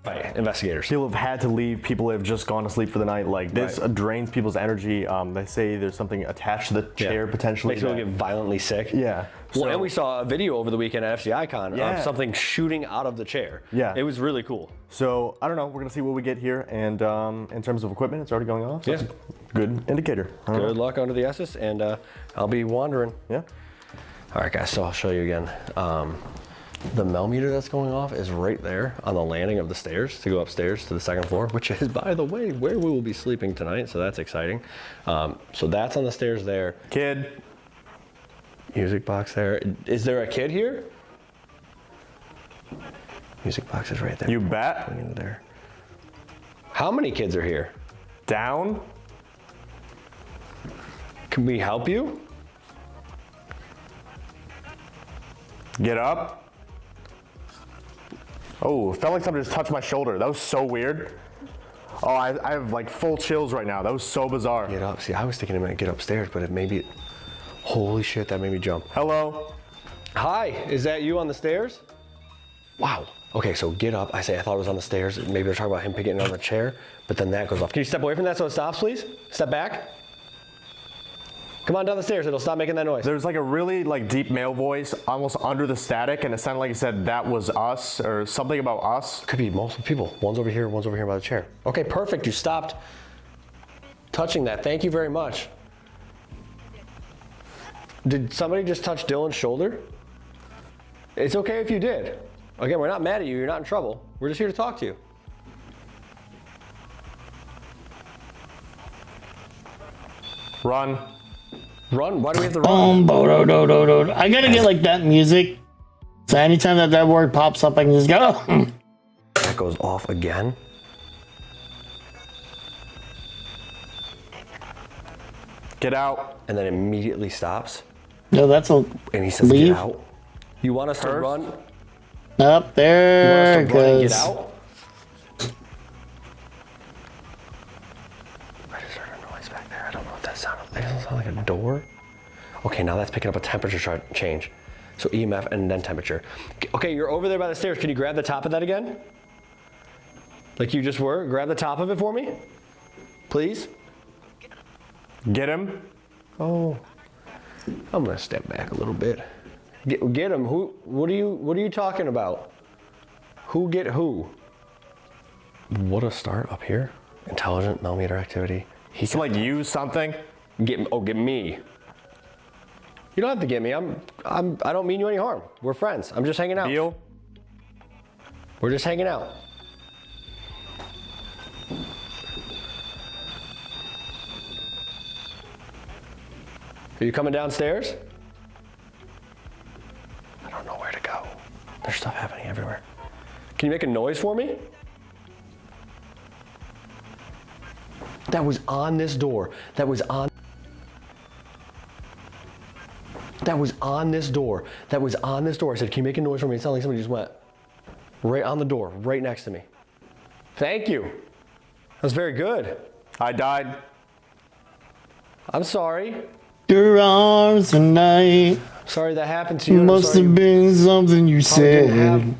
M: Right. Investigators. People have had to leave. People have just gone to sleep for the night. Like this drains people's energy. They say there's something attached to the chair potentially.
N: Makes people get violently sick.
M: Yeah.
N: Well, and we saw a video over the weekend at FC Icon of something shooting out of the chair.
M: Yeah.
N: It was really cool.
M: So I don't know. We're gonna see what we get here. And in terms of equipment, it's already going off. So
N: Yeah.
M: that's a good indicator.
N: Good luck under the Estes, and I'll be wandering.
M: Yeah.
N: All right, guys. So I'll show you again. The Mel meter that's going off is right there on the landing of the stairs to go upstairs to the second floor, which is, by the way, where we will be sleeping tonight. So that's exciting. So that's on the stairs there.
M: Kid.
N: Music box there. Is there a kid here? Music box is right there.
M: You bet.
N: Going into there. How many kids are here?
M: Down.
N: Can we help you?
M: Get up. Oh, it felt like somebody just touched my shoulder. That was so weird. Oh, I have like full chills right now. That was so bizarre.
N: Get up. See, I was thinking it might get upstairs, but it maybe. Holy shit, that made me jump.
M: Hello.
N: Hi, is that you on the stairs? Wow. Okay, so get up. I thought it was on the stairs. Maybe they're talking about him getting on the chair, but then that goes off. Can you step away from that so it stops, please? Step back. Come on down the stairs. It'll stop making that noise.
M: There's like a really like deep male voice almost under the static, and it sounded like he said that was us or something about us.
N: Could be multiple people. One's over here by the chair. Okay, perfect. You stopped touching that. Thank you very much. Did somebody just touch Dylan's shoulder? It's okay if you did. Again, we're not mad at you. You're not in trouble. We're just here to talk to you.
M: Run.
N: Run? Why do we have to run?
A: I gotta get like that music. So anytime that word pops up, I can just go.
N: That goes off again.
M: Get out.
N: And then immediately stops.
A: No, that's a.
N: And he says,
A: leave.
N: get out. You want us to run?
A: Up there it
N: You want us to run and
A: goes.
N: get out? I just heard a noise back there. I don't know what that sounded like. Does it sound like a door? Okay, now that's picking up a temperature change. So EMF and then temperature. Okay, you're over there by the stairs. Can you grab the top of that again? Like you just were? Grab the top of it for me? Please?
M: Get him.
N: Oh. I'm gonna step back a little bit. Get him. Who? What are you talking about? Who get who? What a start up here. Intelligent millimeter activity.
M: He can like use something.
N: Get me. You don't have to get me. I don't mean you any harm. We're friends. I'm just hanging out.
M: Deal.
N: We're just hanging out. Are you coming downstairs? I don't know where to go. There's stuff happening everywhere. Can you make a noise for me? That was on this door. That was on this door. That was on this door. I said, can you make a noise for me? It sounded like somebody just went right on the door, right next to me. Thank you. That was very good.
M: I died.
N: I'm sorry.
A: Your arms tonight.
N: Sorry that happened to you.
A: Must have been something you
N: didn't have
A: said.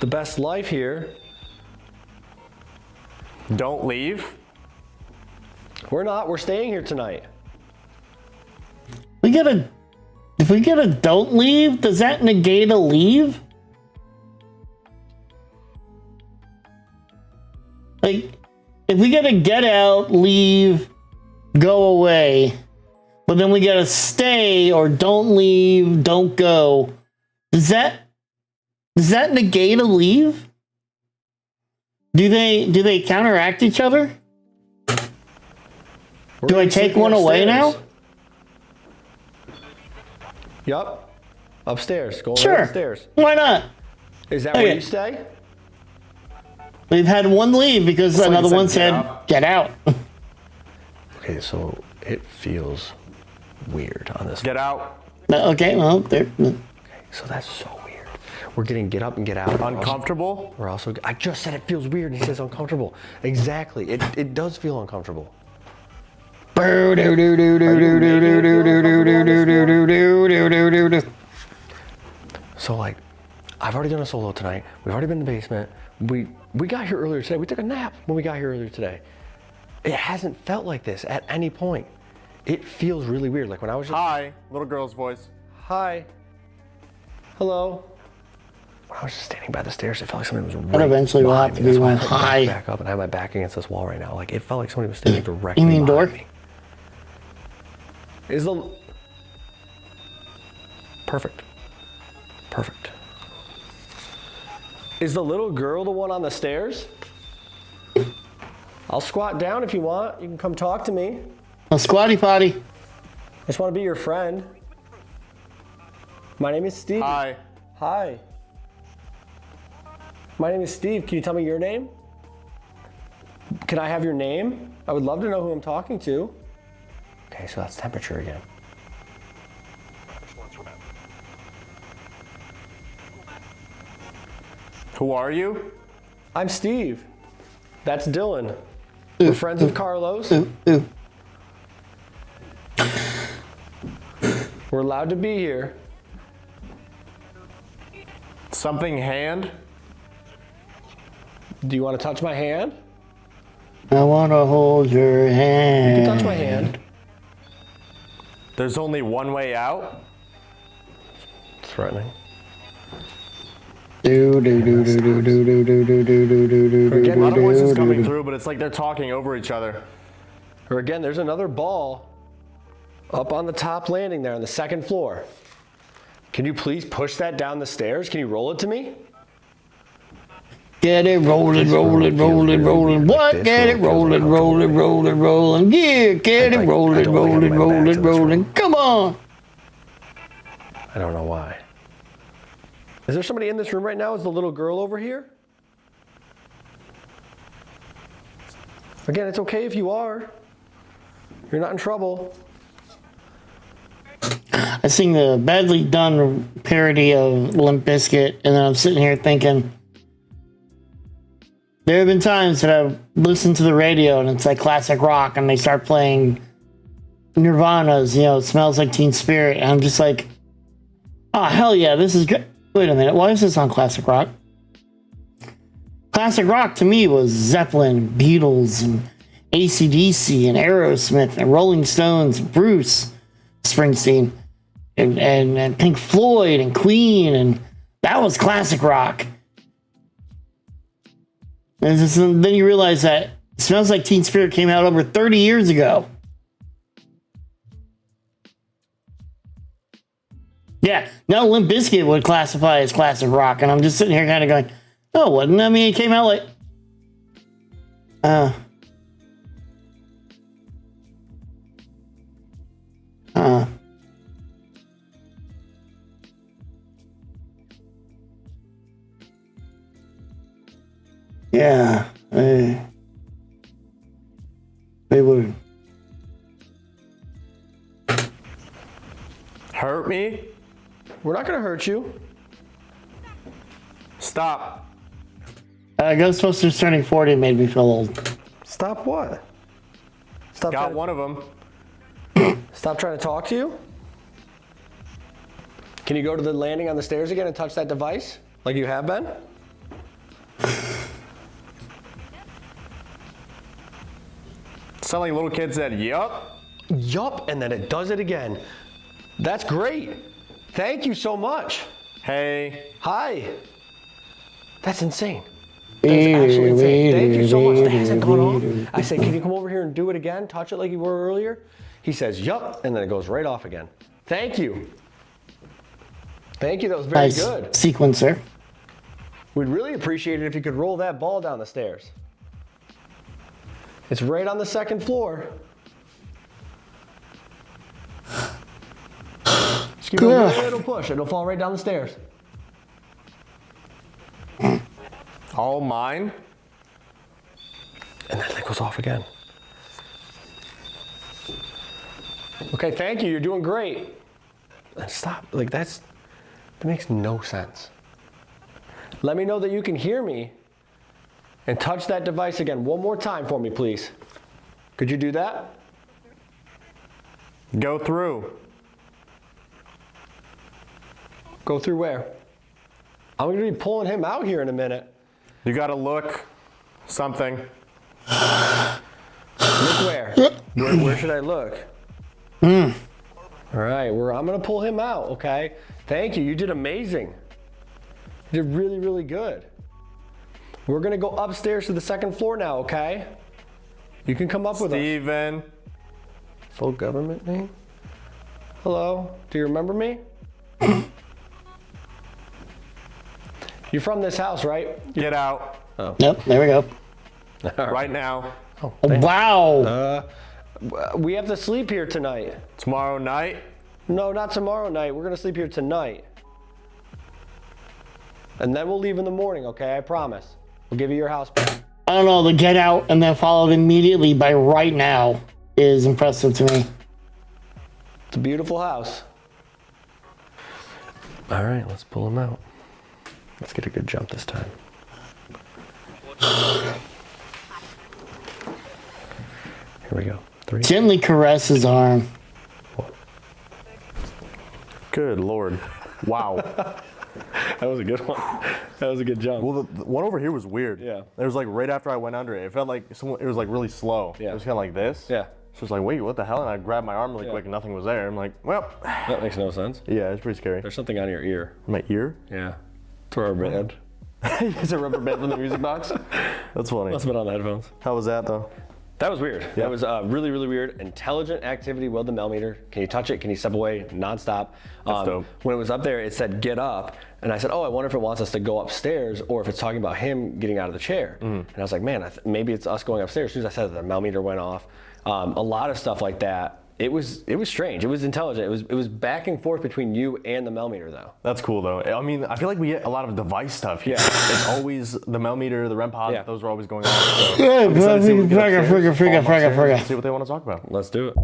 N: the best life here.
M: Don't leave.
N: We're not. We're staying here tonight.
A: If we get a don't leave, does that negate a leave? Like, if we get a get out, leave, go away, but then we get a stay or don't leave, don't go, does that negate a leave? Do they counteract each other? Do I take one away now?
N: Yup. Upstairs. Go
A: Sure.
N: upstairs.
A: Why not?
N: Is that
A: Okay.
N: where you stay?
A: We've had one leave because
N: It's like
A: another
N: it said,
A: one
N: "Get
A: said,
N: out."
A: get out.
N: Okay, so it feels weird on this.
M: Get out.
A: Okay, well, there.
N: So that's so weird. We're getting get up and get out.
M: Uncomfortable?
N: We're also. I just said it feels weird. And he says uncomfortable. Exactly. It does feel uncomfortable. So like, I've already done a solo tonight. We've already been in the basement. We got here earlier today. We took a nap when we got here earlier today. It hasn't felt like this at any point. It feels really weird. Like when I was just.
M: Hi, little girl's voice.
N: Hi. Hello. When I was just standing by the stairs, it felt like somebody was right
A: But eventually we'll have
N: behind
A: to
N: me.
A: be
N: That's why
A: one
N: I
A: high.
N: back up and I have my back against this wall right now. Like it felt like somebody was standing directly
A: You mean
N: behind
A: door?
N: me. Is the perfect. Perfect. Is the little girl the one on the stairs? I'll squat down if you want. You can come talk to me.
A: A squatty potty.
N: I just want to be your friend. My name is Steve.
M: Hi.
N: Hi. My name is Steve. Can you tell me your name? Can I have your name? I would love to know who I'm talking to. Okay, so that's temperature again.
M: Who are you?
N: I'm Steve. That's Dylan. We're friends with Carlos. We're allowed to be here.
M: Something hand?
N: Do you want to touch my hand?
A: I want to hold your hand.
N: You can touch my hand.
M: There's only one way out?
N: Threatening.
A: Do do do do do do do do do do do do do
M: A lot of voices
A: do
M: coming
A: do.
M: through, but it's like they're talking over each other.
N: Or again, there's another ball up on the top landing there on the second floor. Can you please push that down the stairs? Can you roll it to me?
A: Get it rolling, rolling, rolling, rolling. What? Get it rolling, rolling, rolling, rolling. Yeah, get it rolling, rolling, rolling, rolling. Come on.
N: I don't know why. Is there somebody in this room right now? Is the little girl over here? Again, it's okay if you are. You're not in trouble.
A: I sing the badly done parody of Limp Bizkit, and then I'm sitting here thinking, there have been times that I've listened to the radio and it's like classic rock, and they start playing Nirvana's, It Smells Like Teen Spirit, and I'm just like, oh, hell yeah, this is good. Wait a minute, why is this on classic rock? Classic rock to me was Zeppelin, Beatles, and AC/DC, and Aerosmith, and Rolling Stones, and Bruce Springsteen, and Pink Floyd, and Queen, and that was classic rock. And then you realize that Smells Like Teen Spirit came out over 30 years ago. Yeah, now Limp Bizkit would classify as classic rock, and I'm just sitting here kind of going, oh, wouldn't I mean, it came out like... Yeah, they would.
M: Hurt me?
N: We're not going to hurt you.
M: Stop.
A: Ghostbusters turning 40 made me feel old.
N: Stop what? Stop.
M: Got one of them.
N: Stop trying to talk to you? Can you go to the landing on the stairs again and touch that device like you have been?
M: Sound like little kid said, yup.
N: Yup, and then it does it again. That's great. Thank you so much.
M: Hey.
N: Hi. That's insane. That's actually insane. Thank you so much. That hasn't gone off. I say, can you come over here and do it again? Touch it like you were earlier? He says, yup, and then it goes right off again. Thank you. Thank you, that was very
A: Nice
N: good.
A: sequencer.
N: We'd really appreciate it if you could roll that ball down the stairs. It's right on the second floor. Just give it a little push. It'll fall right down the stairs.
M: All mine?
N: And then it goes off again. Okay, thank you. You're doing great. And stop. Like, that makes no sense. Let me know that you can hear me. And touch that device again one more time for me, please. Could you do that?
M: Go through.
N: Go through where? I'm going to be pulling him out here in a minute.
M: You gotta look something.
N: Look where? Where should I look? All right, I'm going to pull him out, okay? Thank you. You did amazing. You did really, really good. We're going to go upstairs to the second floor now, okay? You can come up with us.
M: Steven.
N: Full government name? Hello? Do you remember me? You're from this house, right?
M: Get out.
N: Oh.
A: Yep, there we go.
M: Right now.
N: Oh,
A: wow.
N: We have to sleep here tonight.
M: Tomorrow night?
N: No, not tomorrow night. We're going to sleep here tonight. And then we'll leave in the morning, okay? I promise. We'll give you your house back.
A: I don't know, the get out and then followed immediately by right now is impressive to me.
N: It's a beautiful house. All right, let's pull him out. Let's get a good jump this time. Here we go. 3.
A: Gently caress his arm.
M: Good Lord. Wow.
N: That was a good one. That was a good jump.
M: Well, the one over here was weird.
N: Yeah.
M: It was like right after I went under it. It felt like it was like really slow.
N: Yeah.
M: It was kind of like this.
N: Yeah.
M: So it was like, wait, what the hell? And I grabbed my arm really quick and nothing was there. I'm like, well.
N: That makes no sense.
M: Yeah, it's pretty scary.
N: There's something on your ear.
M: My ear?
N: Yeah. It's a rubber band.
M: Is it a rubber band from the music box? That's funny.
N: Must have been on the headphones.
M: How was that though?
N: That was weird.
M: Yeah.
N: That was really, really weird. Intelligent activity with the millimeter. Can you touch it? Can you step away? Nonstop.
M: That's dope.
N: When it was up there, it said get up. And I said, oh, I wonder if it wants us to go upstairs or if it's talking about him getting out of the chair. And I was like, man, maybe it's us going upstairs. As soon as I said that, the millimeter went off. A lot of stuff like that. It was strange. It was intelligent. It was back and forth between you and the millimeter though.
M: That's cool though. I mean, I feel like we get a lot of device stuff here. Yeah. It's always the millimeter, the REM pod, those are always going on. So see what they want to talk about.
N: Let's do it.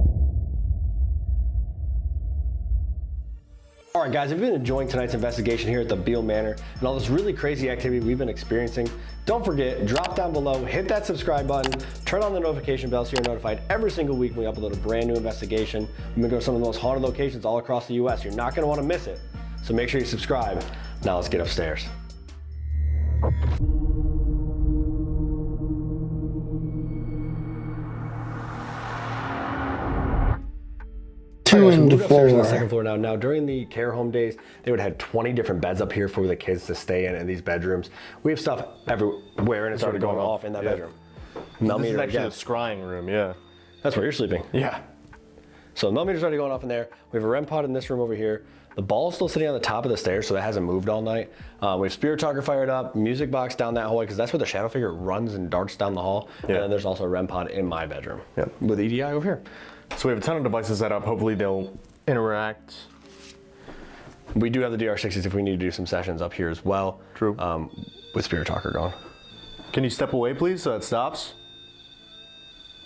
N: All right, guys, if you've been enjoying tonight's investigation here at the Beale Manor and all this really crazy activity we've been experiencing, don't forget, drop down below, hit that subscribe button, turn on the notification bell so you're notified every single week when we upload a brand new investigation. We're gonna go to some of the most haunted locations all across the US. You're not gonna wanna miss it. So make sure you subscribe. Now let's get upstairs.
A: Two and
N: upstairs on the
A: four.
N: second floor now. Now, during the care home days, they would have had 20 different beds up here for the kids to stay in these bedrooms. We have stuff everywhere, and it started going off in that bedroom.
M: This is actually a scrying room, yeah.
N: That's where you're sleeping.
M: Yeah.
N: So the millimeter's already going off in there. We have a REM pod in this room over here. The ball's still sitting on the top of the stairs, so that hasn't moved all night. We have Spirit Talker fired up, music box down that hallway, because that's where the shadow figure runs and darts down the hall. Yeah. And then there's also a REM pod in my bedroom.
M: Yep.
N: With EDI over here.
M: So we have a ton of devices set up. Hopefully they'll interact.
N: We do have the DR60s if we need to do some sessions up here as well.
M: True.
N: With Spirit Talker going.
M: Can you step away, please, so it stops?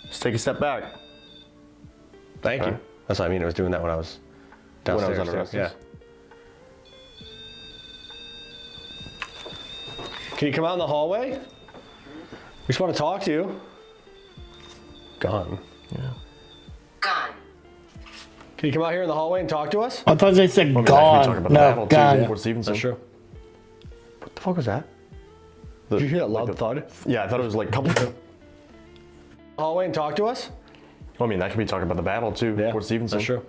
M: Just take a step back.
N: Thank you. That's what I mean. I was doing that when I was downstairs.
M: When I was on
N: yeah. Can you come out in the hallway? We just want to talk to you. Gone.
M: Yeah.
O: Gone.
N: Can you come out here in the hallway and talk to us?
A: I thought they said gone. No, gone.
N: That's true. What the fuck was that? Did you hear that loud thud?
M: Yeah, I thought it was like a couple.
N: Hallway and talk to us?
M: Well, I mean, that could be talking about the battle too.
N: Yeah,
M: Fort Stevenson.
N: that's true.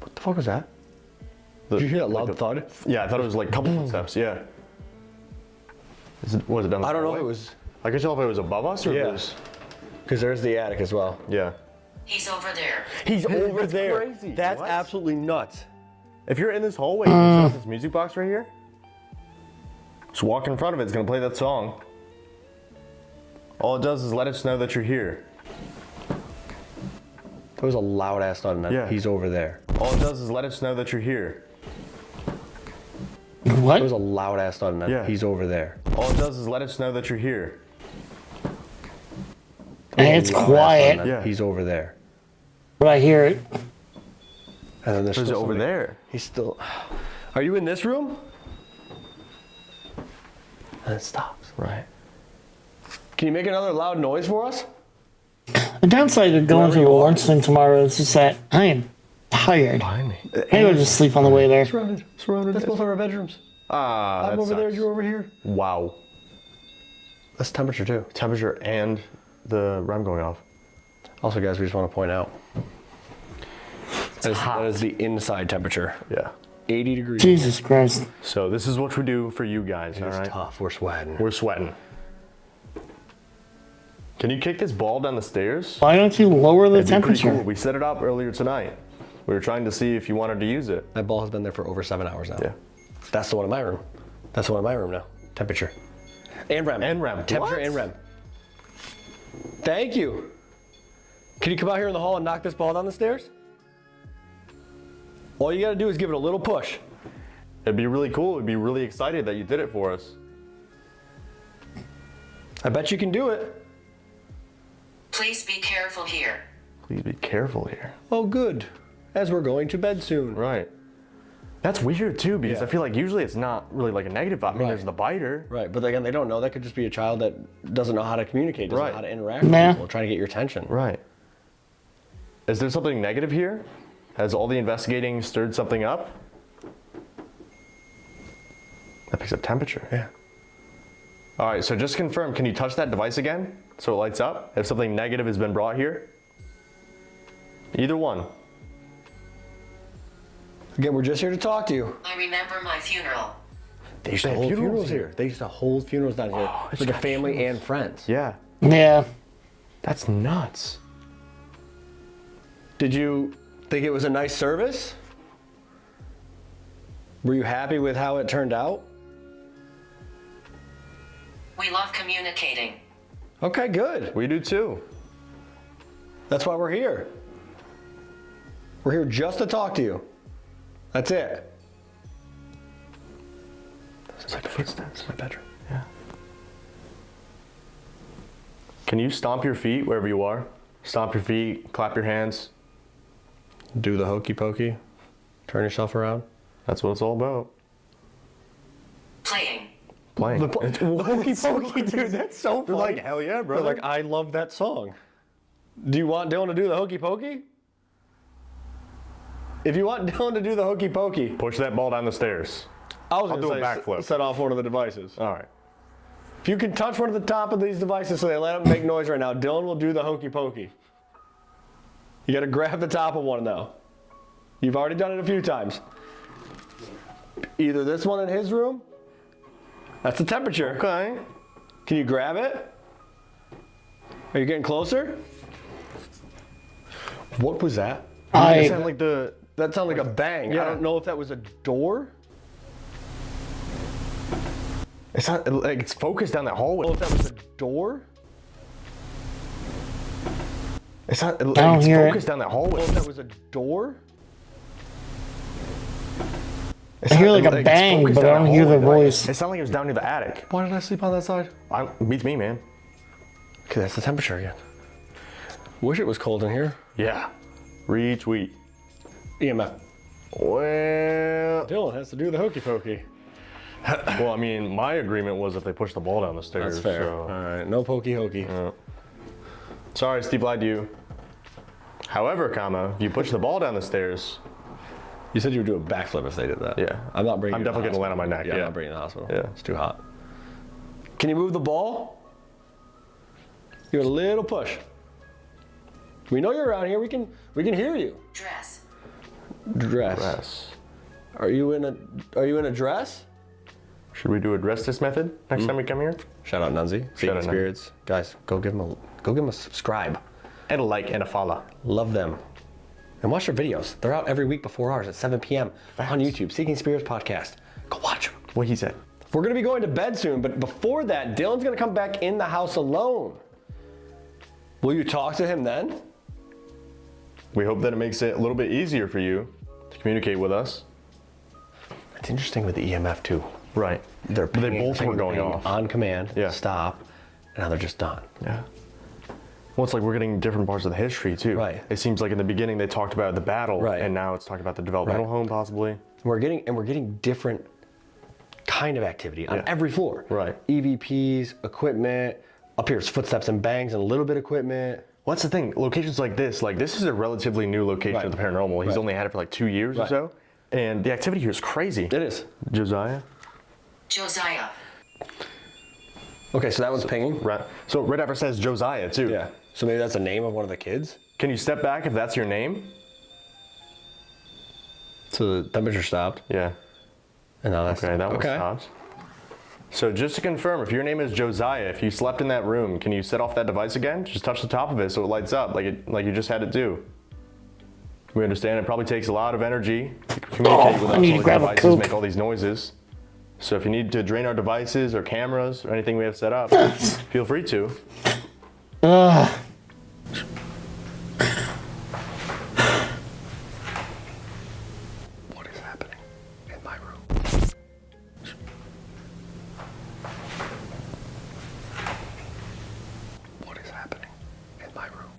N: What the fuck was that? Did you hear that loud thud?
M: Yeah, I thought it was like a couple footsteps. Yeah. Was it down the
N: I don't know
M: hallway?
N: if it was.
M: I can tell if it was above us or if it was.
N: Because there's the attic as well.
M: Yeah.
O: He's over there.
N: He's over
M: That's
N: there.
M: crazy.
N: That's
M: What?
N: absolutely nuts.
M: If you're in this hallway, you can set up this music box right here. Just walk in front of it. It's gonna play that song. All it does is let us know that you're here.
N: That was a loud ass thunder.
M: Yeah.
N: He's over there.
M: All it does is let us know that you're here.
A: What?
N: That was a loud ass thunder.
M: Yeah.
N: He's over there.
M: All it does is let us know that you're here.
A: And it's quiet.
M: Yeah.
N: He's over there.
A: But I hear it.
N: And then there's
M: Who's
N: still
M: over
N: somebody-
M: there?
N: He's still. Are you in this room? And it stops.
M: Right.
N: Can you make another loud noise for us?
A: The downside of going to the lunch thing tomorrow is just that I am tired.
M: Behind me.
A: I go just sleep on the way there.
N: Surrounded. That's both of our bedrooms.
M: Ah,
N: I'm over there, you're over here.
M: Wow.
N: That's temperature too.
M: Temperature and the RAM going off.
N: Also, guys, we just want to point out that is the inside temperature.
M: Yeah.
N: 80 degrees.
A: Jesus Christ.
M: So this is what we do for you guys, all
N: It's
M: right?
N: tough. We're sweating.
M: We're sweating. Can you kick this ball down the stairs?
A: Why don't you lower the
M: It'd be pretty
A: temperature?
M: cool. We set it up earlier tonight. We were trying to see if you wanted to use it.
N: That ball has been there for over 7 hours now.
M: Yeah.
N: That's the one in my room. That's the one in my room now. Temperature. And RAM.
M: And RAM.
N: Temperature
M: What?
N: and RAM. Thank you. Can you come out here in the hall and knock this ball down the stairs? All you gotta do is give it a little push.
M: It'd be really cool. We'd be really excited that you did it for us.
N: I bet you can do it.
Q: Please be careful here.
M: Please be careful here.
N: Oh, good. As we're going to bed soon.
M: Right. That's weird too, because
N: Yeah.
M: I feel like usually it's not really like a negative vibe. I mean,
N: Right.
M: there's the biter.
N: Right, but again, they don't know. That could just be a child that doesn't know how to communicate, doesn't
M: Right.
N: know how to interact with
A: Nah.
N: people, trying to get your attention.
M: Right. Is there something negative here? Has all the investigating stirred something up? That picks up temperature.
N: Yeah.
M: All right, so just confirm, can you touch that device again so it lights up if something negative has been brought here? Either one.
N: Again, we're just here to talk to you.
Q: I remember my funeral.
N: They used to hold funerals here. They used to hold funerals down here for the family and friends.
M: Yeah.
A: Yeah.
M: That's nuts.
N: Did you think it was a nice service? Were you happy with how it turned out?
Q: We love communicating.
N: Okay, good.
M: We do too.
N: That's why we're here. We're here just to talk to you. That's it.
M: It's like footsteps in my bedroom. Yeah. Can you stomp your feet wherever you are? Stomp your feet, clap your hands.
N: Do the hokey pokey. Turn yourself around.
M: That's what it's all about.
Q: Playing.
M: Playing.
N: The hokey pokey, dude, that's so funny.
M: They're like, hell yeah, brother.
N: They're like, I love that song. Do you want Dylan to do the hokey pokey? If you want Dylan to do the hokey pokey,
M: push that ball down the stairs.
N: I was
M: I'll
N: going
M: do a
N: to
M: backflip.
N: set off one of the devices.
M: All right.
N: If you can touch one of the top of these devices so they let them make noise right now, Dylan will do the hokey pokey. You got to grab the top of one though. You've already done it a few times. Either this one in his room. That's the temperature.
M: Okay.
N: Can you grab it? Are you getting closer? What was that?
A: I-
N: That sounded like a bang.
M: Yeah.
N: I don't know if that was a door.
M: It's not like it's focused down that hallway.
N: I don't know if that was a door.
M: It's not like
A: don't
M: it's
A: hear it.
M: focused down that
N: I don't know
M: hallway.
N: if that was a door.
M: It's
A: I hear
M: not-
A: like a
M: it's
A: bang,
M: focused
A: but
M: down
A: I don't
M: that
A: hear the
M: hallway.
A: voice.
M: It sounded like it was down near the attic.
N: Why did I sleep on that side?
M: Beats me, man.
N: Okay, that's the temperature again. Wish it was cold in here.
M: Yeah. Retweet.
N: EMF.
M: Well,
N: Dylan has to do the hokey pokey.
M: well, I mean, my agreement was if they push the ball down the stairs.
N: That's fair.
M: So.
N: All right, no pokey hokey.
M: Yeah. Sorry, Steve lied to you. However, if you push the ball down the stairs.
N: You said you would do a backflip if they did that.
M: Yeah.
N: I'm not bringing.
M: I'm
N: you to the
M: definitely gonna land on my neck.
N: hospital.
M: Yeah.
N: I'm not bringing you to the hospital.
M: Yeah.
N: It's too hot. Can you move the ball? Give it a little push. We know you're around here. We can hear you.
Q: Dress.
N: Dress. Are you in a dress?
M: Should we do a dress this method next time we come here?
N: Shout out Nunzi.
M: Shout
N: Seeking
M: out Nunzi.
N: Spirits. Guys, go give them a subscribe.
M: And a like and a follow.
N: Love them. And watch their videos. They're out every week before ours at 7 p.m. on YouTube. Seeking Spirits Podcast. Go watch them.
M: What he said.
N: We're going to be going to bed soon, but before that, Dylan's going to come back in the house alone. Will you talk to him then?
M: We hope that it makes it a little bit easier for you to communicate with us.
N: It's interesting with the EMF too.
M: Right.
N: They
M: both were going off.
N: on command,
M: Yeah.
N: stop, and now they're just done.
M: Yeah. Well, it's like we're getting different parts of the history too.
N: Right.
M: It seems like in the beginning they talked about the battle,
N: Right.
M: and now it's talking about the developmental home possibly.
N: We're getting different kind of activity on
M: Yeah.
N: every floor.
M: Right.
N: EVPs, equipment. Up here, it's footsteps and bangs and a little bit of equipment.
M: Well, that's the thing. Locations like this is a relatively new location
N: Right.
M: of the paranormal. He's
N: Right.
M: only had it for like 2 years or
N: Right.
M: so, and the activity here is crazy.
N: It is.
M: Josiah.
Q: Josiah.
N: Okay, so that one's pinging.
M: Right. So right after it says Josiah too.
N: Yeah. So maybe that's the name of one of the kids.
M: Can you step back if that's your name?
N: So the temperature stopped.
M: Yeah.
N: And now that's
M: Okay, that one stops. So just to confirm, if your name is Josiah, if you slept in that room, can you set off that device again? Just touch the top of it so it lights up like you just had it do. We understand it probably takes a lot of energy to communicate with us.
A: I need to
M: All these
A: grab a
M: devices
A: Coke.
M: make all these noises. So if you need to drain our devices or cameras or anything we have set up, feel free to.
N: What is happening in my room? What is happening in my room?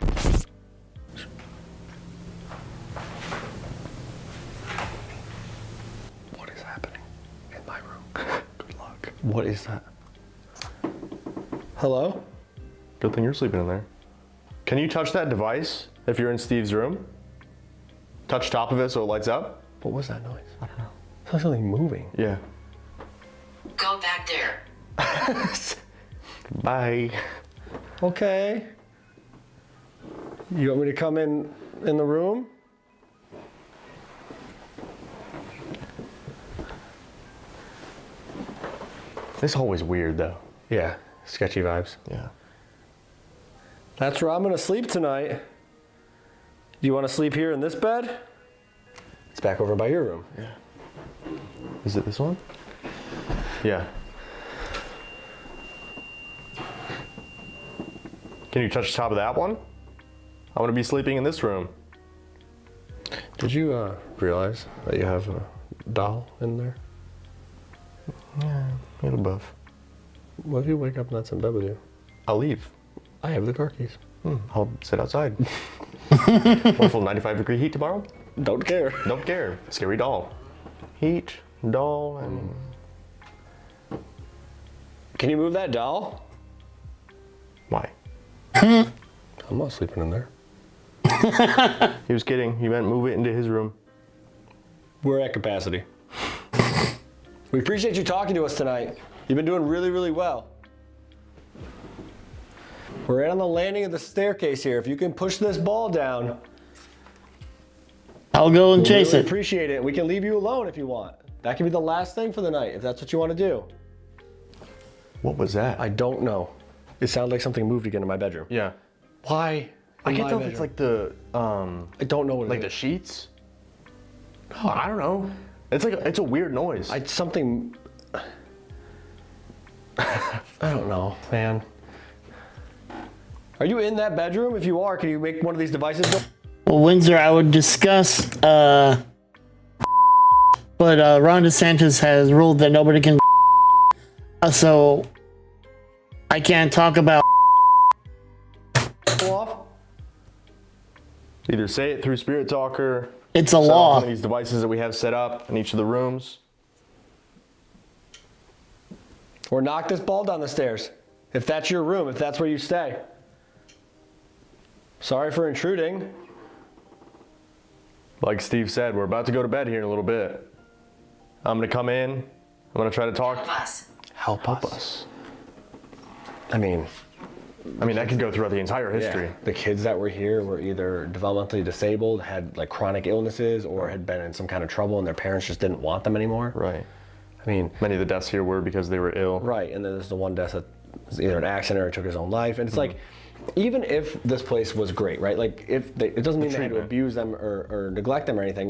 N: What is happening in my room? Good luck. What is that? Hello?
M: Good thing you're sleeping in there. Can you touch that device if you're in Steve's room? Touch top of it so it lights up?
N: What was that noise? I don't know. It's like something moving.
M: Yeah.
Q: Go back there.
M: Bye.
N: Okay. You want me to come in the room?
M: This hallway's weird though.
N: Yeah, sketchy vibes.
M: Yeah.
N: That's where I'm gonna sleep tonight. Do you want to sleep here in this bed? It's back over by your room.
M: Yeah. Is it this one? Yeah. Can you touch the top of that one? I want to be sleeping in this room.
N: Did you realize that you have a doll in there?
M: Yeah, a little buff.
N: What if you wake up and that's in bed with you?
M: I'll leave.
N: I have the car keys.
M: I'll sit outside. Full 95-degree heat tomorrow?
N: Don't care.
M: Don't care. Scary doll. Heat, doll, and...
N: Can you move that doll?
M: Why?
N: I'm not sleeping in there.
M: He was kidding. He meant move it into his room.
N: We're at capacity. We appreciate you talking to us tonight. You've been doing really, really well. We're right on the landing of the staircase here. If you can push this ball down,
A: I'll go and chase
N: really
A: it.
N: Appreciate it. We can leave you alone if you want. That can be the last thing for the night, if that's what you want to do.
M: What was that?
N: I don't know. It sounded like something moved again in my bedroom.
M: Yeah.
N: Why?
M: I
N: in
M: can't
N: my
M: tell if it's
N: bedroom?
M: like the
N: I don't know what
M: like
N: it
M: the
N: is.
M: sheets. Oh, I don't know. It's like it's a weird noise.
N: Something. I don't know, man. Are you in that bedroom? If you are, can you make one of these devices go?
A: Well, Windsor, I would discuss, but Ron DeSantis has ruled that nobody can, so I can't talk about
N: off?
M: Either say it through Spirit Talker.
A: It's a
M: set off
A: law.
M: one of these devices that we have set up in each of the rooms.
N: Or knock this ball down the stairs. If that's your room, if that's where you stay. Sorry for intruding.
M: Like Steve said, we're about to go to bed here in a little bit. I'm gonna come in. I'm gonna try to talk.
Q: Help us.
N: Help us. I mean,
M: that could go throughout the entire history.
N: yeah, the kids that were here were either developmentally disabled, had like chronic illnesses, or had been in some kind of trouble and their parents just didn't want them anymore.
M: Right.
N: I mean,
M: many of the deaths here were because they were ill.
N: Right, and then there's the one death that was either an accident or took his own life. And it's like, even if this place was great, right? Like, if they, it doesn't mean they had to abuse them or neglect them or anything.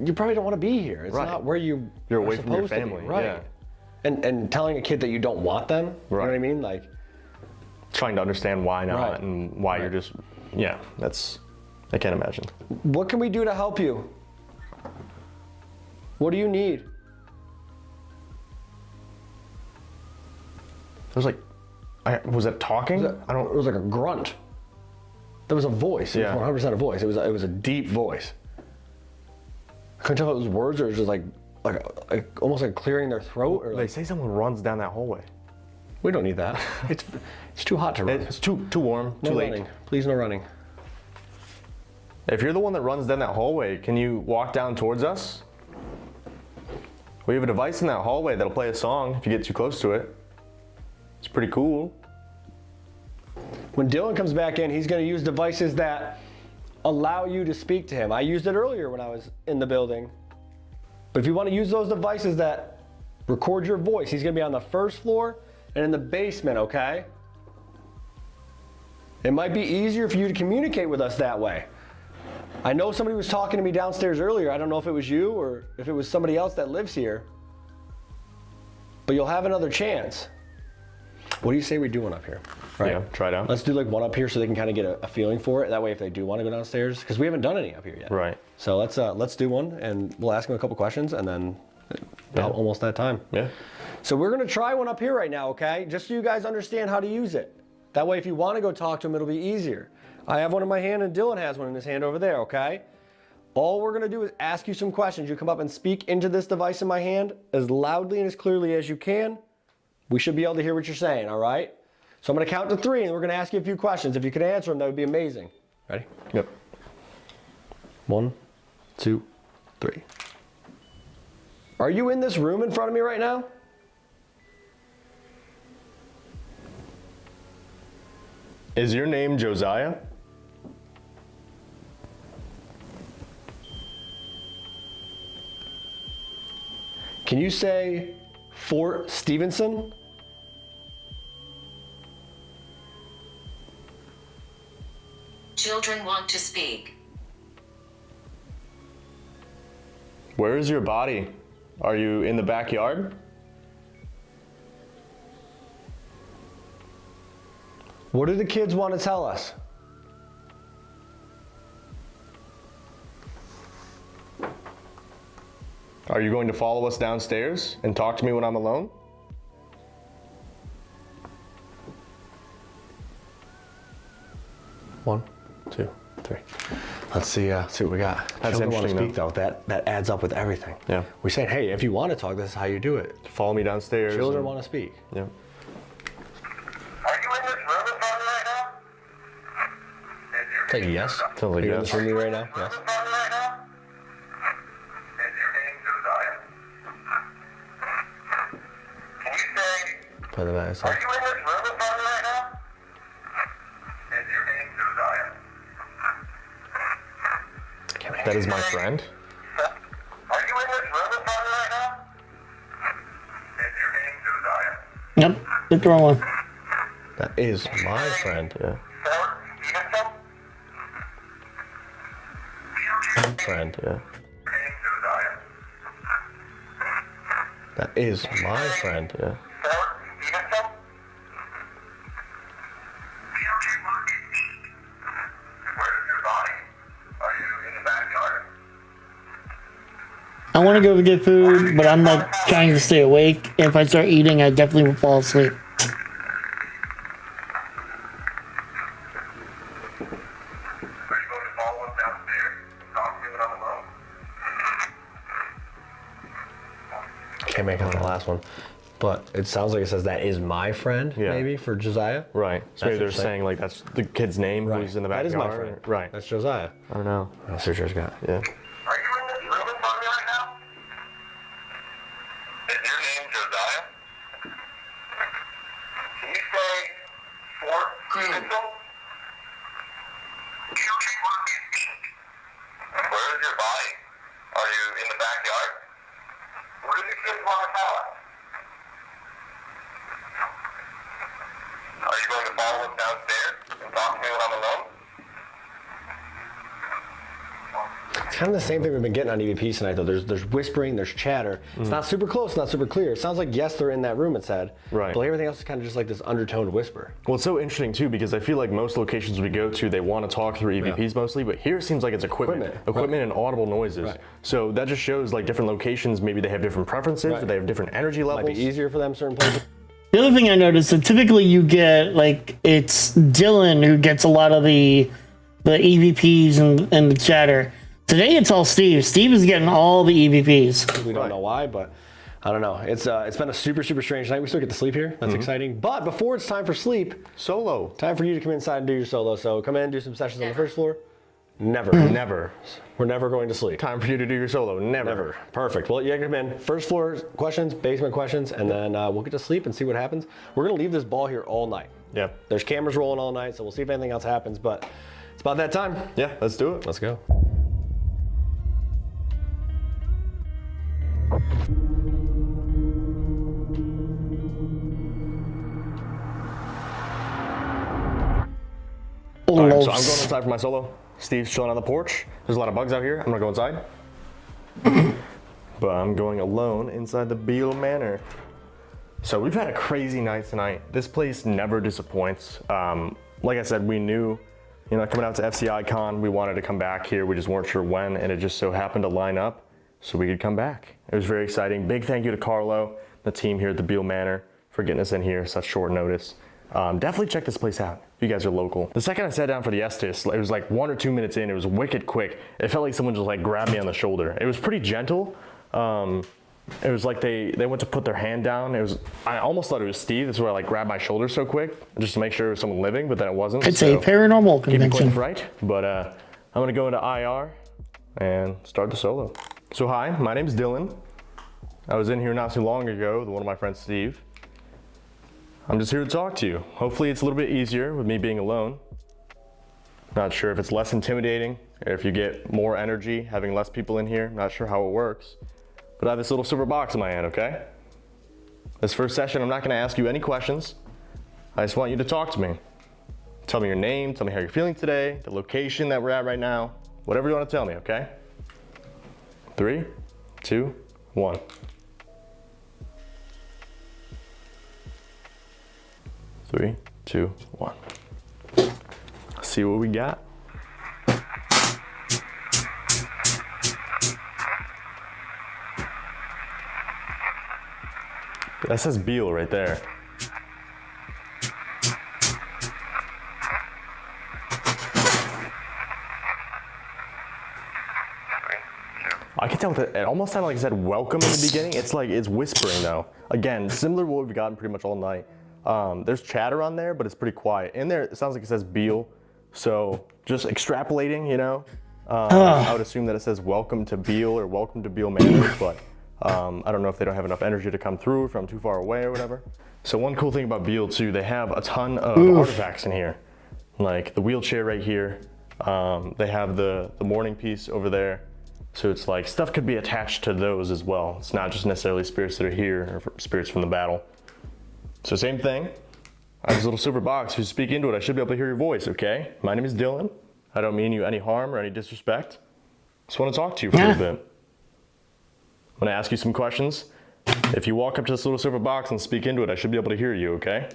N: You probably don't want to be here. It's not where you're
M: away from your
N: supposed to be,
M: family,
N: right?
M: yeah.
N: And telling a kid that you don't want them, you know what I mean? Like,
M: trying to understand why not
N: Right.
M: and why you're just, yeah, that's I can't imagine.
N: What can we do to help you? What do you need?
M: It was like, was that talking?
N: I don't. It was like a grunt. There was a voice.
M: Yeah.
N: It was 100% a voice. It was a deep voice. I couldn't tell if it was words or it was just like almost like clearing their throat. Or
M: They say someone runs down that hallway.
N: We don't need that. It's too hot to run.
M: It's too warm,
N: No
M: too late.
N: running. Please, no running.
M: If you're the one that runs down that hallway, can you walk down towards us? We have a device in that hallway that'll play a song if you get too close to it. It's pretty cool.
N: When Dylan comes back in, he's going to use devices that allow you to speak to him. I used it earlier when I was in the building. But if you want to use those devices that record your voice, he's going to be on the first floor and in the basement, okay? It might be easier for you to communicate with us that way. I know somebody was talking to me downstairs earlier. I don't know if it was you or if it was somebody else that lives here. But you'll have another chance. What do you say we do one up here? Right.
M: Yeah, try it out.
N: Let's do like one up here so they can kind of get a feeling for it. That way if they do want to go downstairs, because we haven't done any up here yet.
M: Right.
N: So let's do one and we'll ask them a couple questions and then about almost that time.
M: Yeah.
N: So we're going to try one up here right now, okay? Just so you guys understand how to use it. That way if you want to go talk to them, it'll be easier. I have one in my hand and Dylan has one in his hand over there, okay? All we're going to do is ask you some questions. You come up and speak into this device in my hand as loudly and as clearly as you can. We should be able to hear what you're saying, all right? So I'm going to count to 3 and we're going to ask you a few questions. If you could answer them, that would be amazing. Ready?
M: Yep.
N: 1, 2, 3. Are you in this room in front of me right now?
M: Is your name Josiah?
N: Can you say Fort Stevenson?
Q: Children want to speak.
M: Where is your body? Are you in the backyard?
N: What do the kids want to tell us?
M: Are you going to follow us downstairs and talk to me when I'm alone?
N: One, 2, 3. Let's see what we got.
M: That's
N: Children want to
M: interesting,
N: speak though. That adds up with everything.
M: Yeah.
N: We say, hey, if you want to talk, this is how you do it.
M: Follow me downstairs.
N: Children want to speak.
M: Yeah.
O: Are you in this room in front of me right now?
N: Say yes.
M: Sounds like
N: Are you in
M: yes.
N: this room right now? Yes.
O: Is your name Josiah? Can you say,
N: Play the bass.
O: are you in this room in front of me right now? Is your name Josiah?
M: That is my friend.
O: Are you in this room in front of me right now? Is your name Josiah?
A: Yep, good throw one.
N: That is my friend.
M: Yeah.
O: Fort Stevenson?
N: Friend.
M: Yeah.
O: Your name Josiah?
N: That is my friend.
M: Yeah.
O: Fort Stevenson? Where's your body? Are you in the backyard?
A: I want to go get food, but I'm like trying to stay awake. If I start eating, I definitely will fall asleep.
O: Are you going to follow us downstairs and talk to me when I'm alone?
N: Can't make out the last one. But it sounds like it says that is my friend,
M: Yeah.
N: maybe, for Josiah.
M: Right. So maybe they're
N: interesting.
M: saying like that's the kid's name
N: Right.
M: who's in the
N: That
M: backyard.
N: is my friend.
M: Right.
N: That's Josiah.
M: I don't know.
N: I'll see what yours got.
M: Yeah.
O: Are you in this room in front of me right now? Is your name Josiah? Can you say Fort Stevenson? Where is your body? Are you in the backyard? What do the kids want to tell us? Are you going to follow us downstairs and talk to me when I'm alone?
N: kind of the same thing we've been getting on EVPs tonight, though. There's whispering, there's chatter. It's not super close, not super clear. It sounds like, yes, they're in that room, it said.
M: Right.
N: But everything else is kind of just like this undertoned whisper.
M: Well, it's so interesting, too, because I feel like most locations we go to, they want to talk through EVPs mostly, but here it seems like it's equipment and audible noises.
N: Right.
M: So that just shows like different locations, maybe they have different preferences, or they have different energy levels.
N: Might be easier for them certain places.
A: The other thing I noticed is typically you get, like, it's Dylan who gets a lot of the EVPs and the chatter. Today it's all Steve. Steve is getting all the EVPs.
N: We don't know why, but I don't know. It's been a super strange night. We still get to sleep here. That's exciting. But before it's time for sleep,
M: solo.
N: Time for you to come inside and do your solo. So come in, do some sessions on the first floor. Never. We're never going to sleep.
M: Time for you to do your solo. Never.
N: Perfect. Well, you come in. First floor questions, basement questions, and then we'll get to sleep and see what happens. We're going to leave this ball here all night.
M: Yeah.
N: There's cameras rolling all night, so we'll see if anything else happens, but it's about that time.
M: Yeah, let's do it.
N: Let's go.
M: All right, so I'm going inside for my solo. Steve's chilling on the porch. There's a lot of bugs out here. I'm gonna go inside. But I'm going alone inside the Beale Manor. So we've had a crazy night tonight. This place never disappoints. Like I said, we knew, coming out to FCI Con, we wanted to come back here. We just weren't sure when, and it just so happened to line up so we could come back. It was very exciting. Big thank you to Carlo, the team here at the Beale Manor, for getting us in here such short notice. Definitely check this place out if you guys are local. The second I sat down for the Estes, it was like 1 or 2 minutes in, it was wicked quick. It felt like someone just like grabbed me on the shoulder. It was pretty gentle. It was like they went to put their hand down. I almost thought it was Steve. That's why I like grabbed my shoulder so quick, just to make sure it was someone living, but then it wasn't.
A: It's a paranormal convention.
M: Right, but I'm gonna go into IR and start the solo. So hi, my name's Dylan. I was in here not too long ago with one of my friends, Steve. I'm just here to talk to you. Hopefully it's a little bit easier with me being alone. Not sure if it's less intimidating, or if you get more energy having less people in here. Not sure how it works. But I have this little silver box in my hand, okay? This first session, I'm not gonna ask you any questions. I just want you to talk to me. Tell me your name, tell me how you're feeling today, the location that we're at right now, whatever you wanna tell me, okay? 3, 2, 1. 3, 2, 1. Let's see what we got. That says Beale right there. I can tell that it almost sounded like it said welcome in the beginning. It's like it's whispering though. Again, similar to what we've gotten pretty much all night. There's chatter on there, but it's pretty quiet. In there, it sounds like it says Beale. So just extrapolating, I would assume that it says welcome to Beale or welcome to Beale Manor, but I don't know if they don't have enough energy to come through from too far away or whatever. So one cool thing about Beale too, they have a ton of artifacts in here. Like the wheelchair right here. They have the mourning piece over there. So it's like stuff could be attached to those as well. It's not just necessarily spirits that are here or spirits from the battle. So same thing. I have this little silver box. If you speak into it, I should be able to hear your voice, okay? My name is Dylan. I don't mean you any harm or any disrespect. Just want to talk to you for a little bit. I'm gonna ask you some questions. If you walk up to this little silver box and speak into it, I should be able to hear you, okay?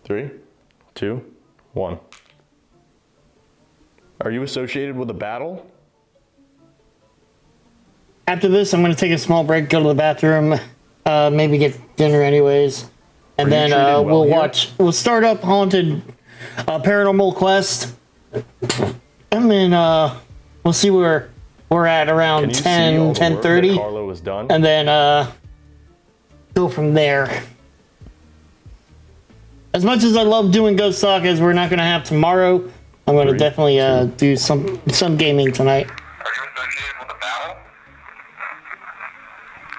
M: 3, 2, 1. Are you associated with a battle?
A: After this, I'm going to take a small break, go to the bathroom, maybe get dinner anyways. And then we'll start up Haunted Paranormal Quest. And then we'll see where we're at around 10:30.
M: Carlo was done.
A: And then go from there. As much as I love doing Ghost Talk, as we're not going to have tomorrow, I'm going to definitely do some gaming tonight.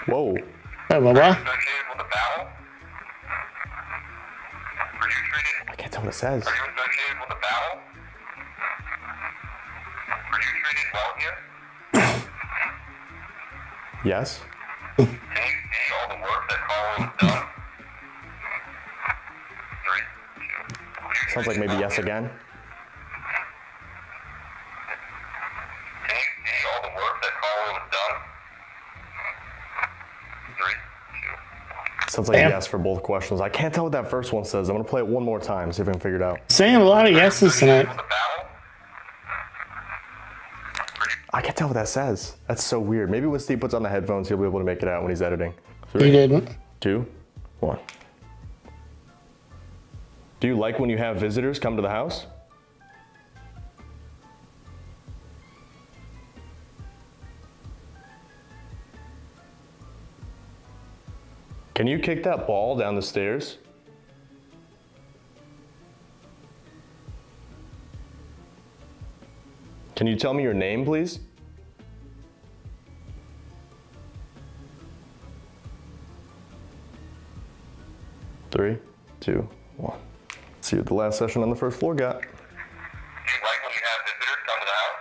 M: Whoa.
A: What?
M: I can't tell what it says.
O: Are you associated with a battle? Are you treated well here?
M: Yes.
O: Can you see all the work that Carlo has done? 3, 2.
M: Sounds like maybe yes again.
O: Can you all the work that Carl was done? 3, 2.
M: Sounds like a yes for both questions. I can't tell what that first one says. I'm going to play it one more time, see if I can figure it out.
A: Saying a lot of yeses tonight.
M: I can't tell what that says. That's so weird. Maybe when Steve puts on the headphones, he'll be able to make it out when he's editing. 3,
A: He didn't.
M: 2, 1. Do you like when you have visitors come to the house? Can you kick that ball down the stairs? Can you tell me your name, please? Three, 2, 1. Let's see what the last session on the first floor got.
O: Do you like when you have visitors come to the house?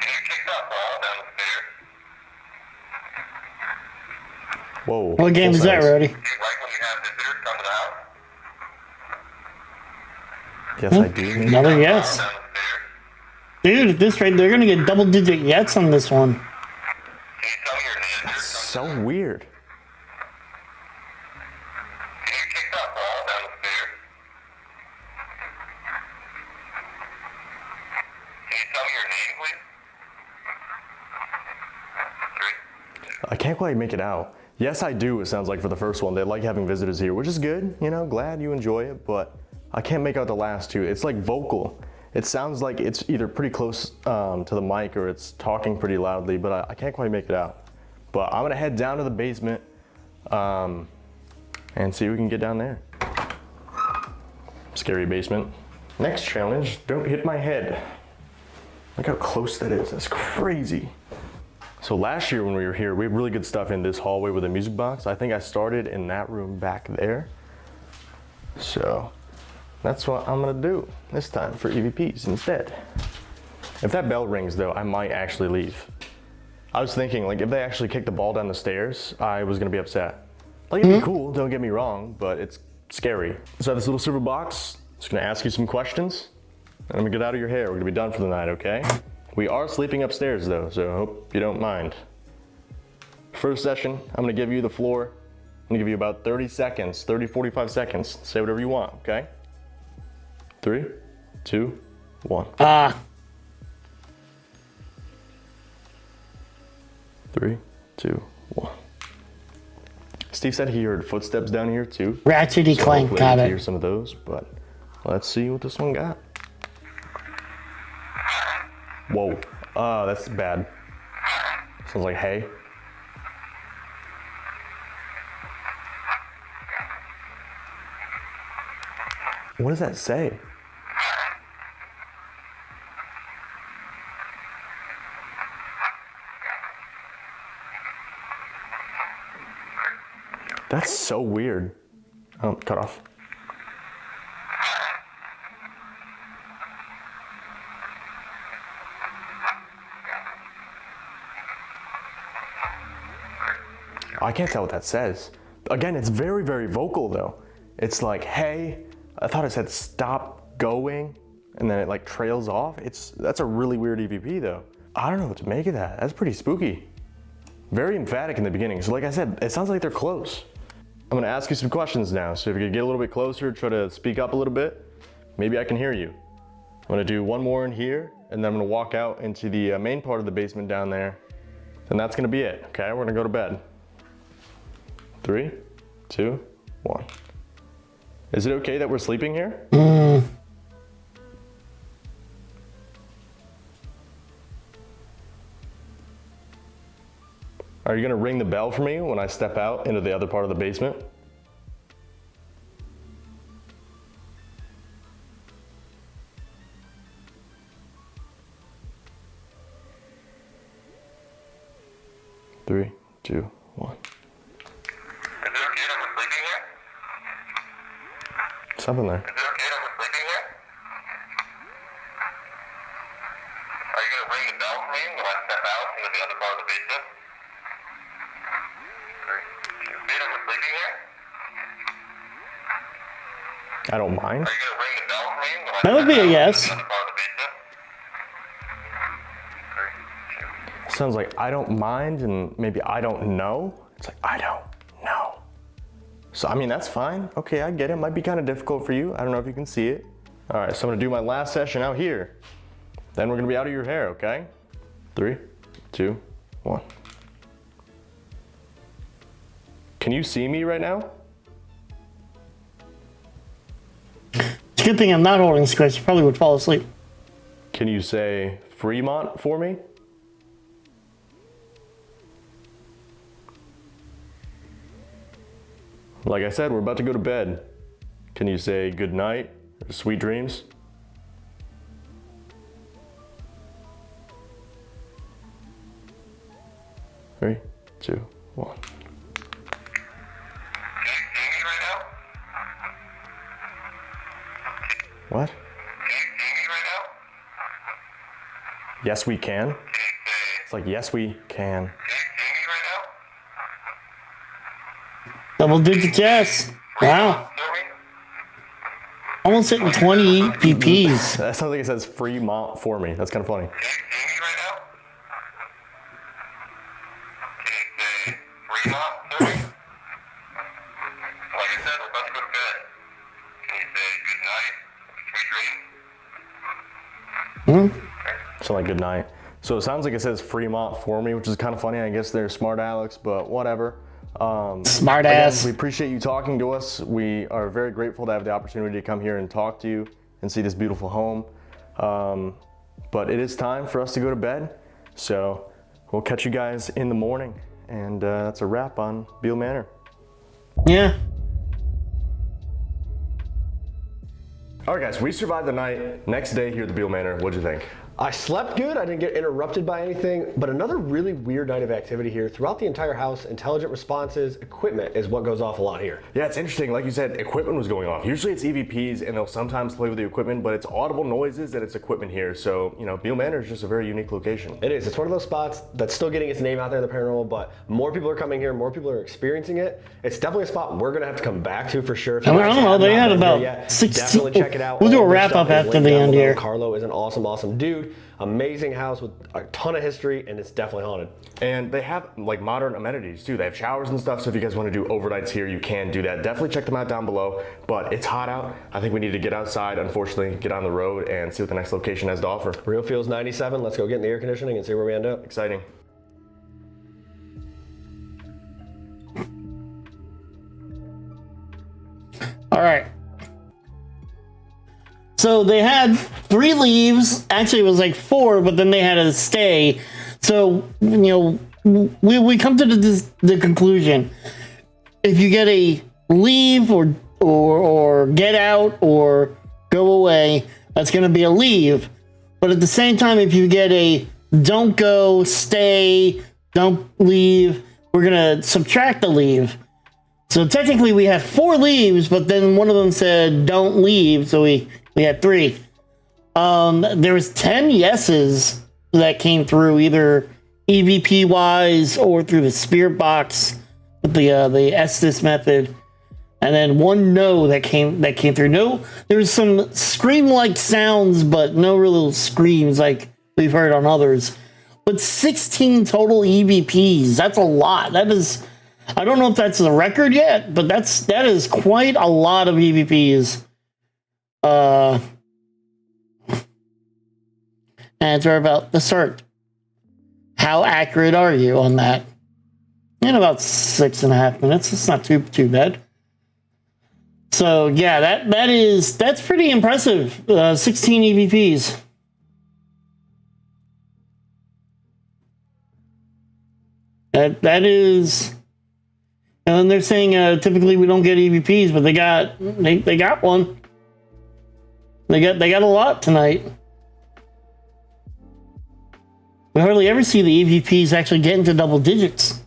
O: Can you kick that ball down the stairs?
M: Whoa.
A: What game is that, Rowdy?
O: Do you like when you have visitors come to the house?
M: Yes, I do.
A: Another yes. Dude, at this rate, they're gonna get double-digit yes on this one.
M: That's so weird.
O: Can you kick that ball down the stairs? Can you tell me your name, please?
M: I can't quite make it out. Yes, I do, it sounds like, for the first one. They like having visitors here, which is good. You know, glad you enjoy it, but I can't make out the last two. It's like vocal. It sounds like it's either pretty close to the mic or it's talking pretty loudly, but I can't quite make it out. But I'm gonna head down to the basement and see if we can get down there. Scary basement. Next challenge, don't hit my head. Look how close that is, that's crazy. So last year when we were here, we had really good stuff in this hallway with a music box. I think I started in that room back there. So that's what I'm gonna do this time for EVPs instead. If that bell rings though, I might actually leave. I was thinking, like, if they actually kick the ball down the stairs, I was gonna be upset. Like, it'd be cool, don't get me wrong, but it's scary. So I have this little silver box, just gonna ask you some questions, and I'm gonna get out of your hair. We're gonna be done for the night, okay? We are sleeping upstairs though, so I hope you don't mind. First session, I'm gonna give you the floor. I'm gonna give you about 30 seconds, 30, 45 seconds. Say whatever you want, okay? 3, 2, 1. 3, 2, 1. Steve said he heard footsteps down here too.
A: Ratchety clank,
M: hopefully
A: got
M: we can
A: it.
M: hear some of those, but let's see what this one got. Whoa, that's bad. Sounds like hay. What does that say? That's so weird. Oh, cut off. I can't tell what that says. Again, it's very, very vocal though. It's like, hey, I thought it said stop going, and then it like trails off. That's a really weird EVP though. I don't know what to make of that. That's pretty spooky. Very emphatic in the beginning. So like I said, it sounds like they're close. I'm gonna ask you some questions now. So if you could get a little bit closer, try to speak up a little bit, maybe I can hear you. I'm gonna do one more in here, and then I'm gonna walk out into the main part of the basement down there. And that's gonna be it, okay? We're gonna go to bed. 3, 2, 1. Is it okay that we're sleeping here? Are you gonna ring the bell for me when I step out into the other part of the basement? Three, 2, 1. Something there.
O: Is it okay that we're sleeping here? Are you going to ring the bell for me when I step out into the other part of the basement? 3, 2, that we're sleeping here?
M: I don't mind.
O: Are you going to ring the bell for me when I
A: That would be a yes.
O: step out into the other part of the basement?
M: Sounds like I don't mind and maybe I don't know. It's like, I don't know. So, I mean, that's fine. Okay, I get it. Might be kind of difficult for you. I don't know if you can see it. All right, so I'm gonna do my last session out here. Then we're gonna be out of your hair, okay? 3, 2, 1. Can you see me right now?
A: It's a good thing I'm not holding Squish. You probably would fall asleep.
M: Can you say Fremont for me? Like I said, we're about to go to bed. Can you say good night or sweet dreams? Three, 2, 1. What? Yes, we can. It's like, yes, we can.
A: Double digit yes. Wow. Almost hitting 20 PPs.
M: That sounds like it says Fremont for me. That's kind of funny. So like good night. So it sounds like it says Fremont for me, which is kind of funny. I guess they're smart Alex, but whatever.
A: Smart ass.
M: We appreciate you talking to us. We are very grateful to have the opportunity to come here and talk to you and see this beautiful home. But it is time for us to go to bed. So we'll catch you guys in the morning. And that's a wrap on Beale Manor.
A: Yeah.
M: All right, guys, we survived the night. Next day here at the Beale Manor. What'd you think?
N: I slept good, I didn't get interrupted by anything, but another really weird night of activity here. Throughout the entire house, intelligent responses, equipment is what goes off a lot here.
M: Yeah, it's interesting. Like you said, equipment was going off. Usually it's EVPs and they'll sometimes play with the equipment, but it's audible noises and it's equipment here. So, you know, Beale Manor is just a very unique location.
N: It is. It's one of those spots that's still getting its name out there in the paranormal, but more people are coming here, more people are experiencing it. It's definitely a spot we're going to have to come back to for sure. If you
A: I don't know, they had about 16.
N: Definitely check it out.
A: We'll do a
N: All this
A: wrap
N: stuff
A: up
N: is
A: after
N: linked
A: the
N: down
A: end
N: below.
A: here.
N: Carlo is an awesome, awesome dude. Amazing house with a ton of history, and it's definitely haunted.
M: And they have like modern amenities too. They have showers and stuff, so if you guys want to do overnights here, you can do that. Definitely check them out down below, but it's hot out. I think we need to get outside, unfortunately, get on the road and see what the next location has to offer.
N: Real Feels 97, let's go get in the air conditioning and see where we end up.
M: Exciting.
A: All right. So they had 3 leaves. Actually, it was like 4, but then they had to stay. So, you know, we come to the conclusion. If you get a leave or get out or go away, that's going to be a leave. But at the same time, if you get a don't go, stay, don't leave, we're going to subtract the leave. So technically we had 4 leaves, but then one of them said don't leave, so we had 3. There was 10 yeses that came through, either EVP wise or through the spirit box with the Estes method, and then 1 no that came through. No, there was some scream-like sounds, but no real screams like we've heard on others. But 16 total EVPs. That's a lot. That is. I don't know if that's the record yet, but that is quite a lot of EVPs. And we're about to start. How accurate are you on that? In about 6.5 minutes. It's not too bad. So yeah, that's pretty impressive. 16 EVPs. That is. And they're saying typically we don't get EVPs, but they got one. They got a lot tonight. We hardly ever see the EVPs actually get into double digits.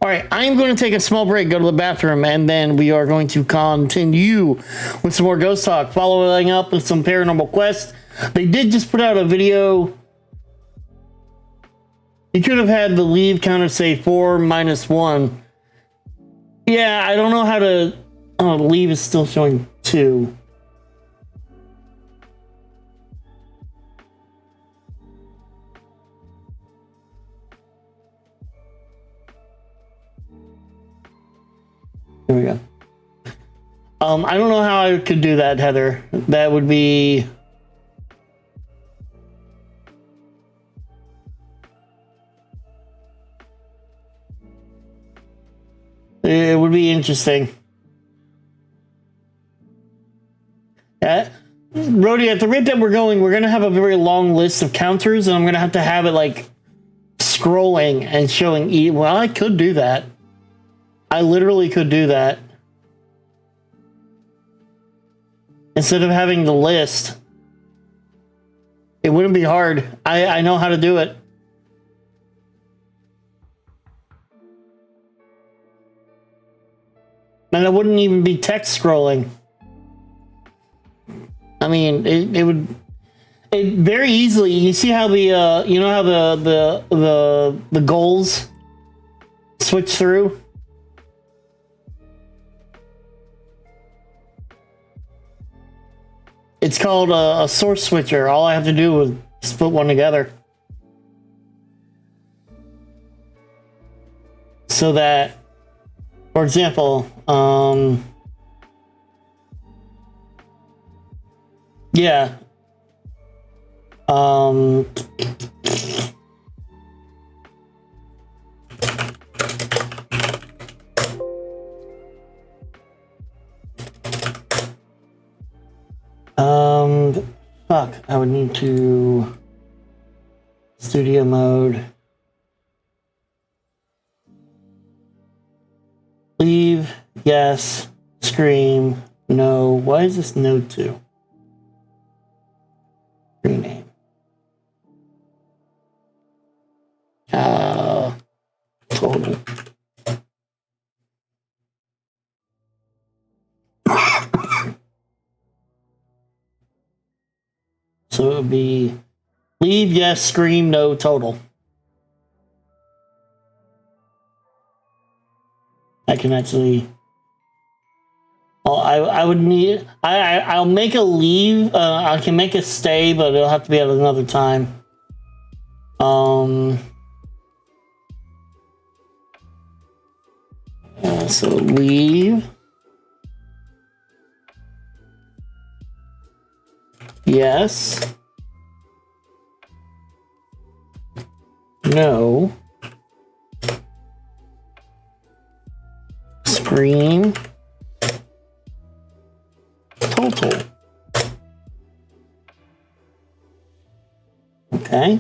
A: All right, I am going to take a small break, go to the bathroom, and then we are going to continue with some more ghost talk, following up with some paranormal quests. They did just put out a video. You could have had the leave counter say 4 minus 1. Yeah, I don't know how to... Oh, the leave is still showing 2. Here we go. I don't know how I could do that, Heather. That would be... It would be interesting. Rhodey, at the rate that we're going, we're going to have a very long list of counters, and I'm going to have it, like, scrolling and showing... Well, I could do that. I literally could do that. Instead of having the list. It wouldn't be hard. I know how to do it. And it wouldn't even be text scrolling. I mean, it would very easily. You see how the you know how the goals switch through? It's called a source switcher. All I have to do is put one together. So that, for example, yeah. Fuck, I would need to studio mode. Leave, yes, scream, no. Why is this no to? Rename. Total. So it would be leave, yes, scream, no, total. I can actually... I would need... I'll make a leave. I can make a stay, but it'll have to be at another time. So leave. Yes. No. Screen. Total. Okay.